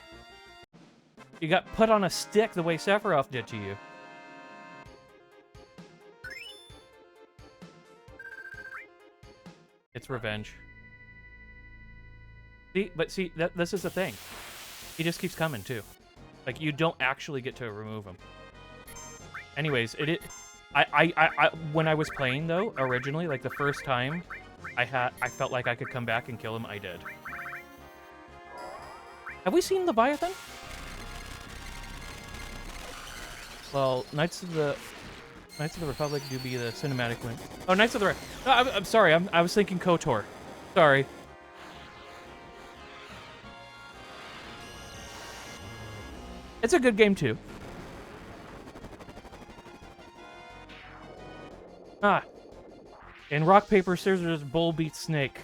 You got put on a stick the way Sephiroth did to you. It's revenge. See, this is the thing. He just keeps coming, too. Like, you don't actually get to remove him. Anyways, when I was playing, though, originally, like, the first time, I felt like I could come back and kill him. I did. Have we seen Leviathan? Well, Knights of the Republic do be the cinematic win. Oh, Knights of the... No, I'm sorry. I was thinking KOTOR. Sorry. It's a good game, too. Ah. In rock, paper, scissors, bull beats snake.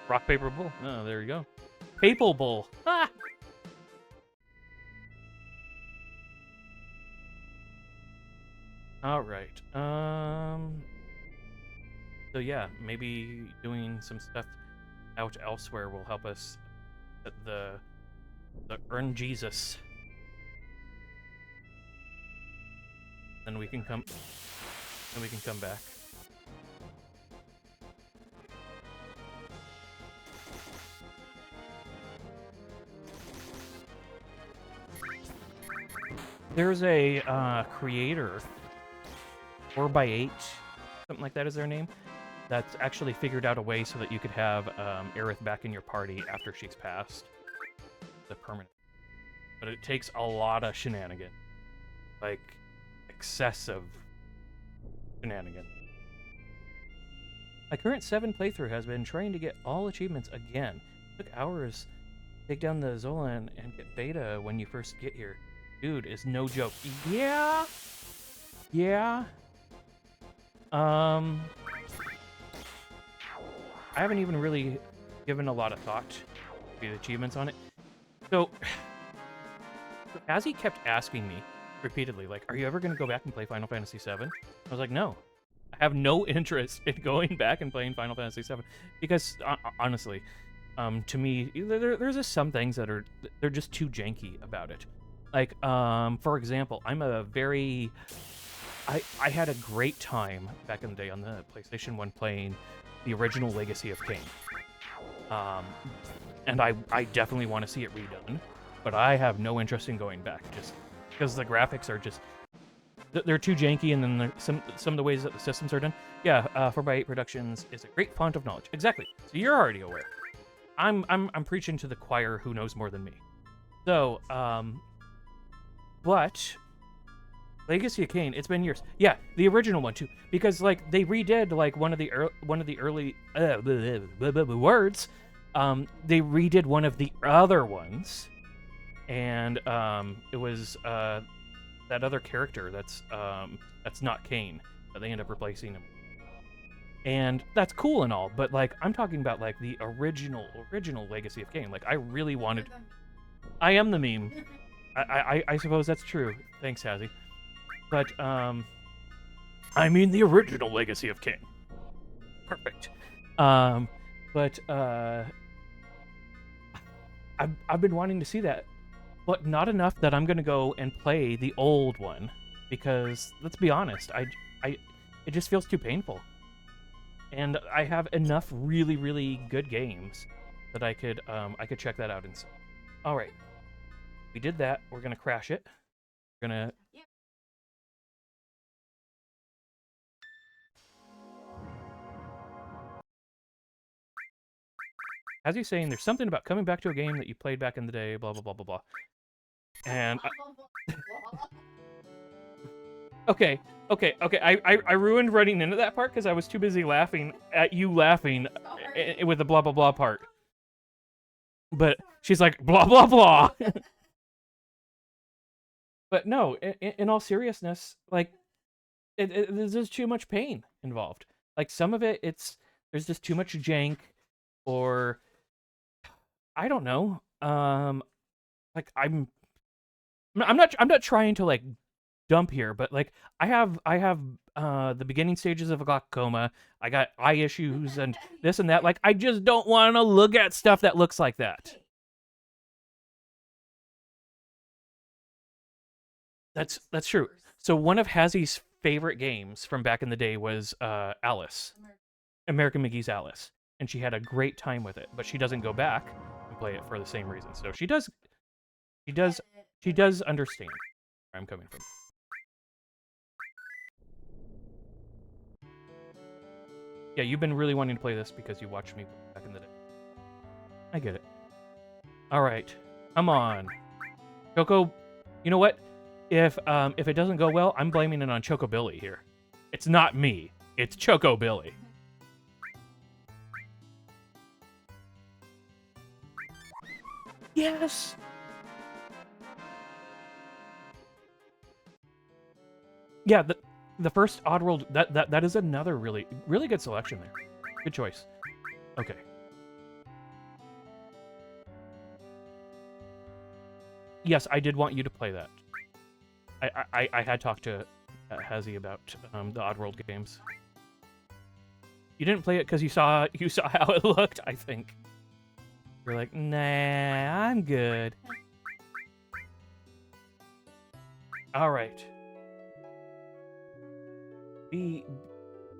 Rock, paper, bull. Oh, there you go. Papal bull. Ah! All right. So yeah, maybe doing some stuff out elsewhere will help us at the earn Jesus. Then we can come. Then we can come back. There's a creator, 4x8, something like that is their name, that's actually figured out a way so that you could have Aerith back in your party after she's passed. The permanent. But it takes a lot of shenanigans. Like, excessive shenanigans. My current 7 playthrough has been trying to get all achievements again. It took hours to take down the Zolan and get beta when you first get here. Dude, it's no joke. Yeah. Yeah. I haven't even really given a lot of thought to the achievements on it. So, Hazzie kept asking me repeatedly, like, are you ever going to go back and play Final Fantasy VII? I was like, no. I have no interest in going back and playing Final Fantasy VII. Because, honestly, to me, there's just some things that they're just too janky about it. Like, for example, I'm a very... I had a great time back in the day on the PlayStation 1 playing the original Legacy of Kain. And I definitely want to see it redone, but I have no interest in going back, just because the graphics are just... They're too janky, and then some of the ways that the systems are done. Yeah, 4x8 Productions is a great font of knowledge. Exactly. So you're already aware. I'm preaching to the choir who knows more than me. So, but Legacy of Kain, it's been years. Yeah, the original one too, because like they redid like one of the early words. They redid one of the other ones, and it was that other character that's not Kain, but they end up replacing him. And that's cool and all, but like I'm talking about like the original Legacy of Kain. Like I really wanted. I am the meme. I suppose that's true. Thanks, Hazzie. But I mean the original Legacy of Kain. Perfect. But I've been wanting to see that but not enough that I'm gonna go and play the old one, because let's be honest, it just feels too painful. And I have enough really, really good games that I could check that out instead. All right, we did that. We're gonna crash it. We're gonna. As you're saying, there's something about coming back to a game that you played back in the day, blah blah blah blah blah. And okay. I ruined running into that part because I was too busy laughing at you laughing with the blah blah blah part. But she's like blah blah blah. But no, in all seriousness, like there's just too much pain involved. Like some of it, there's just too much jank, or I don't know. Like I'm not trying to like dump here, but like I have the beginning stages of a glaucoma. I got eye issues and this and that. Like I just don't want to look at stuff that looks like that. That's true. So one of Hazzie's favorite games from back in the day was Alice, American McGee's Alice, and she had a great time with it. But she doesn't go back and play it for the same reason. So she does understand where I'm coming from. Yeah, you've been really wanting to play this because you watched me back in the day. I get it. All right, come on, Choco. You know what? If it doesn't go well, I'm blaming it on Chocobilly here. It's not me. It's Chocobilly. Yes. Yeah, the first Oddworld, that is another really good selection there. Good choice. Okay. Yes, I did want you to play that. I had talked to Hazzie about the Oddworld games. You didn't play it because you saw how it looked, I think. You're like, nah, I'm good. All right. Be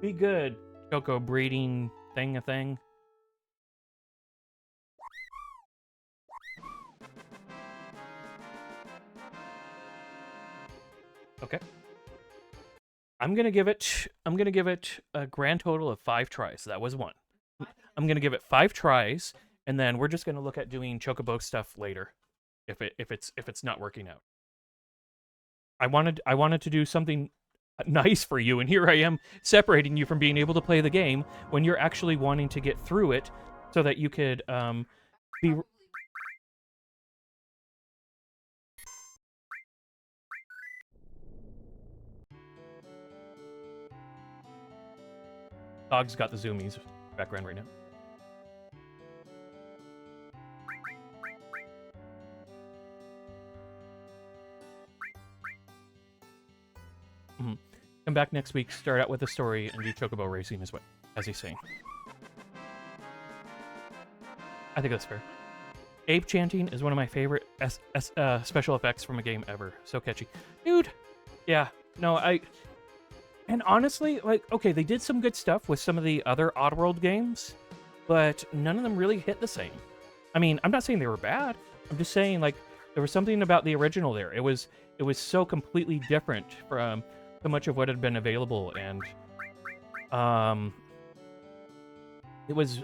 good, Choco breeding thing a thing. Okay. I'm gonna give it a grand total of 5 tries. That was 1. I'm gonna give it 5 tries, and then we're just gonna look at doing Chocobo stuff later, if it's not working out. I wanted to do something nice for you, and here I am separating you from being able to play the game when you're actually wanting to get through it, so that you could be. Dog's got the zoomies background right now. Come back next week, start out with the story, and do Chocobo racing as he's saying. I think that's fair. Ape chanting is one of my favorite special effects from a game ever. So catchy. Dude! Yeah, no, and honestly, like, okay, they did some good stuff with some of the other Oddworld games, but none of them really hit the same. I mean, I'm not saying they were bad. I'm just saying, like, there was something about the original there. It was so completely different from so much of what had been available, and it was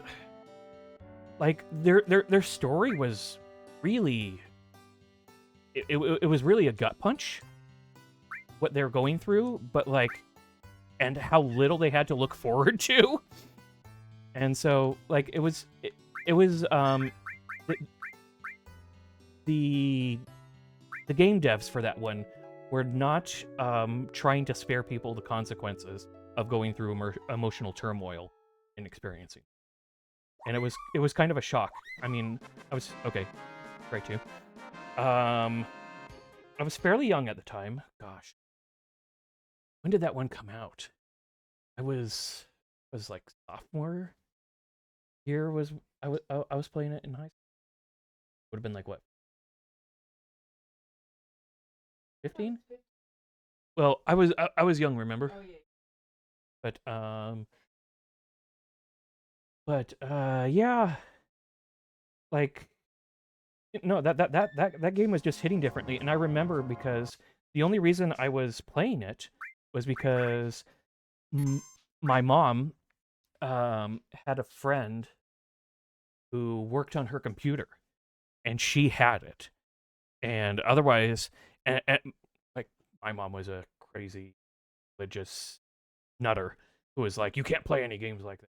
like their story was really it was really a gut punch what they're going through, but like, and how little they had to look forward to. And so like it was the game devs for that one were not trying to spare people the consequences of going through emotional turmoil and experiencing. And it was kind of a shock. I mean, I was okay, right too. I was fairly young at the time. Gosh, when did that one come out? I was like sophomore year. I was playing it in high school. Would have been like what, 15? Well, I was young, remember? Oh, yeah. Yeah, like no, that game was just hitting differently, and I remember because the only reason I was playing it was because my mom had a friend who worked on her computer, and she had it, and otherwise, and like my mom was a crazy religious nutter who was like, you can't play any games like that.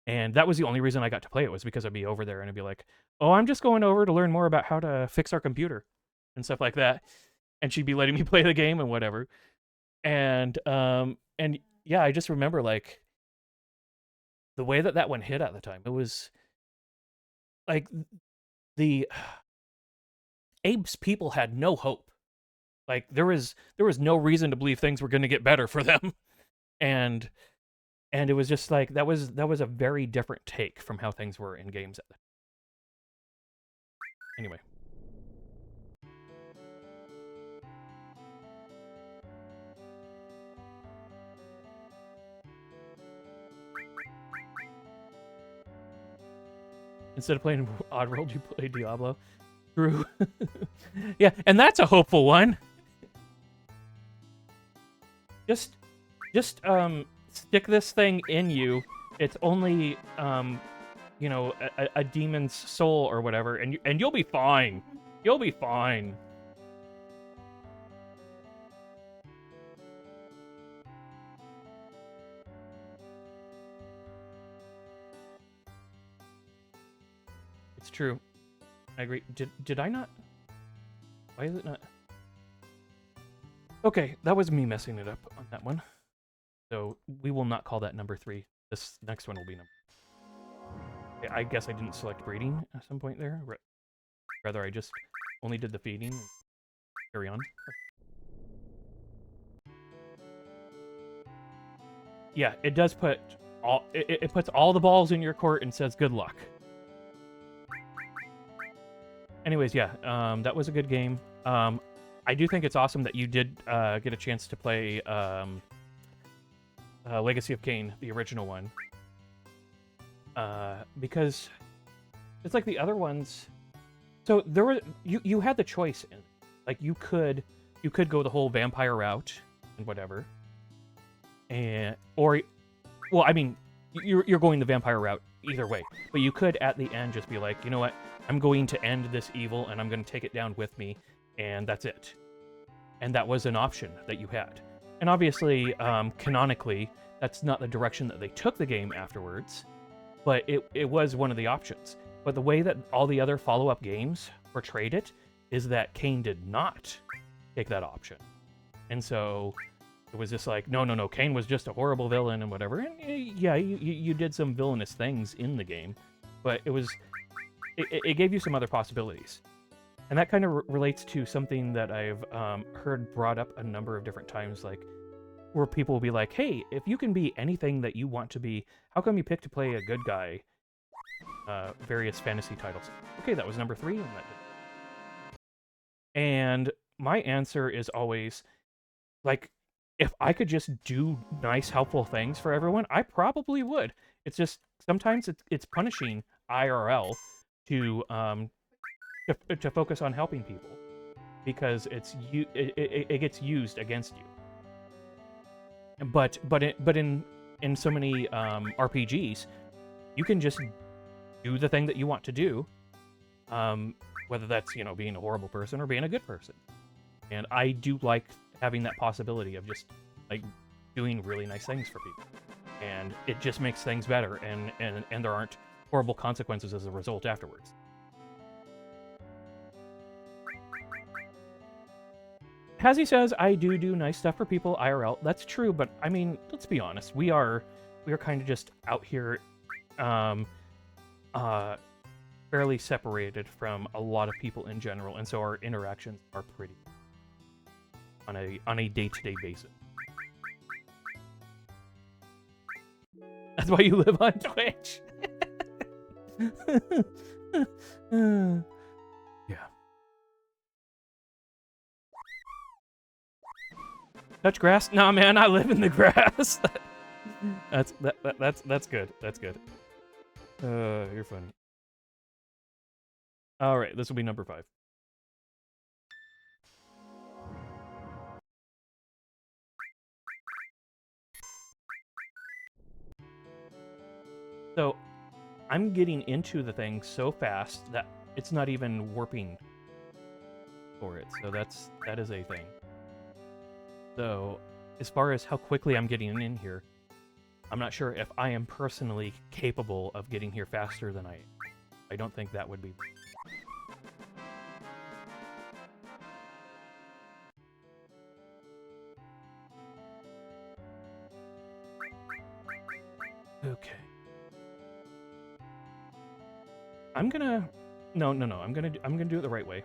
And that was the only reason I got to play it, was because I'd be over there and I'd be like, oh, I'm just going over to learn more about how to fix our computer and stuff like that. And she'd be letting me play the game and whatever. And yeah, I just remember like the way that one hit at the time. It was like the Abe's people had no hope. Like there was no reason to believe things were going to get better for them. And it was just like that was a very different take from how things were in games at the time. Anyway. Instead of playing Oddworld, you play Diablo. True. Yeah, and that's a hopeful one. Just stick this thing in you. It's only you know, a demon's soul or whatever, and you'll be fine. You'll be fine. It's true. I agree. Did I not? Why is it not? Okay, that was me messing it up on that one. So we will not call that number 3. This next one will be number. I guess I didn't select breeding at some point there. Rather, I just only did the feeding and carry on. Yeah, it does put all it puts all the balls in your court and says good luck. Anyways, yeah, that was a good game. I do think it's awesome that you did get a chance to play Legacy of Kain, the original one. Because it's like the other ones. So there were you had the choice in, like you could go the whole vampire route and whatever, or well, I mean, you're going the vampire route either way, but you could at the end just be like, you know what, I'm going to end this evil and I'm going to take it down with me, and that's it. And that was an option that you had. And obviously, canonically, that's not the direction that they took the game afterwards, but it was one of the options. But the way that all the other follow-up games portrayed it is that Kain did not take that option. And so it was just like, no, Kain was just a horrible villain and whatever. And yeah, you did some villainous things in the game, but it gave you some other possibilities. And that kind of relates to something that I've heard brought up a number of different times, like where people will be like, hey, if you can be anything that you want to be, how come you pick to play a good guy? Various fantasy titles. Okay, that was number 3. And my answer is always, like, if I could just do nice, helpful things for everyone, I probably would. It's just, sometimes it's punishing IRL to focus on helping people, because it gets used against you. But in so many RPGs, you can just do the thing that you want to do, whether that's, you know, being a horrible person or being a good person. And I do like having that possibility of just like doing really nice things for people, and it just makes things better, and there aren't horrible consequences as a result afterwards. Hazzie says, I do nice stuff for people IRL. That's true, but I mean, let's be honest. We are kind of just out here fairly separated from a lot of people in general, and so our interactions are pretty on a day-to-day basis. That's why you live on Twitch. Yeah. Touch grass? Nah, man, I live in the grass. That's good. That's good. You're funny. All right, this will be number 5. So, I'm getting into the thing so fast that it's not even warping for it. So that is a thing. So, as far as how quickly I'm getting in here, I'm not sure if I am personally capable of getting here faster than I don't think that would be. Okay. I'm gonna no, I'm gonna do it the right way.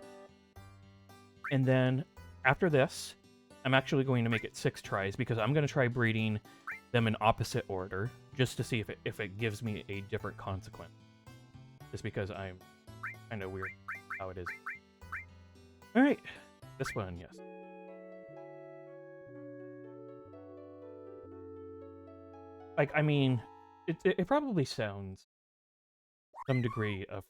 And then after this, I'm actually going to make it 6 tries because I'm gonna try breeding them in opposite order just to see if it gives me a different consequence. Just because I'm kind of weird how it is. All right, this one, yes. Like, I mean, it probably sounds some degree of,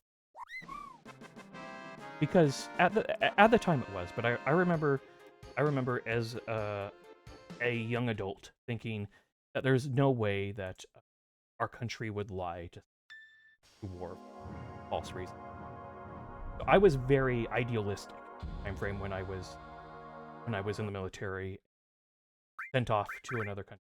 because at the time it was, but I remember as a young adult thinking that there's no way that our country would lie to war for false reasons. So I was very idealistic time frame when I was in the military, sent off to another country.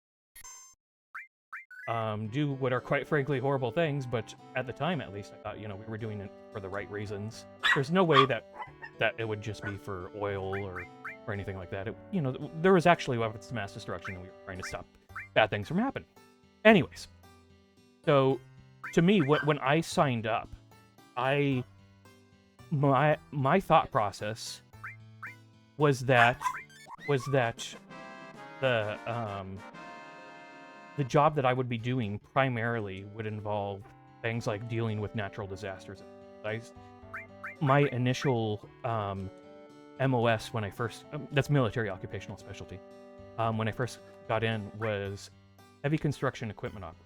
Do what are quite frankly horrible things, but at the time, at least, I thought, we were doing it for the right reasons. There's no way that it would just be for oil or anything like that. There was actually weapons of mass destruction, and we were trying to stop bad things from happening. Anyways, so to me, when I signed up, my thought process was that the job that I would be doing primarily would involve things like dealing with natural disasters. My initial MOS when I first, that's military occupational specialty, when I first got in was heavy construction equipment operator.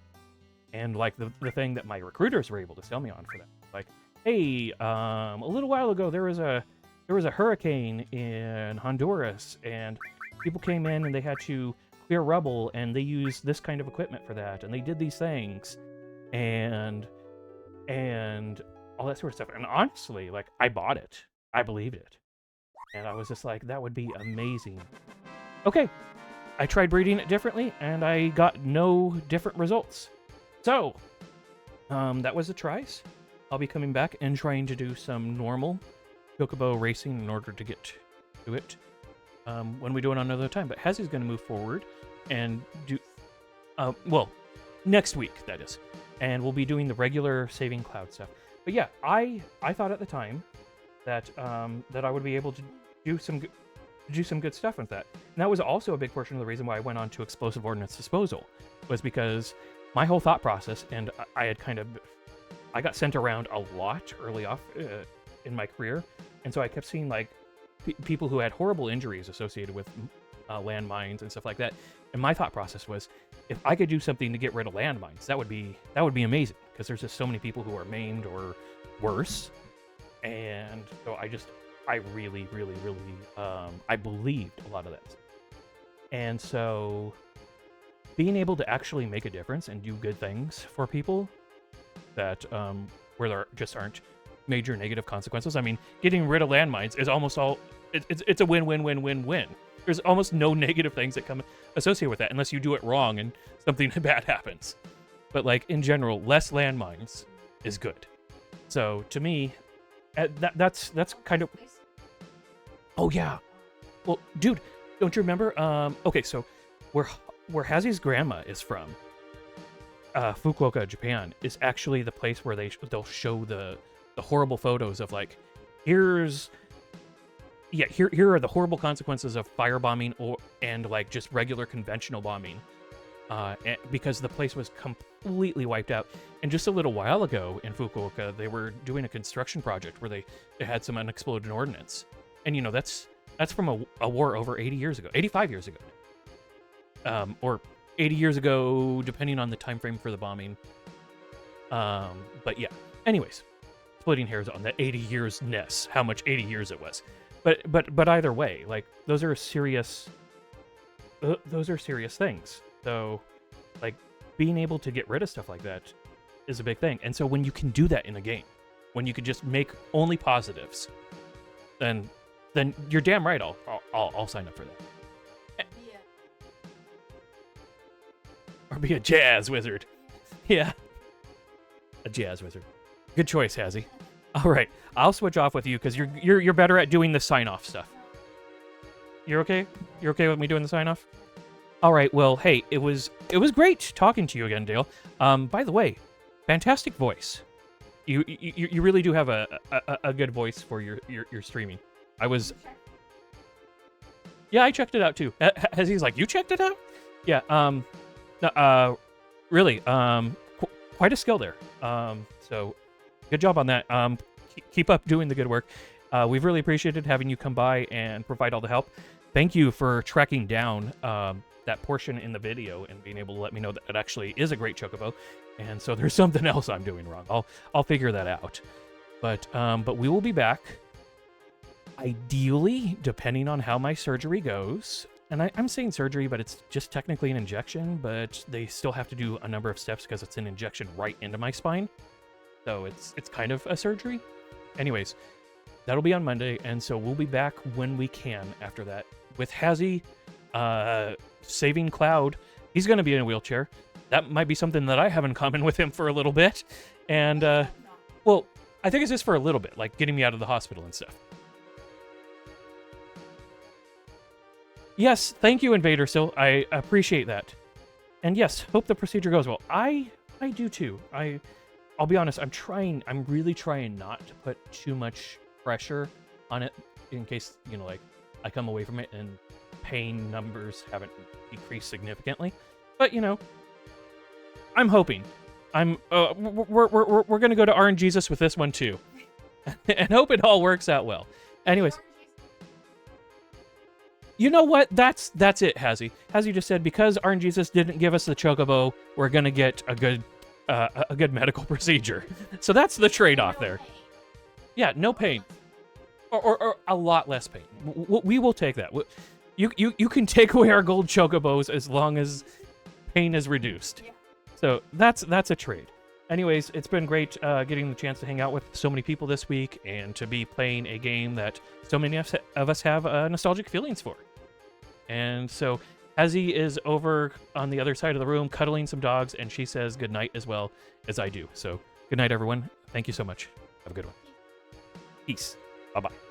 And like the thing that my recruiters were able to sell me on for that, like, hey, a little while ago there was a hurricane in Honduras, and people came in and they had to clear rubble, and they used this kind of equipment for that, and they did these things, and all that sort of stuff. And honestly, like, I bought it. I believed it. And I was just like, that would be amazing. Okay. I tried breeding it differently, and I got no different results. So, that was the tries. I'll be coming back and trying to do some normal Chocobo racing in order to get to it when we do it on another time. But Hazzie's going to move forward and do, well, next week, that is. And we'll be doing the regular saving cloud stuff. But yeah, I thought at the time that that I would be able to do some good stuff with that. And that was also a big portion of the reason why I went on to explosive ordnance disposal, was because my whole thought process, and I got sent around a lot early off in my career, and so I kept seeing like people who had horrible injuries associated with landmines and stuff like that. And my thought process was, if I could do something to get rid of landmines, that would be amazing, because there's just so many people who are maimed or worse. And so I really I believed a lot of that. And so being able to actually make a difference and do good things for people that where there just aren't major negative consequences. I mean, getting rid of landmines is almost all it's a win-win-win-win-win. There's almost no negative things that come associated with that unless you do it wrong and something bad happens. But like in general, less landmines is good. So to me, that's kind of. Oh yeah, well, dude, don't you remember? Okay, so where Hazzie's grandma is from, Fukuoka, Japan, is actually the place where they'll show the horrible photos of like, here are the horrible consequences of firebombing and like just regular conventional bombing, because the place was completely wiped out. And just a little while ago in Fukuoka, they were doing a construction project where they had some unexploded ordnance, and that's from a war over 85 years ago. or 80 years ago, depending on the time frame for the bombing. But yeah. Anyways, splitting hairs on the 80 years-ness, how much 80 years it was. But either way, like those are serious things. So, like, being able to get rid of stuff like that is a big thing. And so when you can do that in a game, when you can just make only positives, then you're damn right I'll sign up for that. Or be a jazz wizard. Yeah. A jazz wizard. Good choice, Hazzie. All right, I'll switch off with you because you're better at doing the sign-off stuff. You're okay? You're okay with me doing the sign-off? All right. Well, hey, it was great talking to you again, Dale. By the way, fantastic voice. You really do have a good voice for your streaming. Yeah, I checked it out too. He's like, you checked it out? Yeah. Really, quite a skill there. So good job on that. Keep up doing the good work. We've really appreciated having you come by and provide all the help. Thank you for tracking down that portion in the video and being able to let me know that it actually is a great Chocobo. And so there's something else I'm doing wrong. I'll figure that out. But we will be back. Ideally, depending on how my surgery goes. And I'm saying surgery, but it's just technically an injection, but they still have to do a number of steps because it's an injection right into my spine. So it's kind of a surgery. Anyways, that'll be on Monday, and so we'll be back when we can after that. With Hazzie saving Cloud, he's going to be in a wheelchair. That might be something that I have in common with him for a little bit. And, well, I think it's just for a little bit, like getting me out of the hospital and stuff. Yes, thank you, Invader Sil. I appreciate that. And yes, hope the procedure goes well. I do too. I'll be honest, I'm really trying not to put too much pressure on it in case, like, I come away from it and pain numbers haven't decreased significantly. But, I'm hoping. We're gonna go to RNGesus with this one too. And hope it all works out well. Anyways. You know what? That's it, Hazzie. Hazzie just said, because RNGesus didn't give us the Chocobo, we're gonna get a good medical procedure. So that's the trade-off there. Yeah, no pain. Or a lot less pain. We will take that. You can take away our gold Chocobos as long as pain is reduced. So that's a trade. Anyways, it's been great getting the chance to hang out with so many people this week and to be playing a game that so many of us have nostalgic feelings for. And so Hazzie is over on the other side of the room cuddling some dogs, and she says good night as well as I do. So good night, everyone. Thank you so much. Have a good one. Peace. Bye-bye.